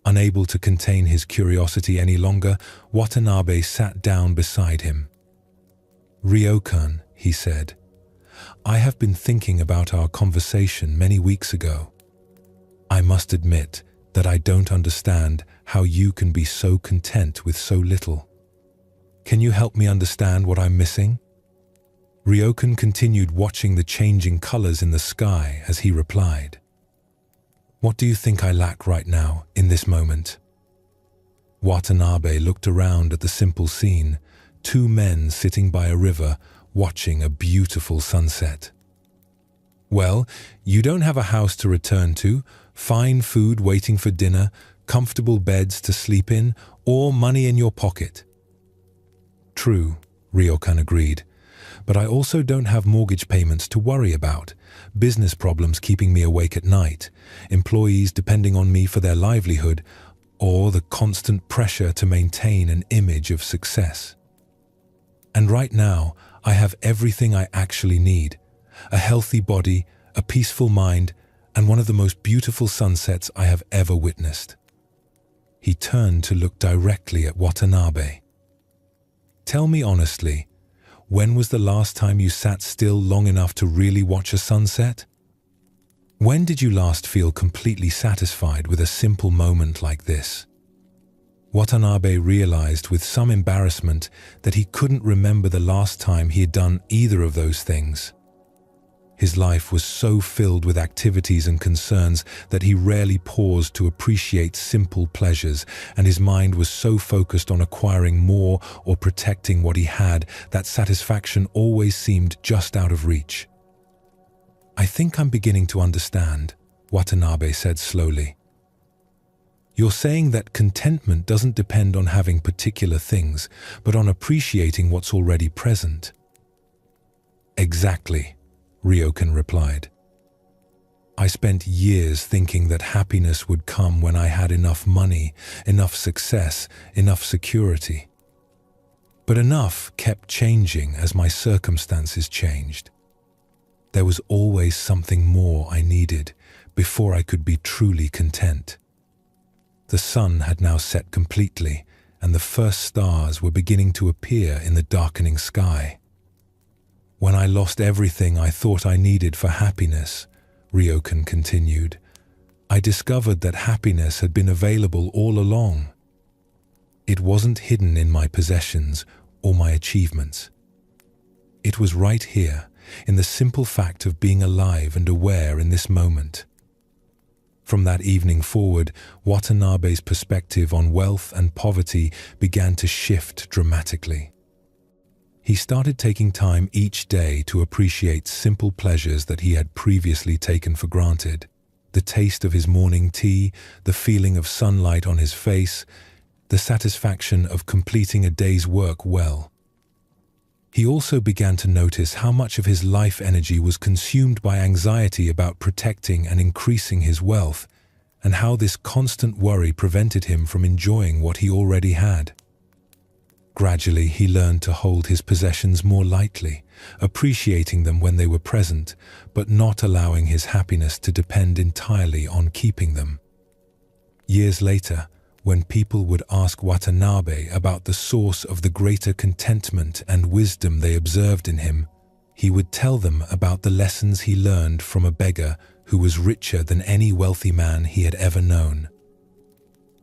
Unable to contain his curiosity any longer, Watanabe sat down beside him. "Ryokan," he said, "I have been thinking about our conversation many weeks ago. I must admit that I don't understand how you can be so content with so little. Can you help me understand what I'm missing?" Ryokan continued watching the changing colors in the sky as he replied, "What do you think I lack right now, in this moment?" Watanabe looked around at the simple scene, two men sitting by a river, watching a beautiful sunset. "Well, you don't have a house to return to, fine food waiting for dinner, comfortable beds to sleep in, or money in your pocket." "True," Ryokan agreed, "but I also don't have mortgage payments to worry about, business problems keeping me awake at night, employees depending on me for their livelihood, or the constant pressure to maintain an image of success. And right now, I have everything I actually need: a healthy body, a peaceful mind, and one of the most beautiful sunsets I have ever witnessed." He turned to look directly at Watanabe. "Tell me honestly, When was the last time you sat still long enough to really watch a sunset? When did you last feel completely satisfied with a simple moment like this? Watanabe realized with some embarrassment that he couldn't remember the last time he had done either of those things. His life was so filled with activities and concerns that he rarely paused to appreciate simple pleasures, and his mind was so focused on acquiring more or protecting what he had that satisfaction always seemed just out of reach. "I think I'm beginning to understand," Watanabe said slowly. "You're saying that contentment doesn't depend on having particular things, but on appreciating what's already present." "Exactly," Ryokan replied. "I spent years thinking that happiness would come when I had enough money, enough success, enough security. But enough kept changing as my circumstances changed. There was always something more I needed before I could be truly content." The sun had now set completely, and the first stars were beginning to appear in the darkening sky. "When I lost everything I thought I needed for happiness," Ryokan continued, "I discovered that happiness had been available all along. It wasn't hidden in my possessions or my achievements. It was right here, in the simple fact of being alive and aware in this moment." From that evening forward, Watanabe's perspective on wealth and poverty began to shift dramatically. He started taking time each day to appreciate simple pleasures that he had previously taken for granted. The taste of his morning tea, the feeling of sunlight on his face, the satisfaction of completing a day's work well. He also began to notice how much of his life energy was consumed by anxiety about protecting and increasing his wealth, and how this constant worry prevented him from enjoying what he already had. Gradually, he learned to hold his possessions more lightly, appreciating them when they were present, but not allowing his happiness to depend entirely on keeping them. Years later, when people would ask Watanabe about the source of the greater contentment and wisdom they observed in him, he would tell them about the lessons he learned from a beggar who was richer than any wealthy man he had ever known.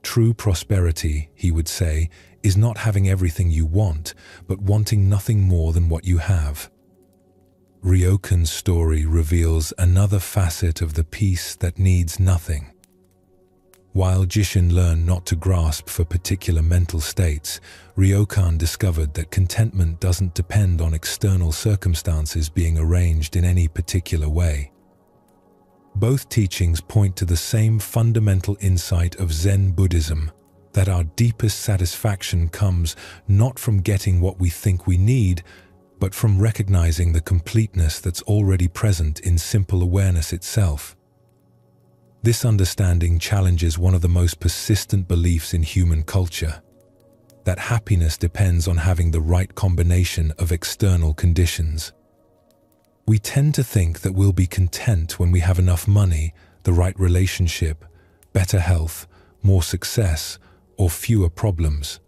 "True prosperity," he would say, "is not having everything you want, but wanting nothing more than what you have." Ryokan's story reveals another facet of the peace that needs nothing. While Jishin learned not to grasp for particular mental states, Ryokan discovered that contentment doesn't depend on external circumstances being arranged in any particular way. Both teachings point to the same fundamental insight of Zen Buddhism, that our deepest satisfaction comes not from getting what we think we need, but from recognizing the completeness that's already present in simple awareness itself. This understanding challenges one of the most persistent beliefs in human culture, that happiness depends on having the right combination of external conditions. We tend to think that we'll be content when we have enough money, the right relationship, better health, more success, or fewer problems.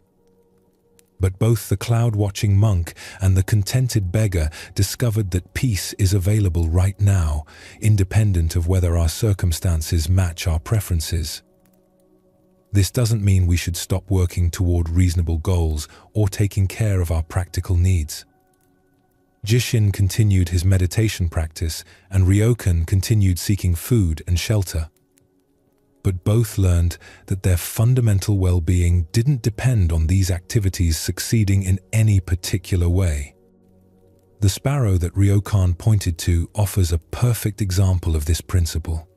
But both the cloud-watching monk and the contented beggar discovered that peace is available right now, independent of whether our circumstances match our preferences. This doesn't mean we should stop working toward reasonable goals or taking care of our practical needs. Jishin continued his meditation practice, and Ryokan continued seeking food and shelter. But both learned that their fundamental well-being didn't depend on these activities succeeding in any particular way. The sparrow that Ryokan pointed to offers a perfect example of this principle.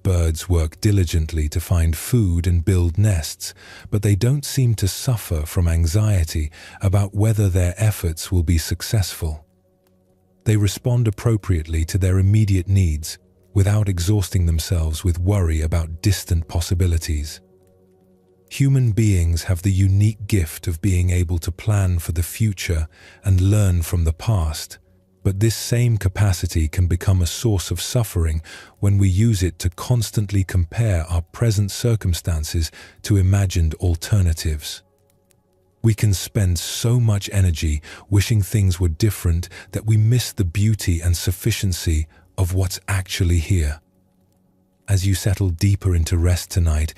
Birds work diligently to find food and build nests, but they don't seem to suffer from anxiety about whether their efforts will be successful. They respond appropriately to their immediate needs, without exhausting themselves with worry about distant possibilities. Human beings have the unique gift of being able to plan for the future and learn from the past, but this same capacity can become a source of suffering when we use it to constantly compare our present circumstances to imagined alternatives. We can spend so much energy wishing things were different that we miss the beauty and sufficiency of what's actually here. As you settle deeper into rest tonight,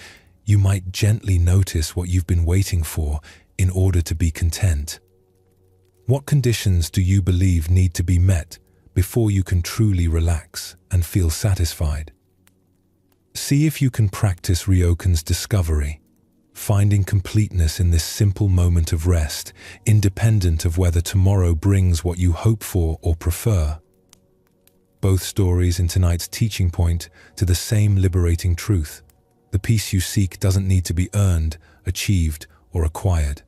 you might gently notice what you've been waiting for in order to be content. What conditions do you believe need to be met before you can truly relax and feel satisfied? See if you can practice Ryokan's discovery, finding completeness in this simple moment of rest, independent of whether tomorrow brings what you hope for or prefer. Both stories in tonight's teaching point to the same liberating truth. The peace you seek doesn't need to be earned, achieved, or acquired.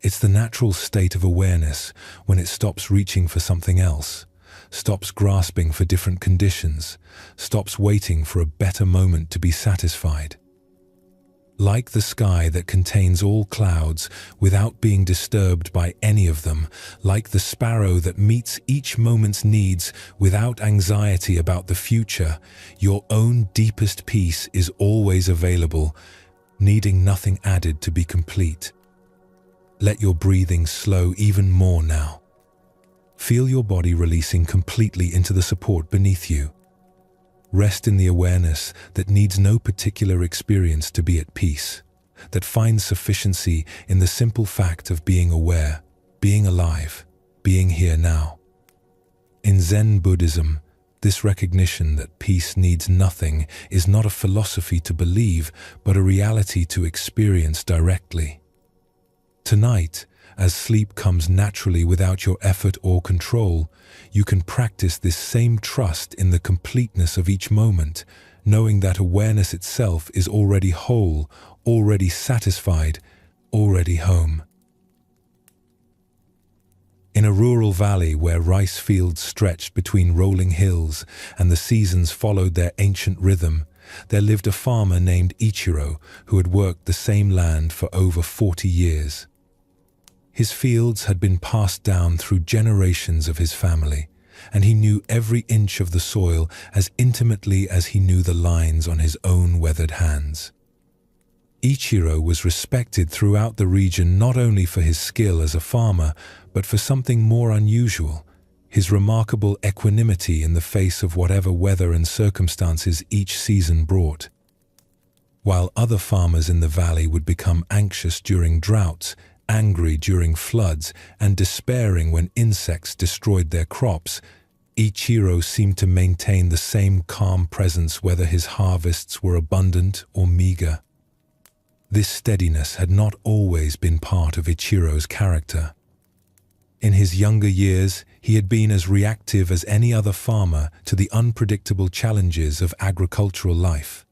It's the natural state of awareness when it stops reaching for something else, stops grasping for different conditions, stops waiting for a better moment to be satisfied. Like the sky that contains all clouds without being disturbed by any of them, like the sparrow that meets each moment's needs without anxiety about the future, your own deepest peace is always available, needing nothing added to be complete. Let your breathing slow even more now. Feel your body releasing completely into the support beneath you. Rest in the awareness that needs no particular experience to be at peace, that finds sufficiency in the simple fact of being aware, being alive, being here now. In Zen Buddhism, this recognition that peace needs nothing is not a philosophy to believe, but a reality to experience directly. Tonight, as sleep comes naturally without your effort or control, you can practice this same trust in the completeness of each moment, knowing that awareness itself is already whole, already satisfied, already home. In a rural valley where rice fields stretched between rolling hills and the seasons followed their ancient rhythm, there lived a farmer named Ichiro who had worked the same land for over 40 years. His fields had been passed down through generations of his family, and he knew every inch of the soil as intimately as he knew the lines on his own weathered hands. Ichiro was respected throughout the region not only for his skill as a farmer, but for something more unusual, his remarkable equanimity in the face of whatever weather and circumstances each season brought. While other farmers in the valley would become anxious during droughts, angry during floods, and despairing when insects destroyed their crops, Ichiro seemed to maintain the same calm presence whether his harvests were abundant or meager. This steadiness had not always been part of Ichiro's character. In his younger years, he had been as reactive as any other farmer to the unpredictable challenges of agricultural life.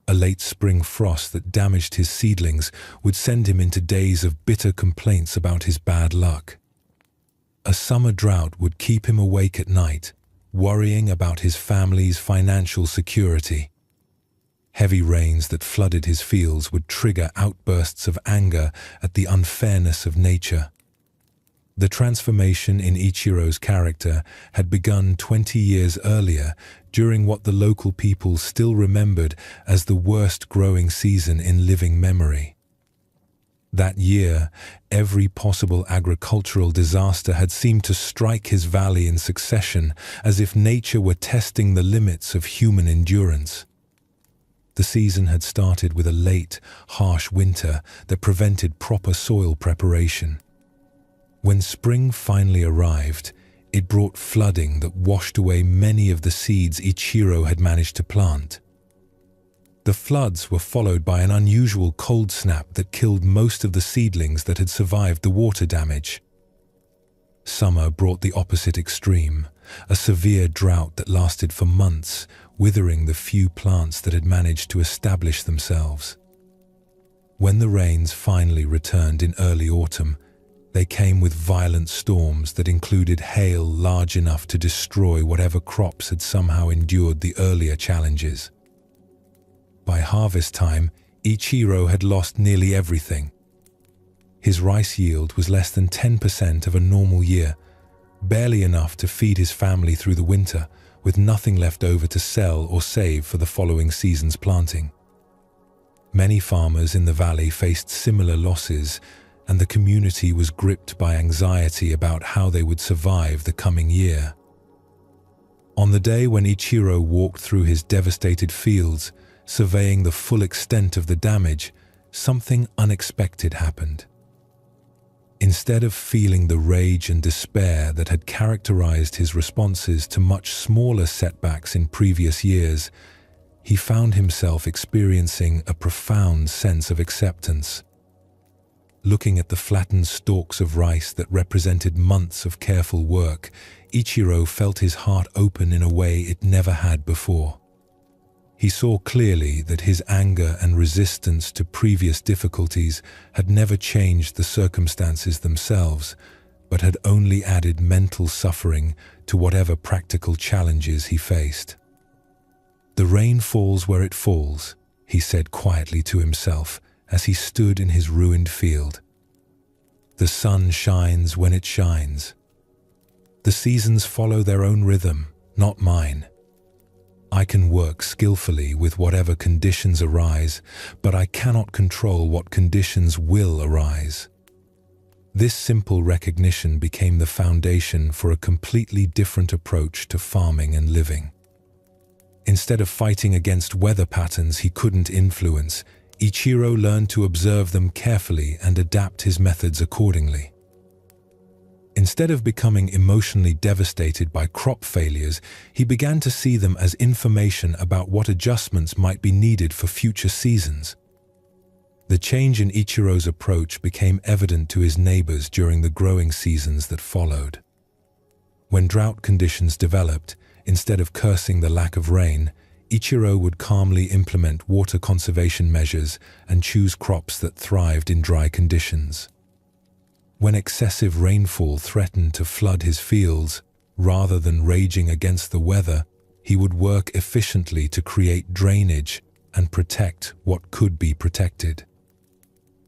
A late spring frost that damaged his seedlings would send him into days of bitter complaints about his bad luck. A summer drought would keep him awake at night, worrying about his family's financial security. Heavy rains that flooded his fields would trigger outbursts of anger at the unfairness of nature. The transformation in Ichiro's character had begun 20 years earlier, during what the local people still remembered as the worst growing season in living memory. That year, every possible agricultural disaster had seemed to strike his valley in succession, as if nature were testing the limits of human endurance. The season had started with a late, harsh winter that prevented proper soil preparation. When spring finally arrived, it brought flooding that washed away many of the seeds Ichiro had managed to plant. The floods were followed by an unusual cold snap that killed most of the seedlings that had survived the water damage. Summer brought the opposite extreme, a severe drought that lasted for months, withering the few plants that had managed to establish themselves. When the rains finally returned in early autumn, they came with violent storms that included hail large enough to destroy whatever crops had somehow endured the earlier challenges. By harvest time, Ichiro had lost nearly everything. His rice yield was less than 10% of a normal year, barely enough to feed his family through the winter, with nothing left over to sell or save for the following season's planting. Many farmers in the valley faced similar losses, and the community was gripped by anxiety about how they would survive the coming year. On the day when Ichiro walked through his devastated fields, surveying the full extent of the damage, something unexpected happened. Instead of feeling the rage and despair that had characterized his responses to much smaller setbacks in previous years, he found himself experiencing a profound sense of acceptance. Looking at the flattened stalks of rice that represented months of careful work, Ichiro felt his heart open in a way it never had before. He saw clearly that his anger and resistance to previous difficulties had never changed the circumstances themselves, but had only added mental suffering to whatever practical challenges he faced. "The rain falls where it falls," he said quietly to himself as he stood in his ruined field. "The sun shines when it shines. The seasons follow their own rhythm, not mine. I can work skillfully with whatever conditions arise, but I cannot control what conditions will arise." This simple recognition became the foundation for a completely different approach to farming and living. Instead of fighting against weather patterns he couldn't influence, Ichiro learned to observe them carefully and adapt his methods accordingly. Instead of becoming emotionally devastated by crop failures, he began to see them as information about what adjustments might be needed for future seasons. The change in Ichiro's approach became evident to his neighbors during the growing seasons that followed. When drought conditions developed, instead of cursing the lack of rain, Ichiro would calmly implement water conservation measures and choose crops that thrived in dry conditions. When excessive rainfall threatened to flood his fields, rather than raging against the weather, he would work efficiently to create drainage and protect what could be protected.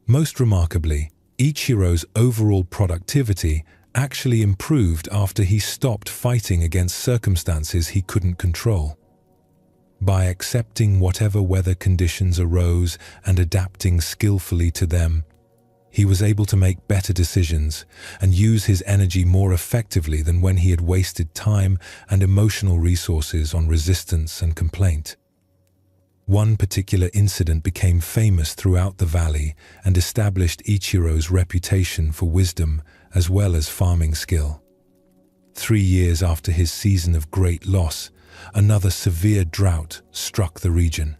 Most remarkably, Ichiro's overall productivity actually improved after he stopped fighting against circumstances he couldn't control. By accepting whatever weather conditions arose and adapting skillfully to them, he was able to make better decisions and use his energy more effectively than when he had wasted time and emotional resources on resistance and complaint. One particular incident became famous throughout the valley and established Ichiro's reputation for wisdom as well as farming skill. 3 years after his season of great loss, another severe drought struck the region.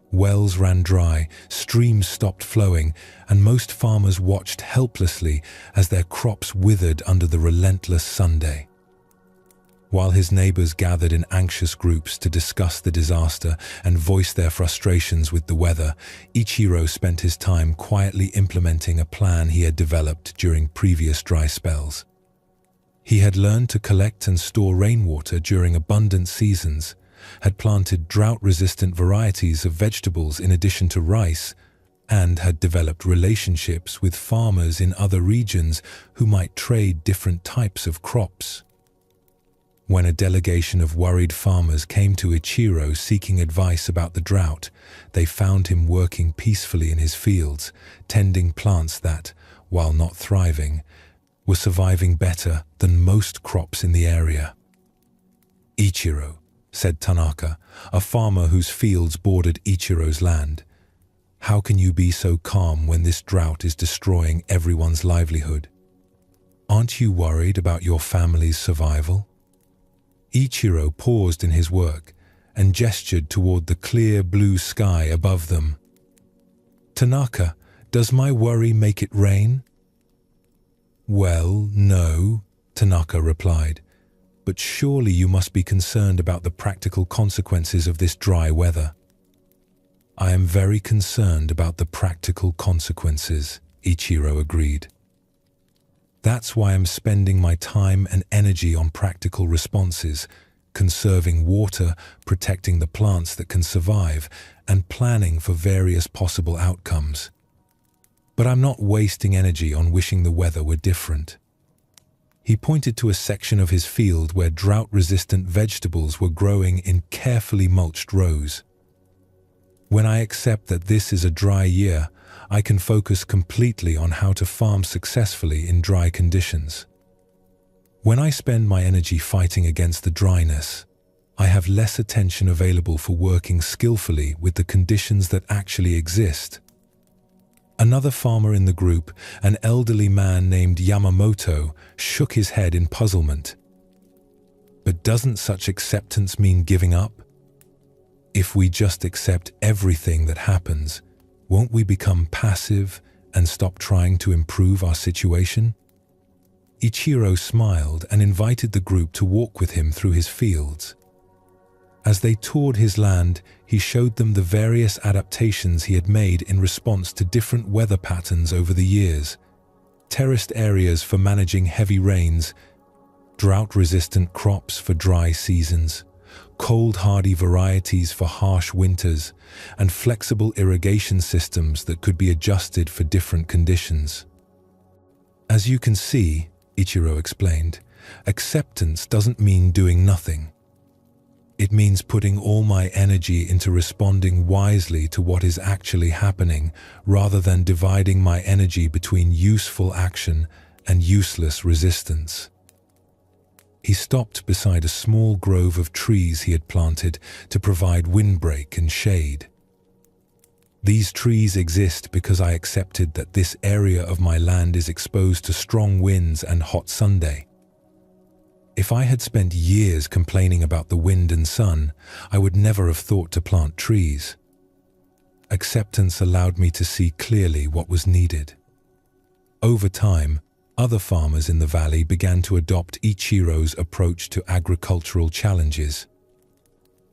Wells ran dry, streams stopped flowing, and most farmers watched helplessly as their crops withered under the relentless Sunday. While his neighbors gathered in anxious groups to discuss the disaster and voice their frustrations with the weather, Ichiro spent his time quietly implementing a plan he had developed during previous dry spells. He had learned to collect and store rainwater during abundant seasons, had planted drought-resistant varieties of vegetables in addition to rice, and had developed relationships with farmers in other regions who might trade different types of crops. When a delegation of worried farmers came to Ichiro seeking advice about the drought, they found him working peacefully in his fields, tending plants that, while not thriving, were surviving better than most crops in the area. "Ichiro," said Tanaka, a farmer whose fields bordered Ichiro's land, "how can you be so calm when this drought is destroying everyone's livelihood? Aren't you worried about your family's survival?" Ichiro paused in his work and gestured toward the clear blue sky above them. "Tanaka, does my worry make it rain?" "Well, no," Tanaka replied, "but surely you must be concerned about the practical consequences of this dry weather." "I am very concerned about the practical consequences," Ichiro agreed. "That's why I'm spending my time and energy on practical responses, conserving water, protecting the plants that can survive, and planning for various possible outcomes. But I'm not wasting energy on wishing the weather were different." He pointed to a section of his field where drought-resistant vegetables were growing in carefully mulched rows. When I accept that this is a dry year, I can focus completely on how to farm successfully in dry conditions. When I spend my energy fighting against the dryness, I have less attention available for working skillfully with the conditions that actually exist. Another farmer in the group, an elderly man named Yamamoto, shook his head in puzzlement. But doesn't such acceptance mean giving up? If we just accept everything that happens, won't we become passive and stop trying to improve our situation? Ichiro smiled and invited the group to walk with him through his fields. As they toured his land, he showed them the various adaptations he had made in response to different weather patterns over the years: terraced areas for managing heavy rains, drought-resistant crops for dry seasons, cold-hardy varieties for harsh winters, and flexible irrigation systems that could be adjusted for different conditions. As you can see, Ichiro explained, acceptance doesn't mean doing nothing. It means putting all my energy into responding wisely to what is actually happening, rather than dividing my energy between useful action and useless resistance. He stopped beside a small grove of trees he had planted to provide windbreak and shade. These trees exist because I accepted that this area of my land is exposed to strong winds and hot Sunday. If I had spent years complaining about the wind and sun, I would never have thought to plant trees. Acceptance allowed me to see clearly what was needed. Over time, other farmers in the valley began to adopt Ichiro's approach to agricultural challenges.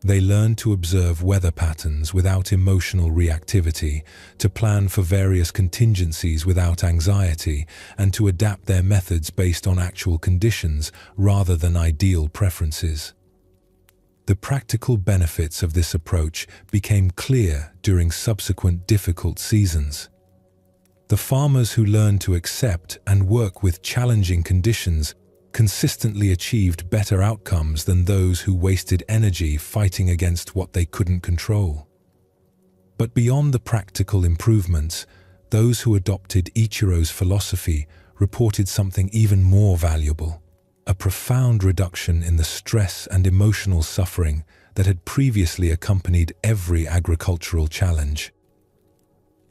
They learned to observe weather patterns without emotional reactivity, to plan for various contingencies without anxiety, and to adapt their methods based on actual conditions rather than ideal preferences. The practical benefits of this approach became clear during subsequent difficult seasons. The farmers who learned to accept and work with challenging conditions consistently achieved better outcomes than those who wasted energy fighting against what they couldn't control. But beyond the practical improvements, those who adopted Ichiro's philosophy reported something even more valuable: a profound reduction in the stress and emotional suffering that had previously accompanied every agricultural challenge.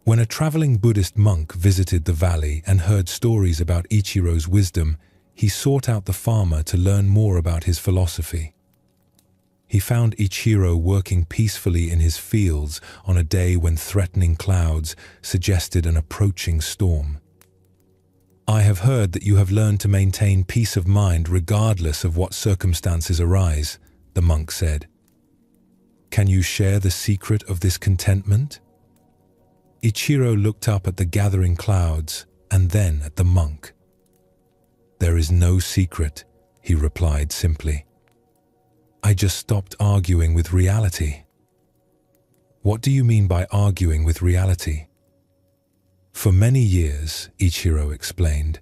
When a traveling Buddhist monk visited the valley and heard stories about Ichiro's wisdom, he sought out the farmer to learn more about his philosophy. He found Ichiro working peacefully in his fields on a day when threatening clouds suggested an approaching storm. "I have heard that you have learned to maintain peace of mind regardless of what circumstances arise," the monk said. "Can you share the secret of this contentment?" Ichiro looked up at the gathering clouds and then at the monk. "There is no secret," he replied simply. "I just stopped arguing with reality." "What do you mean by arguing with reality?" "For many years," Ichiro explained,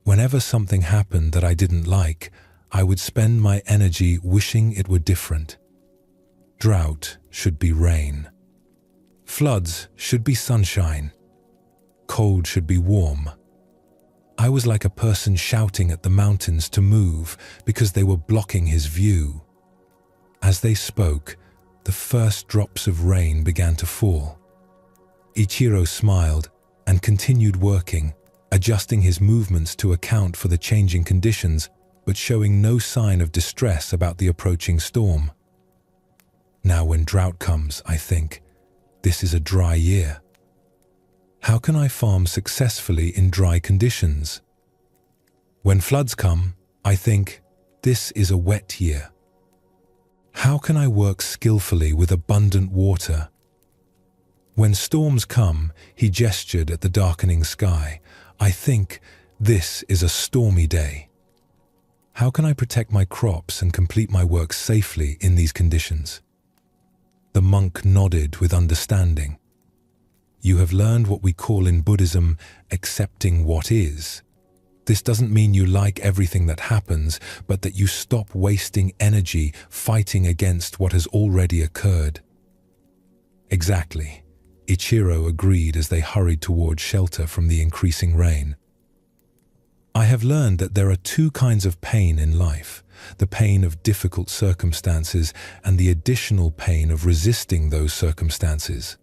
"whenever something happened that I didn't like, I would spend my energy wishing it were different. Drought should be rain. Floods should be sunshine. Cold should be warm. I was like a person shouting at the mountains to move because they were blocking his view." As they spoke, the first drops of rain began to fall. Ichiro smiled and continued working, adjusting his movements to account for the changing conditions, but showing no sign of distress about the approaching storm. "Now when drought comes, I think, this is a dry year. How can I farm successfully in dry conditions? When floods come, I think, this is a wet year. How can I work skillfully with abundant water? When storms come," he gestured at the darkening sky, "I think, this is a stormy day. How can I protect my crops and complete my work safely in these conditions?" The monk nodded with understanding. "You have learned what we call in Buddhism accepting what is. This doesn't mean you like everything that happens, but that you stop wasting energy fighting against what has already occurred. Exactly, Ichiro agreed as they hurried toward shelter from the increasing rain. I have learned that there are two kinds of pain in life, the pain of difficult circumstances and the additional pain of resisting those circumstances.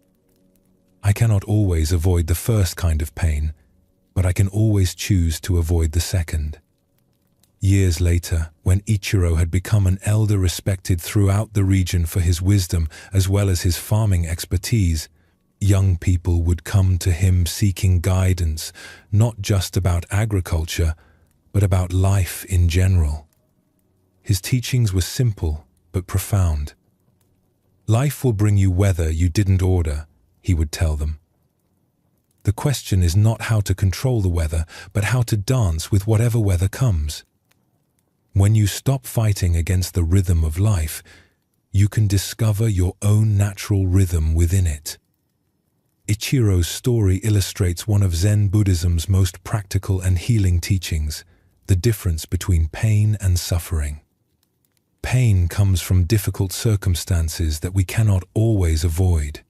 I cannot always avoid the first kind of pain, but I can always choose to avoid the second. Years later, when Ichiro had become an elder respected throughout the region for his wisdom as well as his farming expertise, young people would come to him seeking guidance, not just about agriculture, but about life in general. His teachings were simple but profound. Life will bring you weather you didn't order, he would tell them. The question is not how to control the weather, but how to dance with whatever weather comes. When you stop fighting against the rhythm of life, you can discover your own natural rhythm within it. Ichiro's story illustrates one of Zen Buddhism's most practical and healing teachings, the difference between pain and suffering. Pain comes from difficult circumstances that we cannot always avoid.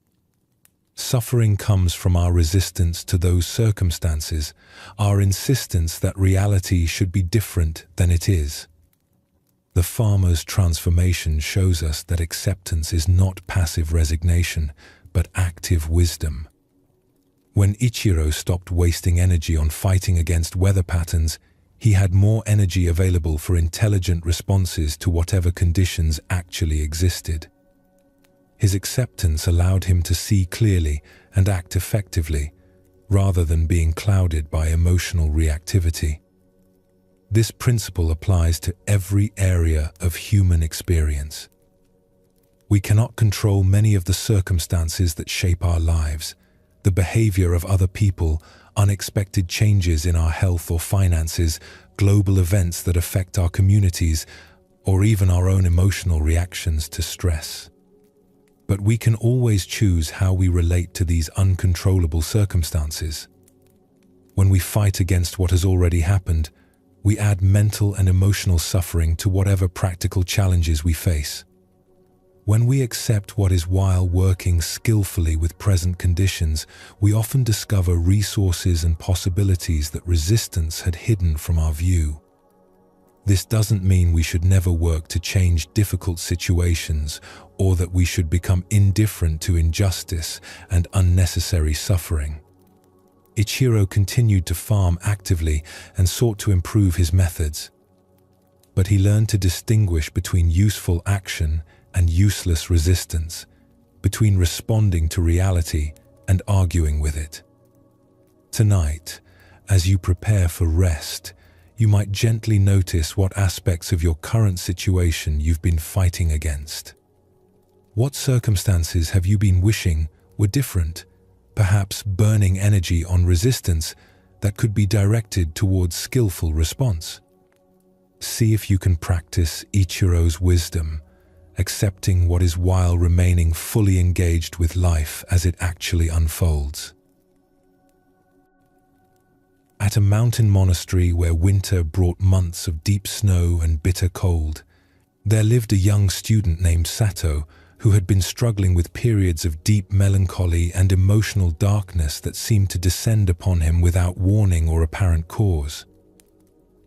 Suffering comes from our resistance to those circumstances, our insistence that reality should be different than it is. The farmer's transformation shows us that acceptance is not passive resignation, but active wisdom. When Ichiro stopped wasting energy on fighting against weather patterns, he had more energy available for intelligent responses to whatever conditions actually existed. His acceptance allowed him to see clearly and act effectively, rather than being clouded by emotional reactivity. This principle applies to every area of human experience. We cannot control many of the circumstances that shape our lives, the behavior of other people, unexpected changes in our health or finances, global events that affect our communities, or even our own emotional reactions to stress. But we can always choose how we relate to these uncontrollable circumstances. When we fight against what has already happened, we add mental and emotional suffering to whatever practical challenges we face. When we accept what is while working skillfully with present conditions, we often discover resources and possibilities that resistance had hidden from our view. This doesn't mean we should never work to change difficult situations or that we should become indifferent to injustice and unnecessary suffering. Ichiro continued to farm actively and sought to improve his methods. But he learned to distinguish between useful action and useless resistance, between responding to reality and arguing with it. Tonight, as you prepare for rest, you might gently notice what aspects of your current situation you've been fighting against. What circumstances have you been wishing were different, perhaps burning energy on resistance that could be directed towards skillful response? See if you can practice Ichiro's wisdom, accepting what is while remaining fully engaged with life as it actually unfolds. At a mountain monastery where winter brought months of deep snow and bitter cold, there lived a young student named Sato who had been struggling with periods of deep melancholy and emotional darkness that seemed to descend upon him without warning or apparent cause.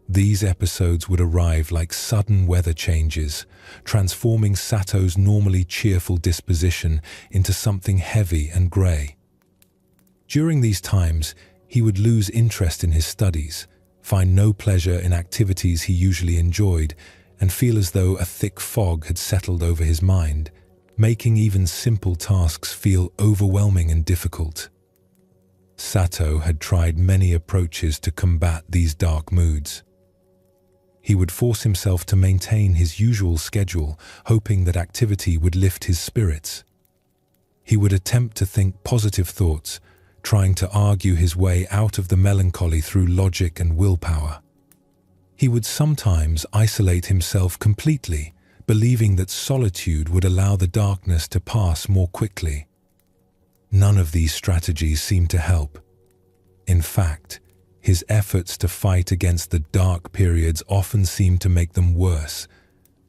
These episodes would arrive like sudden weather changes, transforming Sato's normally cheerful disposition into something heavy and grey. During these times, he would lose interest in his studies, find no pleasure in activities he usually enjoyed, and feel as though a thick fog had settled over his mind, making even simple tasks feel overwhelming and difficult. Sato had tried many approaches to combat these dark moods. He would force himself to maintain his usual schedule, hoping that activity would lift his spirits. He would attempt to think positive thoughts, trying to argue his way out of the melancholy through logic and willpower. He would sometimes isolate himself completely, believing that solitude would allow the darkness to pass more quickly. None of these strategies seemed to help. In fact, his efforts to fight against the dark periods often seemed to make them worse,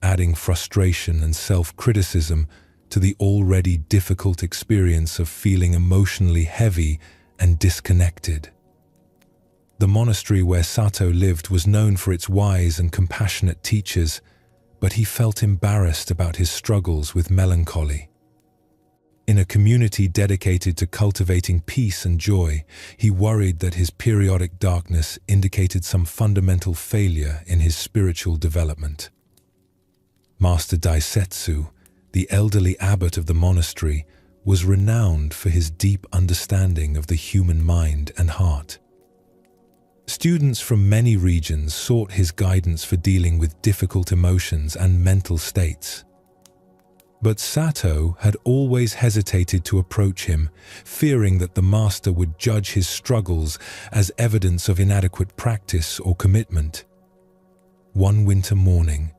adding frustration and self-criticism to the already difficult experience of feeling emotionally heavy and disconnected. The monastery where Sato lived was known for its wise and compassionate teachers, but he felt embarrassed about his struggles with melancholy. In a community dedicated to cultivating peace and joy, he worried that his periodic darkness indicated some fundamental failure in his spiritual development. Master Daisetsu, the elderly abbot of the monastery, was renowned for his deep understanding of the human mind and heart. Students from many regions sought his guidance for dealing with difficult emotions and mental states. But Sato had always hesitated to approach him, fearing that the master would judge his struggles as evidence of inadequate practice or commitment. One winter morning,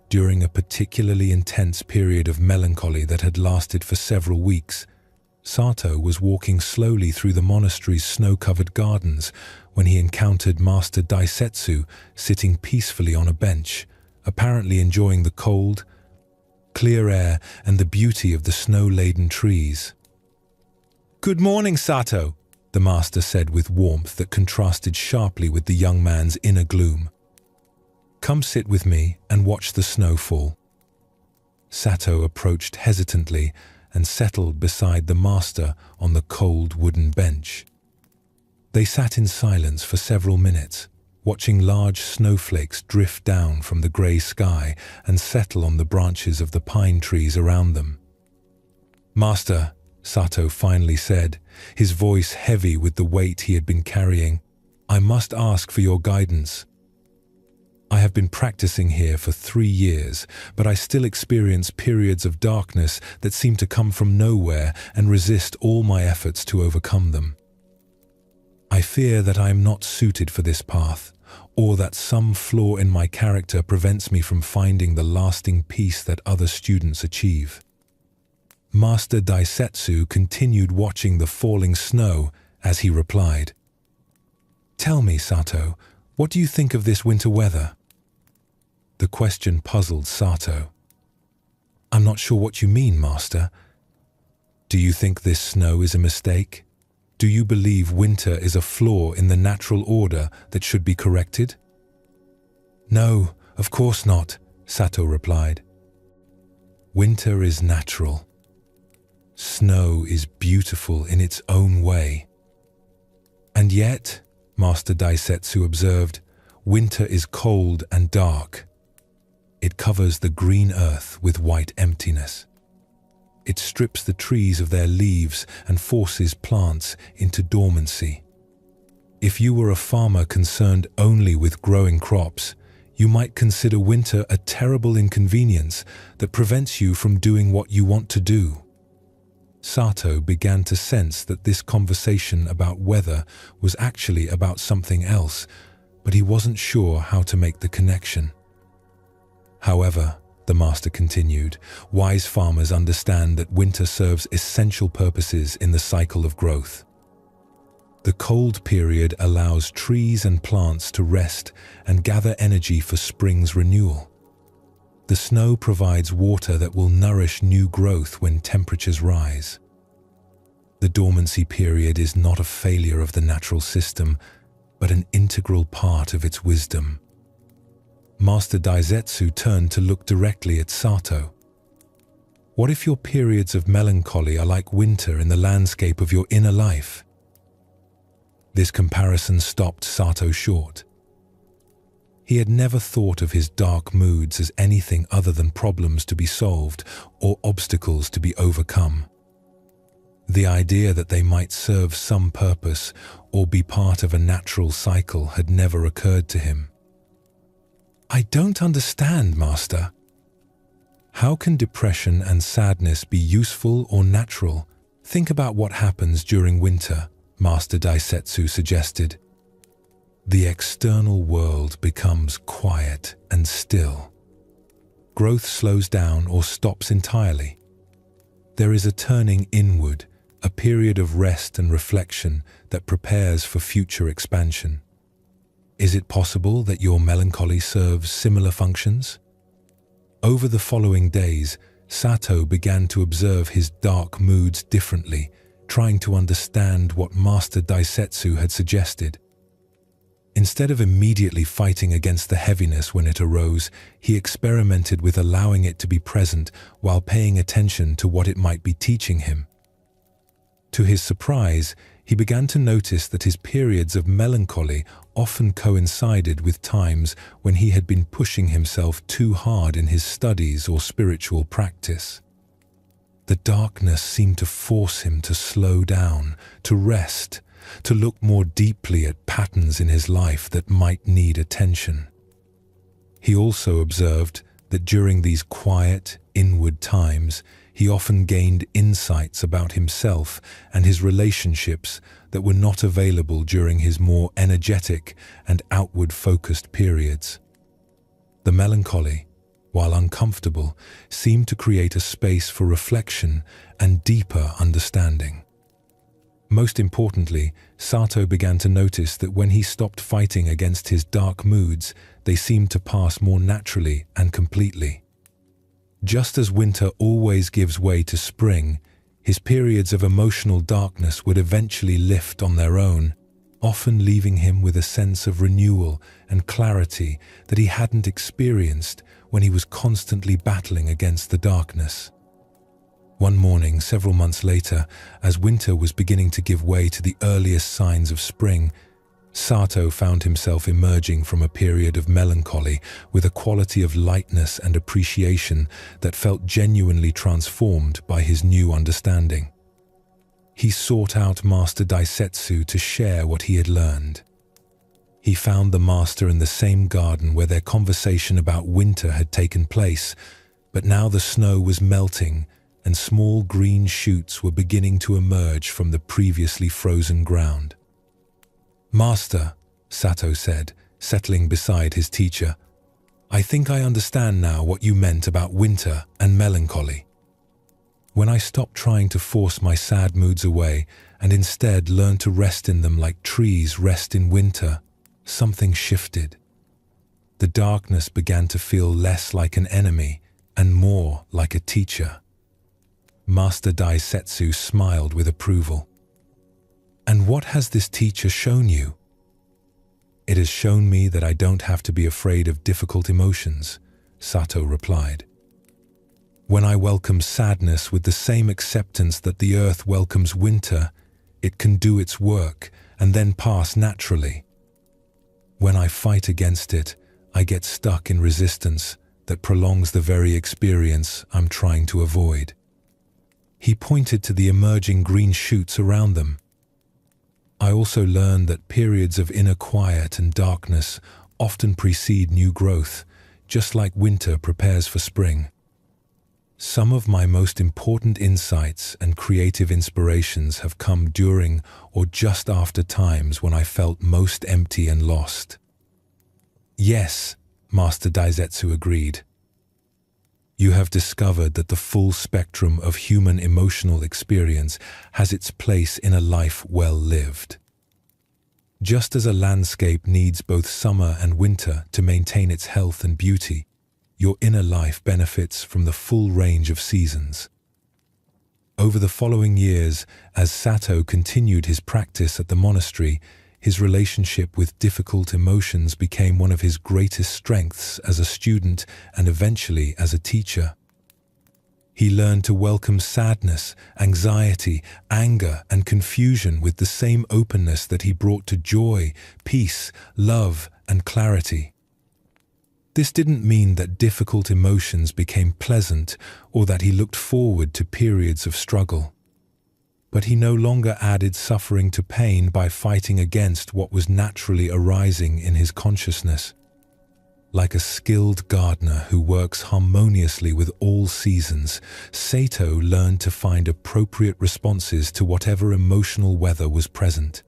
during a particularly intense period of melancholy that had lasted for several weeks, Sato was walking slowly through the monastery's snow-covered gardens when he encountered Master Daisetsu sitting peacefully on a bench, apparently enjoying the cold, clear air and the beauty of the snow-laden trees. "Good morning, Sato," the master said with warmth that contrasted sharply with the young man's inner gloom. "Come sit with me and watch the snow fall." Sato approached hesitantly and settled beside the master on the cold wooden bench. They sat in silence for several minutes, watching large snowflakes drift down from the grey sky and settle on the branches of the pine trees around them. "Master," Sato finally said, his voice heavy with the weight he had been carrying, "I must ask for your guidance. I have been practicing here for 3 years, but I still experience periods of darkness that seem to come from nowhere and resist all my efforts to overcome them. I fear that I am not suited for this path, or that some flaw in my character prevents me from finding the lasting peace that other students achieve." Master Daisetsu continued watching the falling snow as he replied, "Tell me, Sato, what do you think of this winter weather?" The question puzzled Sato. "I'm not sure what you mean, Master. Do you think this snow is a mistake? Do you believe winter is a flaw in the natural order that should be corrected?" "No, of course not," Sato replied. "Winter is natural. Snow is beautiful in its own way. And yet," Master Daisetsu observed, "winter is cold and dark. It covers the green earth with white emptiness. It strips the trees of their leaves and forces plants into dormancy. If you were a farmer concerned only with growing crops, you might consider winter a terrible inconvenience that prevents you from doing what you want to do." Sato began to sense that this conversation about weather was actually about something else, but he wasn't sure how to make the connection. "However," the master continued, "wise farmers understand that winter serves essential purposes in the cycle of growth. The cold period allows trees and plants to rest and gather energy for spring's renewal. The snow provides water that will nourish new growth when temperatures rise. The dormancy period is not a failure of the natural system, but an integral part of its wisdom." Master Daisetsu turned to look directly at Sato. "What if your periods of melancholy are like winter in the landscape of your inner life?" This comparison stopped Sato short. He had never thought of his dark moods as anything other than problems to be solved or obstacles to be overcome. The idea that they might serve some purpose or be part of a natural cycle had never occurred to him. "I don't understand, Master. How can depression and sadness be useful or natural? Think about what happens during winter," Master Daisetsu suggested. "The external world becomes quiet and still. Growth slows down or stops entirely. There is a turning inward, a period of rest and reflection that prepares for future expansion. Is it possible that your melancholy serves similar functions?" Over the following days, Sato began to observe his dark moods differently, trying to understand what Master Daisetsu had suggested. Instead of immediately fighting against the heaviness when it arose, he experimented with allowing it to be present while paying attention to what it might be teaching him. To his surprise, he began to notice that his periods of melancholy often coincided with times when he had been pushing himself too hard in his studies or spiritual practice. The darkness seemed to force him to slow down, to rest, to look more deeply at patterns in his life that might need attention. He also observed that during these quiet, inward times, he often gained insights about himself and his relationships that were not available during his more energetic and outward-focused periods. The melancholy, while uncomfortable, seemed to create a space for reflection and deeper understanding. Most importantly, Sato began to notice that when he stopped fighting against his dark moods, they seemed to pass more naturally and completely. Just as winter always gives way to spring, his periods of emotional darkness would eventually lift on their own, often leaving him with a sense of renewal and clarity that he hadn't experienced when he was constantly battling against the darkness. One morning, several months later, as winter was beginning to give way to the earliest signs of spring, Sato found himself emerging from a period of melancholy with a quality of lightness and appreciation that felt genuinely transformed by his new understanding. He sought out Master Daisetsu to share what he had learned. He found the master in the same garden where their conversation about winter had taken place, but now the snow was melting and small green shoots were beginning to emerge from the previously frozen ground. "Master," Sato said, settling beside his teacher, "I think I understand now what you meant about winter and melancholy. When I stopped trying to force my sad moods away and instead learned to rest in them like trees rest in winter, something shifted. The darkness began to feel less like an enemy and more like a teacher." Master Daisetsu smiled with approval. "And what has this teacher shown you?" "It has shown me that I don't have to be afraid of difficult emotions," Sato replied. "When I welcome sadness with the same acceptance that the earth welcomes winter, it can do its work and then pass naturally. When I fight against it, I get stuck in resistance that prolongs the very experience I'm trying to avoid." He pointed to the emerging green shoots around them. "I also learned that periods of inner quiet and darkness often precede new growth, just like winter prepares for spring. Some of my most important insights and creative inspirations have come during or just after times when I felt most empty and lost." "Yes," Master Daisetsu agreed. "You have discovered that the full spectrum of human emotional experience has its place in a life well lived. Just as a landscape needs both summer and winter to maintain its health and beauty, your inner life benefits from the full range of seasons." Over the following years, as Sato continued his practice at the monastery, his relationship with difficult emotions became one of his greatest strengths as a student and eventually as a teacher. He learned to welcome sadness, anxiety, anger, and confusion with the same openness that he brought to joy, peace, love, and clarity. This didn't mean that difficult emotions became pleasant or that he looked forward to periods of struggle. But he no longer added suffering to pain by fighting against what was naturally arising in his consciousness. Like a skilled gardener who works harmoniously with all seasons, Sato learned to find appropriate responses to whatever emotional weather was present.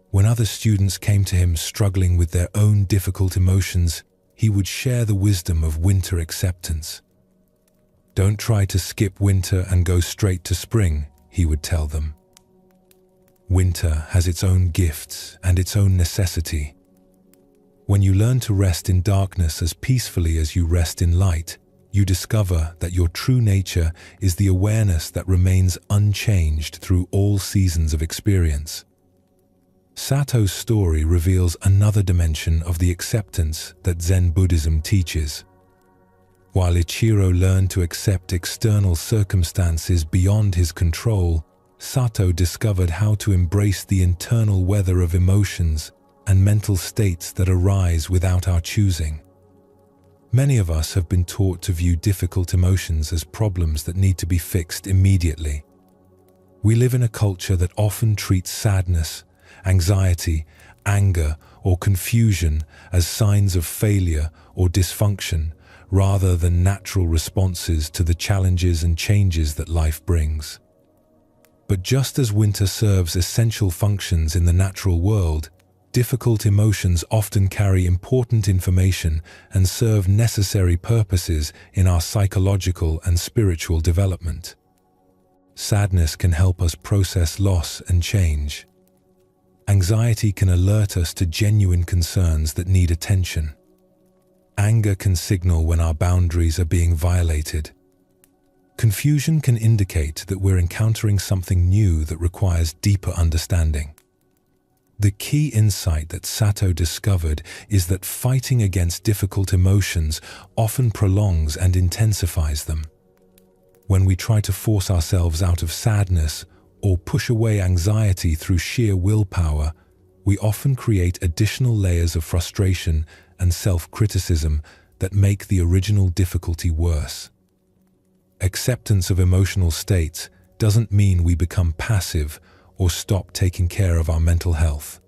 When other students came to him struggling with their own difficult emotions, he would share the wisdom of winter acceptance. "Don't try to skip winter and go straight to spring," he would tell them. "Winter has its own gifts and its own necessity. When you learn to rest in darkness as peacefully as you rest in light, you discover that your true nature is the awareness that remains unchanged through all seasons of experience. Sato's story reveals another dimension of the acceptance that Zen Buddhism teaches. While Ichiro learned to accept external circumstances beyond his control, Sato discovered how to embrace the internal weather of emotions and mental states that arise without our choosing. Many of us have been taught to view difficult emotions as problems that need to be fixed immediately. We live in a culture that often treats sadness, anxiety, anger, or confusion as signs of failure or dysfunction, rather than natural responses to the challenges and changes that life brings. But just as winter serves essential functions in the natural world, difficult emotions often carry important information and serve necessary purposes in our psychological and spiritual development. Sadness can help us process loss and change. Anxiety can alert us to genuine concerns that need attention. Anger can signal when our boundaries are being violated. Confusion can indicate that we're encountering something new that requires deeper understanding. The key insight that Sato discovered is that fighting against difficult emotions often prolongs and intensifies them. When we try to force ourselves out of sadness or push away anxiety through sheer willpower, we often create additional layers of frustration and self-criticism that make the original difficulty worse. Acceptance of emotional states doesn't mean we become passive or stop taking care of our mental health.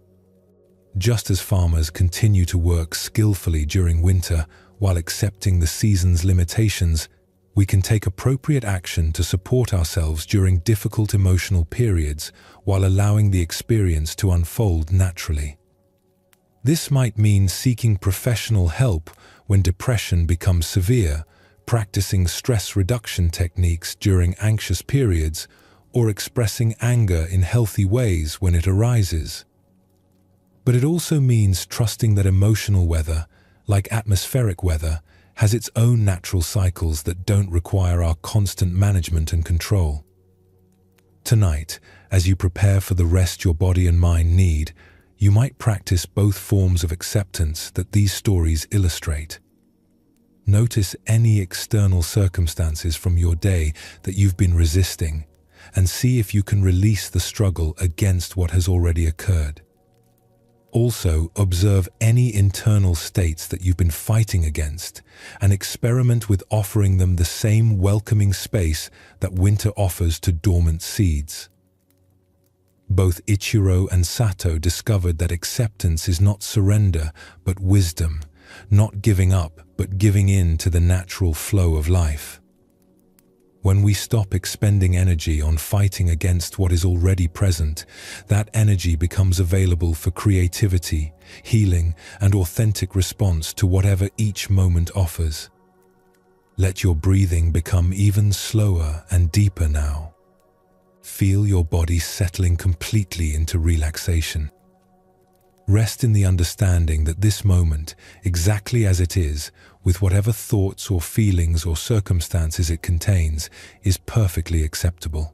Just as farmers continue to work skillfully during winter while accepting the season's limitations, we can take appropriate action to support ourselves during difficult emotional periods while allowing the experience to unfold naturally. This might mean seeking professional help when depression becomes severe, practicing stress reduction techniques during anxious periods, or expressing anger in healthy ways when it arises. But it also means trusting that emotional weather, like atmospheric weather, has its own natural cycles that don't require our constant management and control. Tonight, as you prepare for the rest your body and mind need, you might practice both forms of acceptance that these stories illustrate. Notice any external circumstances from your day that you've been resisting, and see if you can release the struggle against what has already occurred. Also, observe any internal states that you've been fighting against, and experiment with offering them the same welcoming space that winter offers to dormant seeds. Both Ichiro and Sato discovered that acceptance is not surrender, but wisdom, not giving up, but giving in to the natural flow of life. When we stop expending energy on fighting against what is already present, that energy becomes available for creativity, healing, and authentic response to whatever each moment offers. Let your breathing become even slower and deeper now. Feel your body settling completely into relaxation. Rest in the understanding that this moment, exactly as it is, with whatever thoughts or feelings or circumstances it contains, is perfectly acceptable.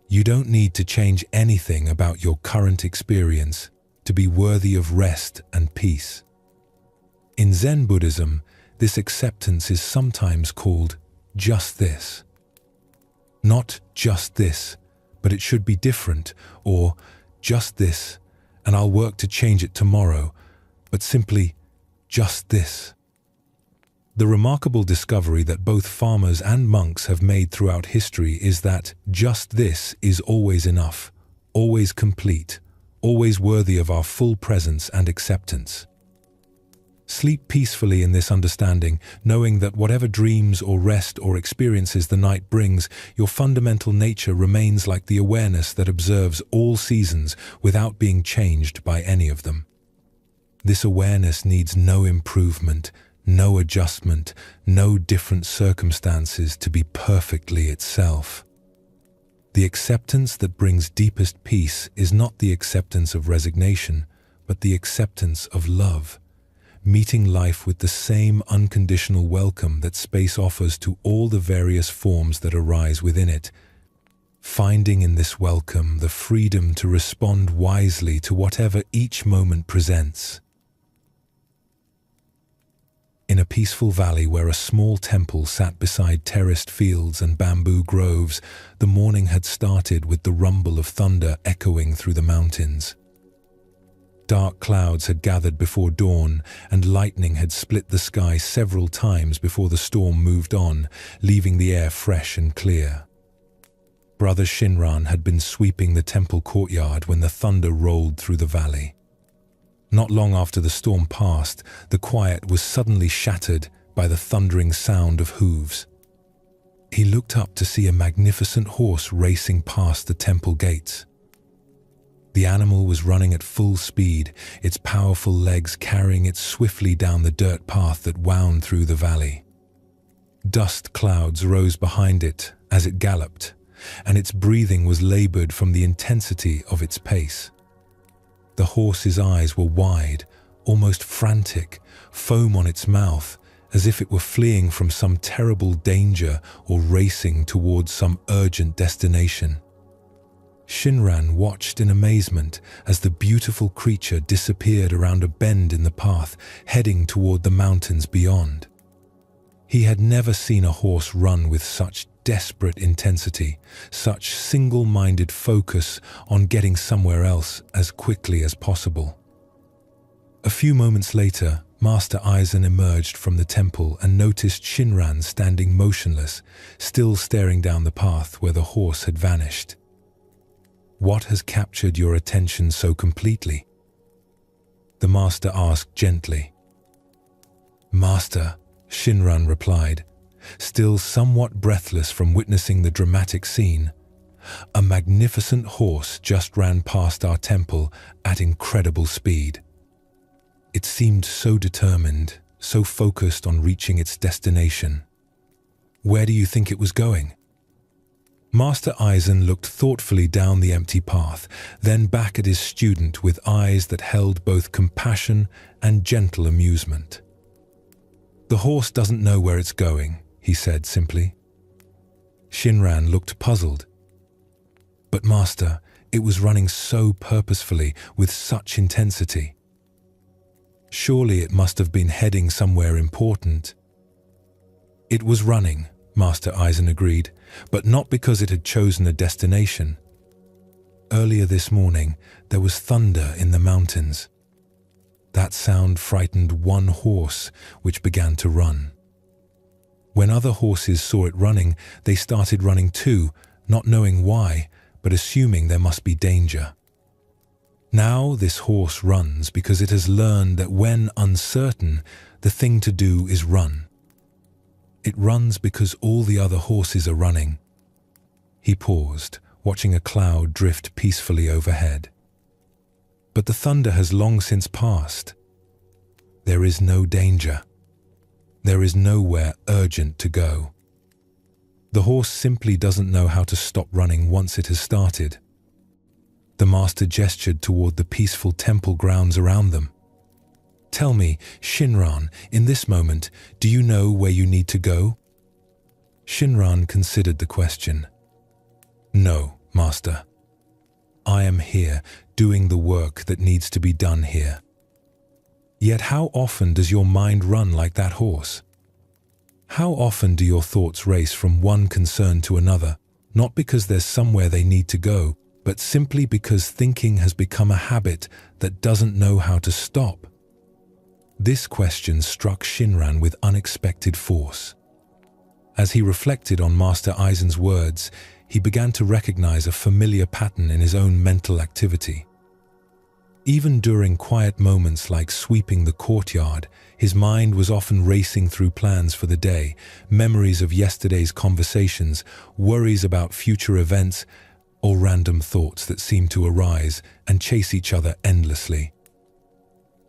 You don't need to change anything about your current experience to be worthy of rest and peace. In Zen Buddhism, this acceptance is sometimes called just this. Not just this, but it should be different, or just this, and I'll work to change it tomorrow, but simply just this. The remarkable discovery that both farmers and monks have made throughout history is that just this is always enough, always complete, always worthy of our full presence and acceptance. Sleep peacefully in this understanding, knowing that whatever dreams or rest or experiences the night brings, your fundamental nature remains like the awareness that observes all seasons without being changed by any of them. This awareness needs no improvement, no adjustment, no different circumstances to be perfectly itself. The acceptance that brings deepest peace is not the acceptance of resignation, but the acceptance of love, meeting life with the same unconditional welcome that space offers to all the various forms that arise within it, finding in this welcome the freedom to respond wisely to whatever each moment presents. In a peaceful valley where a small temple sat beside terraced fields and bamboo groves, the morning had started with the rumble of thunder echoing through the mountains. Dark clouds had gathered before dawn, and lightning had split the sky several times before the storm moved on, leaving the air fresh and clear. Brother Shinran had been sweeping the temple courtyard when the thunder rolled through the valley. Not long after the storm passed, the quiet was suddenly shattered by the thundering sound of hooves. He looked up to see a magnificent horse racing past the temple gates. The animal was running at full speed, its powerful legs carrying it swiftly down the dirt path that wound through the valley. Dust clouds rose behind it as it galloped, and its breathing was labored from the intensity of its pace. The horse's eyes were wide, almost frantic, foam on its mouth, as if it were fleeing from some terrible danger or racing towards some urgent destination. Shinran watched in amazement as the beautiful creature disappeared around a bend in the path, heading toward the mountains beyond. He had never seen a horse run with such desperate intensity, such single-minded focus on getting somewhere else as quickly as possible. A few moments later, Master Aizen emerged from the temple and noticed Shinran standing motionless, still staring down the path where the horse had vanished. "What has captured your attention so completely?" the master asked gently. "Master," Shinran replied, still somewhat breathless from witnessing the dramatic scene, "a magnificent horse just ran past our temple at incredible speed. It seemed so determined, so focused on reaching its destination. Where do you think it was going?" Master Aizen looked thoughtfully down the empty path, then back at his student with eyes that held both compassion and gentle amusement. "The horse doesn't know where it's going," he said simply. Shinran looked puzzled. "But Master, it was running so purposefully, with such intensity. Surely it must have been heading somewhere important." "It was running," Master Aizen agreed, "but not because it had chosen a destination. Earlier this morning, there was thunder in the mountains. That sound frightened one horse, which began to run. When other horses saw it running, they started running too, not knowing why, but assuming there must be danger. Now this horse runs because it has learned that when uncertain, the thing to do is run. It runs because all the other horses are running." He paused, watching a cloud drift peacefully overhead. "But the thunder has long since passed. There is no danger. There is nowhere urgent to go. The horse simply doesn't know how to stop running once it has started." The master gestured toward the peaceful temple grounds around them. "Tell me, Shinran, in this moment, do you know where you need to go?" Shinran considered the question. "No, Master. I am here, doing the work that needs to be done here." "Yet how often does your mind run like that horse? How often do your thoughts race from one concern to another, not because there's somewhere they need to go, but simply because thinking has become a habit that doesn't know how to stop?" This question struck Shinran with unexpected force. As he reflected on Master Aizen's words, he began to recognize a familiar pattern in his own mental activity. Even during quiet moments like sweeping the courtyard, his mind was often racing through plans for the day, memories of yesterday's conversations, worries about future events, or random thoughts that seemed to arise and chase each other endlessly.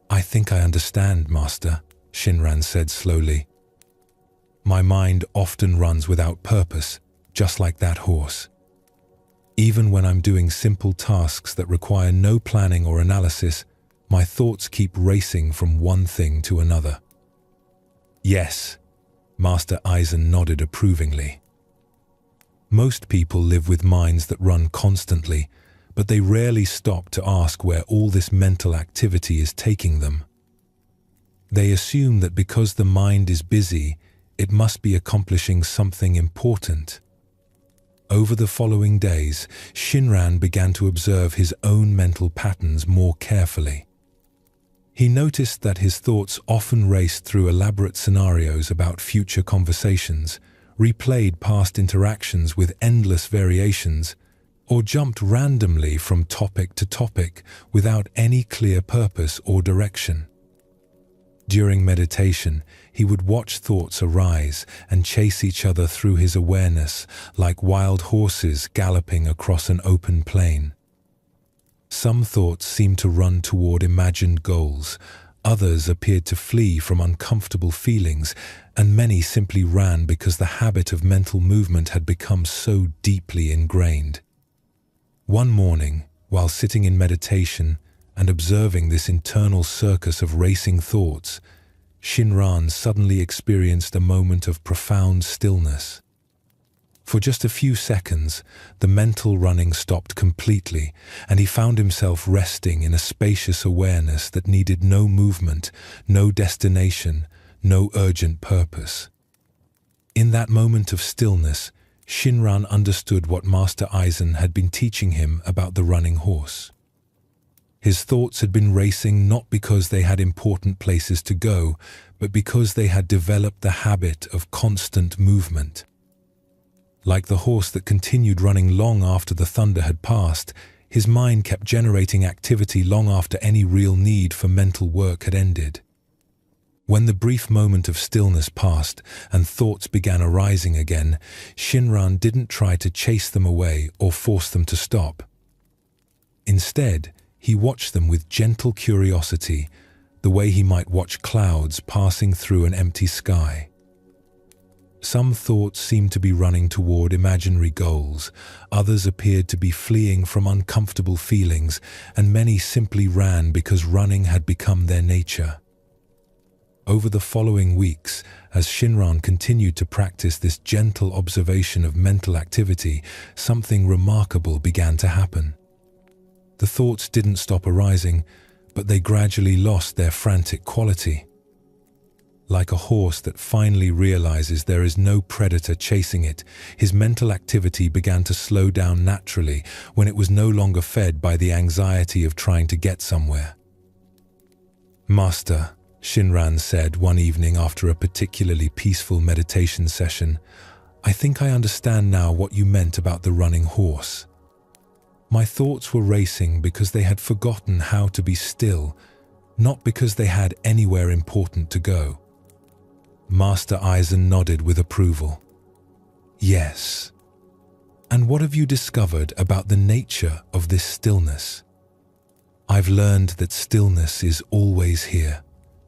"I think I understand, Master," Shinran said slowly. "My mind often runs without purpose, just like that horse. Even when I'm doing simple tasks that require no planning or analysis, My thoughts keep racing from one thing to another." "Yes," Master Eisen nodded approvingly. Most people live with minds that run constantly, but they rarely stop to ask where all this mental activity is taking them. They assume that because the mind is busy, it must be accomplishing something important. Over the following days, Shinran began to observe his own mental patterns more carefully. He noticed that his thoughts often raced through elaborate scenarios about future conversations, replayed past interactions with endless variations, or jumped randomly from topic to topic without any clear purpose or direction. During meditation, he would watch thoughts arise and chase each other through his awareness like wild horses galloping across an open plain. Some thoughts seemed to run toward imagined goals, others appeared to flee from uncomfortable feelings, and many simply ran because the habit of mental movement had become so deeply ingrained. One morning, while sitting in meditation and observing this internal circus of racing thoughts, Shinran suddenly experienced a moment of profound stillness. For just a few seconds, the mental running stopped completely, and he found himself resting in a spacious awareness that needed no movement, no destination, no urgent purpose. In that moment of stillness, Shinran understood what Master Eisen had been teaching him about the running horse. His thoughts had been racing not because they had important places to go, but because they had developed the habit of constant movement. Like the horse that continued running long after the thunder had passed, his mind kept generating activity long after any real need for mental work had ended. When the brief moment of stillness passed and thoughts began arising again, Shinran didn't try to chase them away or force them to stop. Instead, he watched them with gentle curiosity, the way he might watch clouds passing through an empty sky. Some thoughts seemed to be running toward imaginary goals, others appeared to be fleeing from uncomfortable feelings, and many simply ran because running had become their nature. Over the following weeks, as Shinran continued to practice this gentle observation of mental activity, something remarkable began to happen. The thoughts didn't stop arising, but they gradually lost their frantic quality. Like a horse that finally realizes there is no predator chasing it, his mental activity began to slow down naturally when it was no longer fed by the anxiety of trying to get somewhere. "Master," Shinran said one evening after a particularly peaceful meditation session, "I think I understand now what you meant about the running horse. My thoughts were racing because they had forgotten how to be still, not because they had anywhere important to go." Master Eisen nodded with approval. "Yes. And what have you discovered about the nature of this stillness?" "I've learned that stillness is always here,"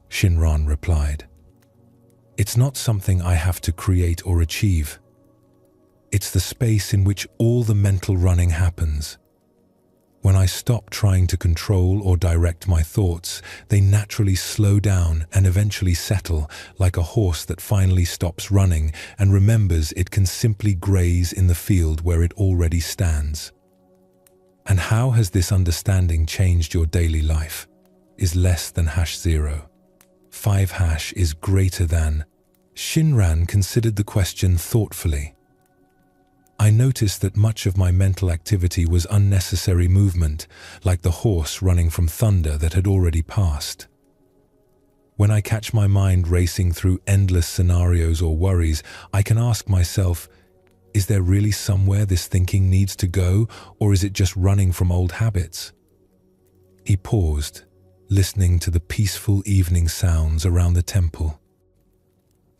Shinran replied. "It's not something I have to create or achieve. It's the space in which all the mental running happens. When I stop trying to control or direct my thoughts, they naturally slow down and eventually settle, like a horse that finally stops running and remembers it can simply graze in the field where it already stands." "And how has this understanding changed your daily life?" Is less than #0. 5# is greater than. Shinran considered the question thoughtfully. "I noticed that much of my mental activity was unnecessary movement, like the horse running from thunder that had already passed. When I catch my mind racing through endless scenarios or worries, I can ask myself, is there really somewhere this thinking needs to go, or is it just running from old habits?" He paused, listening to the peaceful evening sounds around the temple.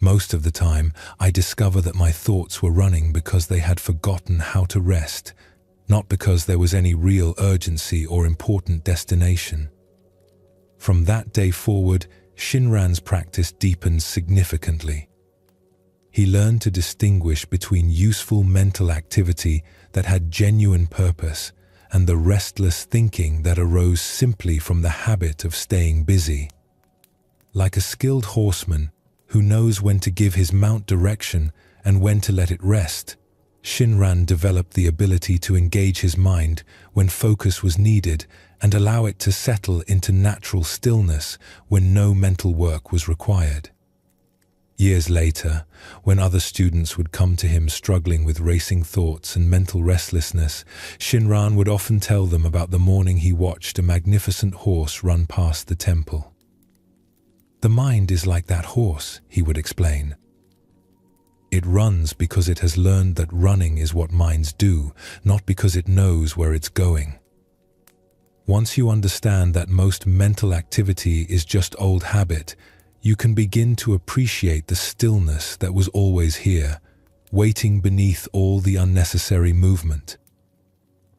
"Most of the time, I discover that my thoughts were running because they had forgotten how to rest, not because there was any real urgency or important destination." From that day forward, Shinran's practice deepened significantly. He learned to distinguish between useful mental activity that had genuine purpose and the restless thinking that arose simply from the habit of staying busy. Like a skilled horseman who knows when to give his mount direction and when to let it rest, Shinran developed the ability to engage his mind when focus was needed and allow it to settle into natural stillness when no mental work was required. Years later, when other students would come to him struggling with racing thoughts and mental restlessness, Shinran would often tell them about the morning he watched a magnificent horse run past the temple. "The mind is like that horse," he would explain. "It runs because it has learned that running is what minds do, not because it knows where it's going." Once you understand that most mental activity is just old habit, you can begin to appreciate the stillness that was always here, waiting beneath all the unnecessary movement.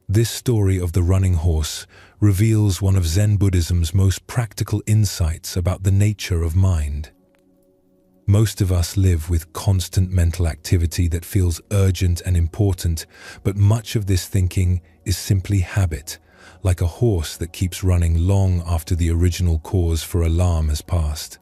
This story of the running horse reveals one of Zen Buddhism's most practical insights about the nature of mind. Most of us live with constant mental activity that feels urgent and important, but much of this thinking is simply habit, like a horse that keeps running long after the original cause for alarm has passed.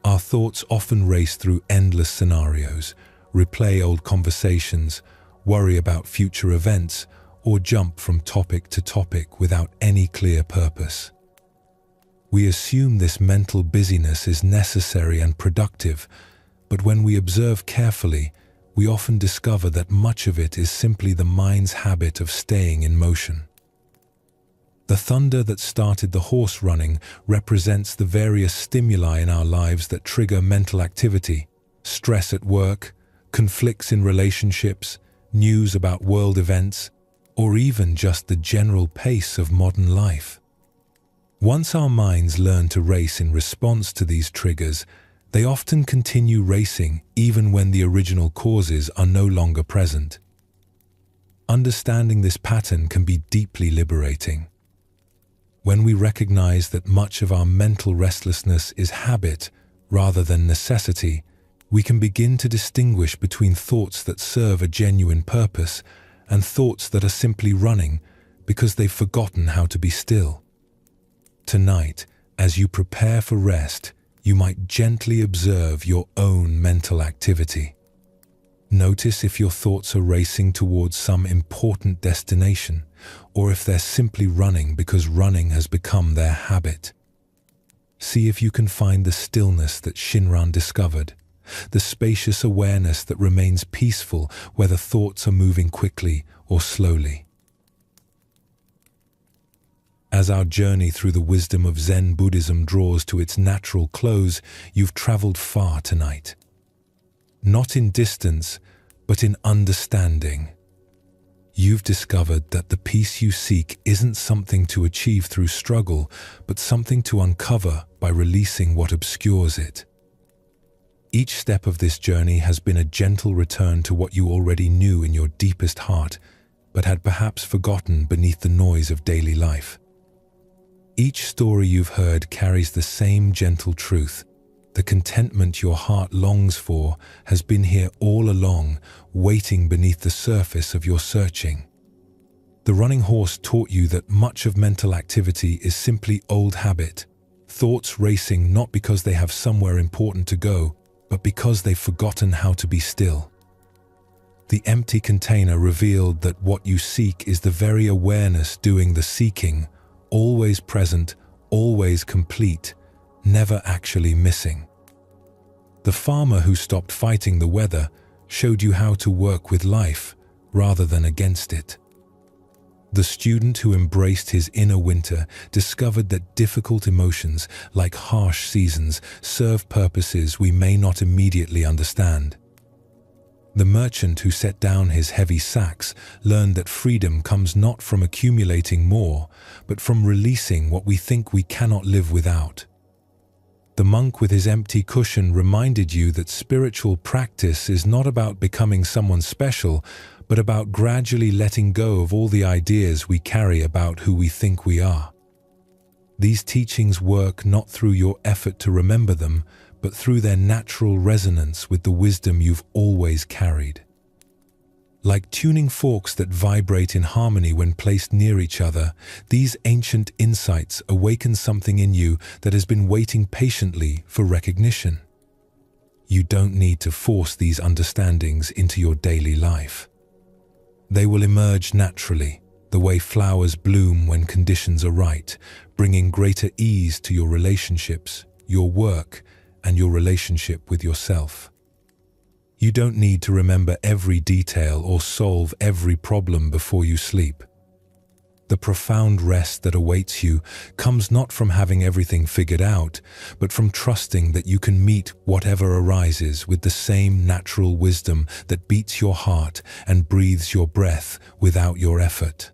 Our thoughts often race through endless scenarios, replay old conversations, worry about future events, or jump from topic to topic without any clear purpose. We assume this mental busyness is necessary and productive, but when we observe carefully, we often discover that much of it is simply the mind's habit of staying in motion. The thunder that started the horse running represents the various stimuli in our lives that trigger mental activity: stress at work, conflicts in relationships, news about world events, or even just the general pace of modern life. Once our minds learn to race in response to these triggers, they often continue racing even when the original causes are no longer present. Understanding this pattern can be deeply liberating. When we recognize that much of our mental restlessness is habit rather than necessity, we can begin to distinguish between thoughts that serve a genuine purpose and thoughts that are simply running because they've forgotten how to be still. Tonight, as you prepare for rest, you might gently observe your own mental activity. Notice if your thoughts are racing towards some important destination, or if they're simply running because running has become their habit. See if you can find the stillness that Shinran discovered, the spacious awareness that remains peaceful whether thoughts are moving quickly or slowly. As our journey through the wisdom of Zen Buddhism draws to its natural close, you've traveled far tonight. Not in distance, but in understanding. You've discovered that the peace you seek isn't something to achieve through struggle, but something to uncover by releasing what obscures it. Each step of this journey has been a gentle return to what you already knew in your deepest heart, but had perhaps forgotten beneath the noise of daily life. Each story you've heard carries the same gentle truth. The contentment your heart longs for has been here all along, waiting beneath the surface of your searching. The running horse taught you that much of mental activity is simply old habit, thoughts racing not because they have somewhere important to go, but because they've forgotten how to be still. The empty container revealed that what you seek is the very awareness doing the seeking, always present, always complete, never actually missing. The farmer who stopped fighting the weather showed you how to work with life rather than against it. The student who embraced his inner winter discovered that difficult emotions, like harsh seasons, serve purposes we may not immediately understand. The merchant who set down his heavy sacks learned that freedom comes not from accumulating more, but from releasing what we think we cannot live without. The monk with his empty cushion reminded you that spiritual practice is not about becoming someone special, but about gradually letting go of all the ideas we carry about who we think we are. These teachings work not through your effort to remember them, but through their natural resonance with the wisdom you've always carried. Like tuning forks that vibrate in harmony when placed near each other, these ancient insights awaken something in you that has been waiting patiently for recognition. You don't need to force these understandings into your daily life. They will emerge naturally, the way flowers bloom when conditions are right, bringing greater ease to your relationships, your work, and your relationship with yourself. You don't need to remember every detail or solve every problem before you sleep. The profound rest that awaits you comes not from having everything figured out, but from trusting that you can meet whatever arises with the same natural wisdom that beats your heart and breathes your breath without your effort.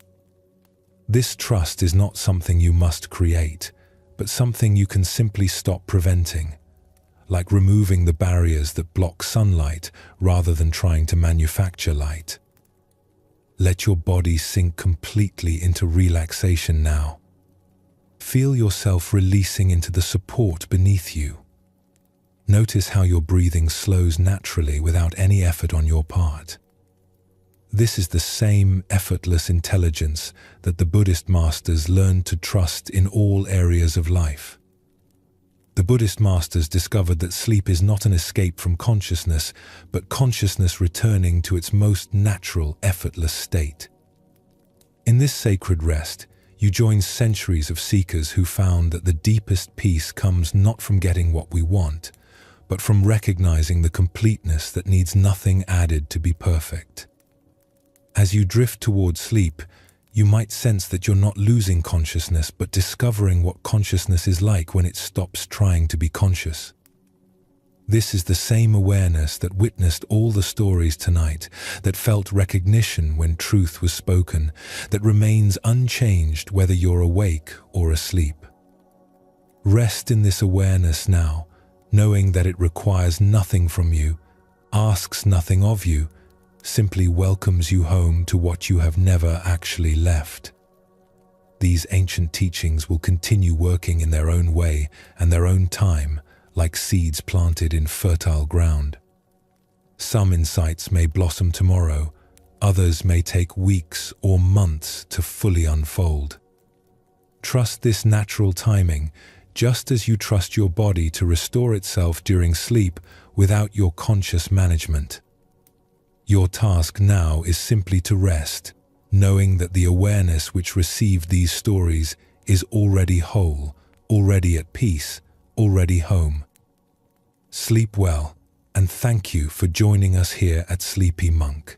This trust is not something you must create, but something you can simply stop preventing. Like removing the barriers that block sunlight rather than trying to manufacture light. Let your body sink completely into relaxation now. Feel yourself releasing into the support beneath you. Notice how your breathing slows naturally without any effort on your part. This is the same effortless intelligence that the Buddhist masters learned to trust in all areas of life. The Buddhist masters discovered that sleep is not an escape from consciousness, but consciousness returning to its most natural, effortless state. In this sacred rest, you join centuries of seekers who found that the deepest peace comes not from getting what we want, but from recognizing the completeness that needs nothing added to be perfect. As you drift toward sleep, you might sense that you're not losing consciousness, but discovering what consciousness is like when it stops trying to be conscious. This is the same awareness that witnessed all the stories tonight, that felt recognition when truth was spoken, that remains unchanged whether you're awake or asleep. Rest in this awareness now, knowing that it requires nothing from you, asks nothing of you, simply welcomes you home to what you have never actually left. These ancient teachings will continue working in their own way and their own time, like seeds planted in fertile ground. Some insights may blossom tomorrow, others may take weeks or months to fully unfold. Trust this natural timing, just as you trust your body to restore itself during sleep without your conscious management. Your task now is simply to rest, knowing that the awareness which received these stories is already whole, already at peace, already home. Sleep well, and thank you for joining us here at Sleepy Monk.